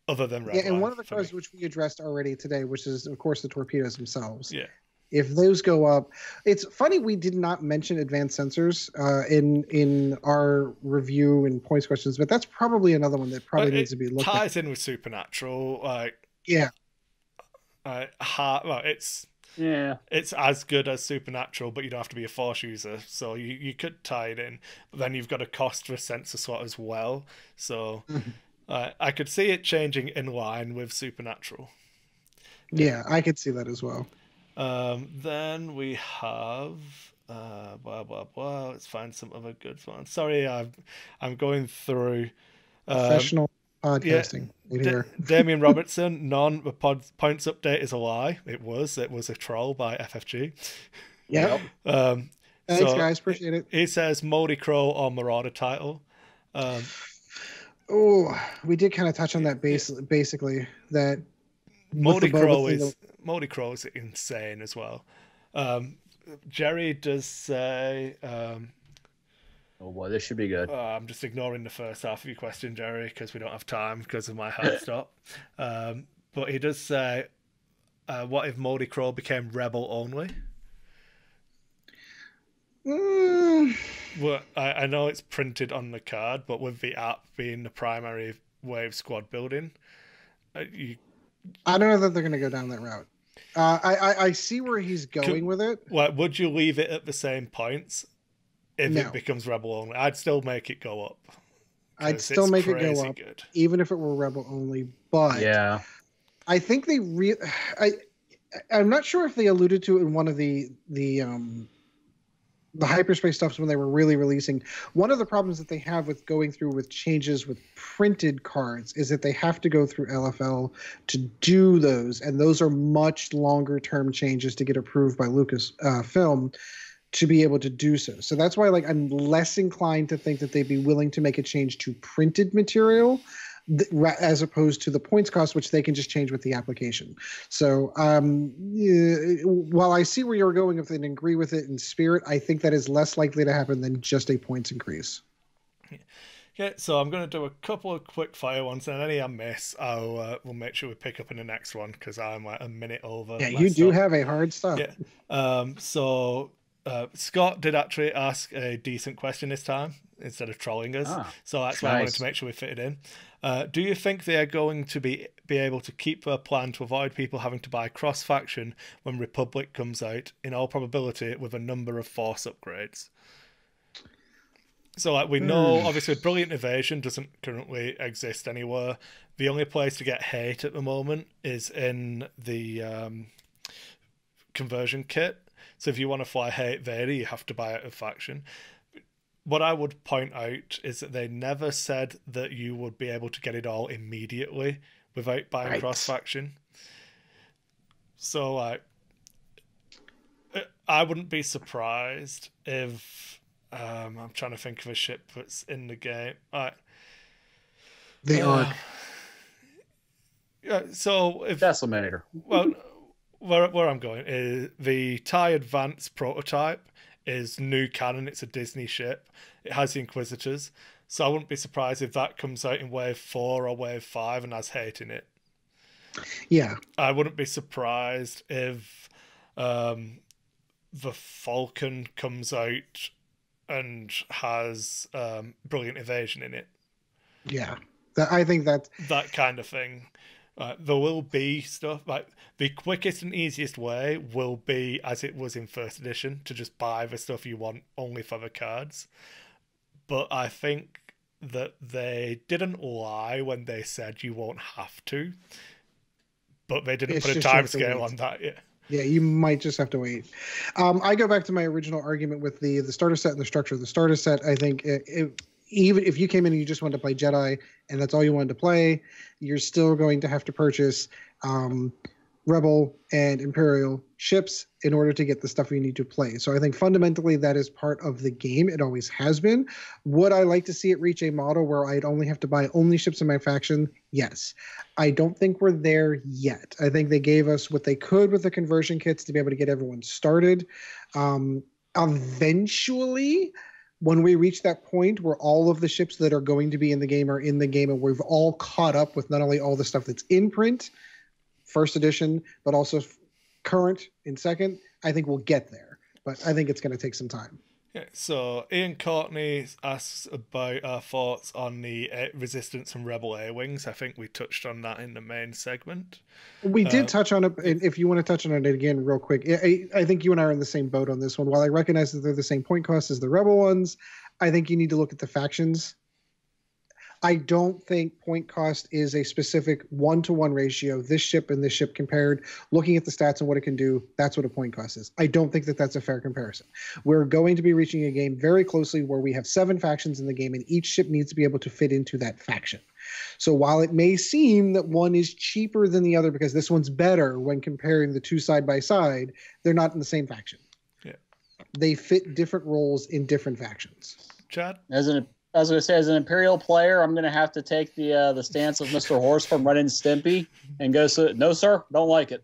Speaker 3: other than Redline.
Speaker 1: Yeah, and one of the cards which we addressed already today, which is of course the torpedoes themselves.
Speaker 3: Yeah.
Speaker 1: If those go up, it's funny we did not mention advanced sensors in our review and points questions, but that's probably another one that probably needs to be looked at.
Speaker 3: It ties in with Supernatural,
Speaker 1: yeah.
Speaker 3: It's as good as Supernatural, but you don't have to be a Force user, so you could tie it in. But then you've got a cost for a sensor slot as well, so I could see it changing in line with Supernatural.
Speaker 1: Yeah, I could see that as well.
Speaker 3: Then we have let's find some other good ones. Sorry, I'm going through
Speaker 1: professional podcasting.
Speaker 3: Yeah, Damien Robertson, the points update is a lie. It was a troll by FFG.
Speaker 1: Yeah. Thanks, guys. Appreciate it.
Speaker 3: He says Moldy Crow or Marauder title.
Speaker 1: We did kind of touch on that basically. That
Speaker 3: Moldy Crow is insane as well. Jerry does say.
Speaker 2: Oh boy, this should be good.
Speaker 3: I'm just ignoring the first half of your question, Jerry, because we don't have time because of my hard stop. But he does say, "What if Moldy Crow became Rebel only?" Well, I know it's printed on the card, but with the app being the primary way of squad building,
Speaker 1: I don't know that they're going to go down that route. I see where he's going with it.
Speaker 3: Well, would you leave it at the same points if it becomes Rebel only? I'd still make it go up.
Speaker 1: I'd still make it go up, good. Even if it were Rebel only. But
Speaker 2: yeah,
Speaker 1: I think I'm not sure if they alluded to it in one of the hyperspace stuffs when they were really releasing. One of the problems that they have with going through with changes with printed cards is that they have to go through LFL to do those, and those are much longer term changes to get approved by Lucasfilm to be able to do so. So that's why I'm less inclined to think that they'd be willing to make a change to printed material as opposed to the points cost, which they can just change with the application. So while I see where you're going, if they agree with it in spirit, I think that is less likely to happen than just a points increase.
Speaker 3: Okay, so I'm going to do a couple of quick fire ones, and any I miss, we'll make sure we pick up in the next one because I'm a minute over.
Speaker 1: Yeah, you do have a hard stop.
Speaker 3: Yeah. So Scott did actually ask a decent question this time instead of trolling us, so that's why I wanted to make sure we fit it in. Do you think they are going to be able to keep their plan to avoid people having to buy cross-faction when Republic comes out, in all probability with a number of Force upgrades? So we know, obviously, Brilliant Evasion doesn't currently exist anywhere. The only place to get hate at the moment is in the conversion kit. So if you want to fly hate Vader, you have to buy it of faction. What I would point out is that they never said that you would be able to get it all immediately without buying cross-faction. So I wouldn't be surprised if I'm trying to think of a ship that's in the game.
Speaker 1: The Ark.
Speaker 3: Yeah, so if
Speaker 2: Decimator.
Speaker 3: Well, where I'm going is the TIE Advance prototype is new canon. It's a Disney ship. It has the Inquisitors. So I wouldn't be surprised if that comes out in Wave 4 or Wave 5 and has hate in it.
Speaker 1: Yeah.
Speaker 3: I wouldn't be surprised if the Falcon comes out and has Brilliant Evasion in it.
Speaker 1: Yeah. I think that
Speaker 3: kind of thing. There will be stuff like the quickest and easiest way will be as it was in first edition to just buy the stuff you want only for the cards. But I think that they didn't lie when they said you won't have to, but they didn't put a time scale on that yet.
Speaker 1: Yeah, you might just have to wait. I go back to my original argument with the starter set and the structure. The starter set, I think, even if you came in and you just wanted to play Jedi and that's all you wanted to play, you're still going to have to purchase Rebel and Imperial ships in order to get the stuff you need to play. So I think fundamentally that is part of the game. It always has been. Would I like to see it reach a model where I'd only have to buy only ships in my faction? Yes. I don't think we're there yet. I think they gave us what they could with the conversion kits to be able to get everyone started. Eventually, when we reach that point where all of the ships that are going to be in the game are in the game and we've all caught up with not only all the stuff that's in print, first edition, but also current in second, I think we'll get there. But I think it's going to take some time.
Speaker 3: Yeah, so Ian Courtney asks about our thoughts on the Resistance and Rebel A-Wings. I think we touched on that in the main segment.
Speaker 1: We did touch on it. If you want to touch on it again real quick, I think you and I are in the same boat on this one. While I recognize that they're the same point cost as the Rebel ones, I think you need to look at the factions. I don't think point cost is a specific one-to-one ratio. This ship and this ship compared, looking at the stats and what it can do, that's what a point cost is. I don't think that that's a fair comparison. We're going to be reaching a game very closely where we have 7 factions in the game and each ship needs to be able to fit into that faction. So while it may seem that one is cheaper than the other because this one's better when comparing the two side by side, they're not in the same faction.
Speaker 3: Yeah.
Speaker 1: They fit different roles in different factions.
Speaker 3: Chad?
Speaker 2: I was going to say, as an Imperial player, I'm going to have to take the stance of Mr. Horse from Ren and Stimpy and go, no, sir, don't like it.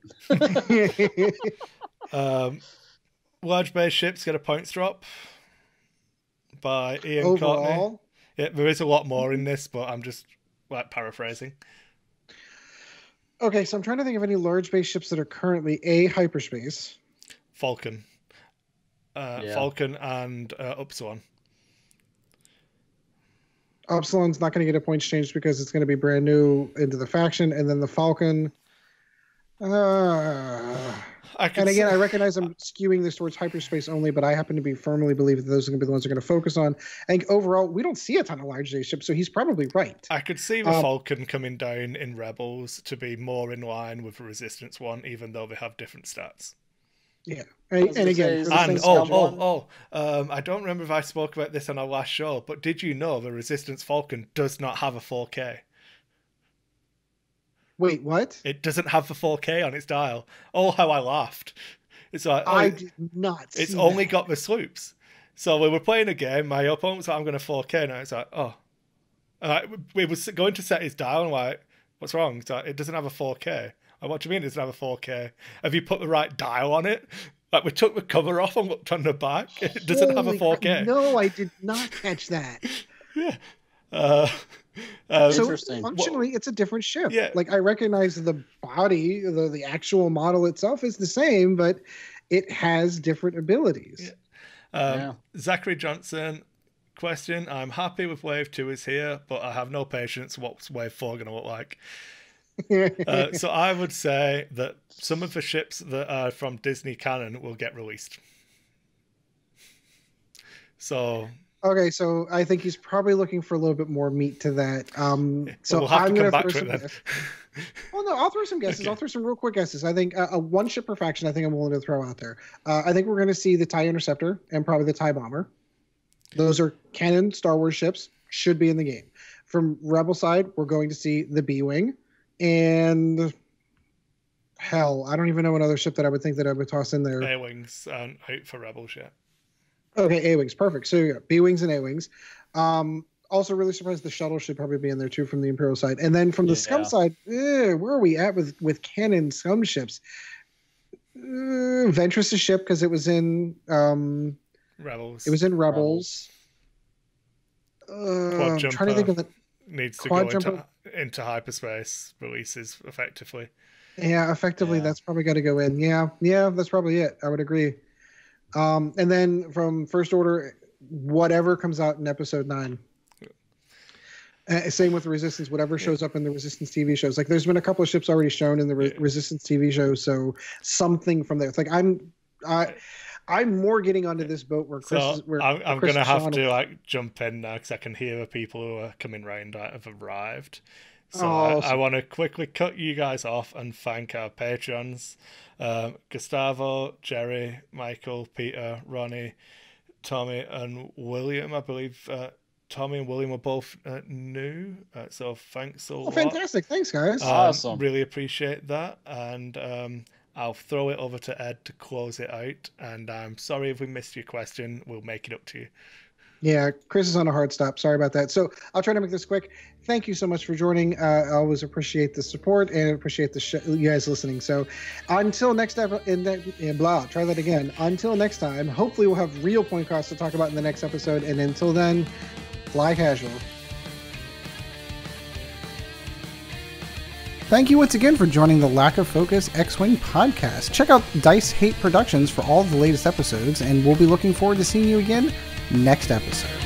Speaker 3: Large base ships get a points drop by Ian
Speaker 1: Overall,
Speaker 3: Courtney. Yeah, there is a lot more in this, but I'm just paraphrasing.
Speaker 1: Okay, so I'm trying to think of any large base ships that are currently hyperspace.
Speaker 3: Falcon. Falcon and Upsilon.
Speaker 1: Upsilon's not going to get a points change because it's going to be brand new into the faction, and then the Falcon. And again, I recognize I'm skewing this towards hyperspace only, but I happen to be firmly believe that those are going to be the ones we're going to focus on. I think overall, we don't see a ton of large base ships, so he's probably right.
Speaker 3: I could see the Falcon coming down in Rebels to be more in line with the Resistance one, even though they have different stats.
Speaker 1: Yeah, and again,
Speaker 3: I don't remember if I spoke about this on our last show, but did you know the Resistance Falcon does not have a 4K?
Speaker 1: Wait, what?
Speaker 3: It doesn't have the 4K on its dial. Oh, how I laughed! It's like
Speaker 1: I did not.
Speaker 3: It's only got the swoops. So we were playing a game. My opponent was like, "I'm going to 4K," and it's like, "Oh," and we was going to set his dial. And like, "What's wrong?" It's like, "It doesn't have a 4K." What do you mean it doesn't have a 4K? Have you put the right dial on it? Like, we took the cover off and looked on the back. It doesn't have a 4K.
Speaker 1: No, I did not catch that.
Speaker 3: Yeah.
Speaker 1: So functionally, it's a different ship.
Speaker 3: Yeah.
Speaker 1: Like, I recognize the body, the actual model itself is the same, but it has different abilities.
Speaker 3: Yeah. Zachary Johnson, question. I'm happy with Wave 2 is here, but I have no patience. What's Wave 4 going to look like? So I would say that some of the ships that are from Disney canon will get released. So
Speaker 1: okay, so I think he's probably looking for a little bit more meat to that. So
Speaker 3: we'll have
Speaker 1: I'm
Speaker 3: to come
Speaker 1: going
Speaker 3: back
Speaker 1: to
Speaker 3: to it then.
Speaker 1: Well, no, I'll throw some guesses. Okay. I'll throw some real quick guesses. I think a one ship per faction. I think I'm willing to throw out there. I think we're going to see the TIE Interceptor and probably the TIE Bomber. Those are canon Star Wars ships. Should be in the game. From Rebel side, we're going to see the B-Wing. And hell, I don't even know another ship that I would think that I would toss in there.
Speaker 3: A-Wings and out for Rebels, yeah.
Speaker 1: Okay, A-Wings, perfect. So you got B-Wings and A-Wings. Also really surprised the shuttle should probably be in there too from the Imperial side. And then from the Scum side, where are we at with canon Scum ships? Ventress's ship, because it was in
Speaker 3: Rebels.
Speaker 1: It was in Rebels. I'm trying to think of it.
Speaker 3: Needs to go into hyperspace releases effectively.
Speaker 1: Yeah, effectively, that's probably got to go in. Yeah, that's probably it. I would agree. And then from First Order, whatever comes out in Episode 9. Same with the Resistance, whatever shows up in the Resistance TV shows. Like, there's been a couple of ships already shown in the Resistance TV show, so something from there. It's like I'm more getting onto this boat where Kris is.
Speaker 3: I'm going to have to jump in now because I can hear the people who are coming round have arrived. So I want to quickly cut you guys off and thank our patrons. Gustavo, Jerry, Michael, Peter, Ronnie, Tommy, and William, I believe. Tommy and William are both new, so thanks a lot.
Speaker 1: Fantastic. Thanks, guys.
Speaker 2: Awesome.
Speaker 3: Really appreciate that. And I'll throw it over to Ed to close it out. And I'm sorry if we missed your question. We'll make it up to you.
Speaker 1: Yeah, Kris is on a hard stop. Sorry about that. So I'll try to make this quick. Thank you so much for joining. I always appreciate the support and appreciate you guys listening. So until next episode, try that again. Until next time, hopefully we'll have real point costs to talk about in the next episode. And until then, fly casual. Thank you once again for joining the Lack of Focus X-Wing podcast. Check out DiceHate Productions for all the latest episodes, and we'll be looking forward to seeing you again next episode.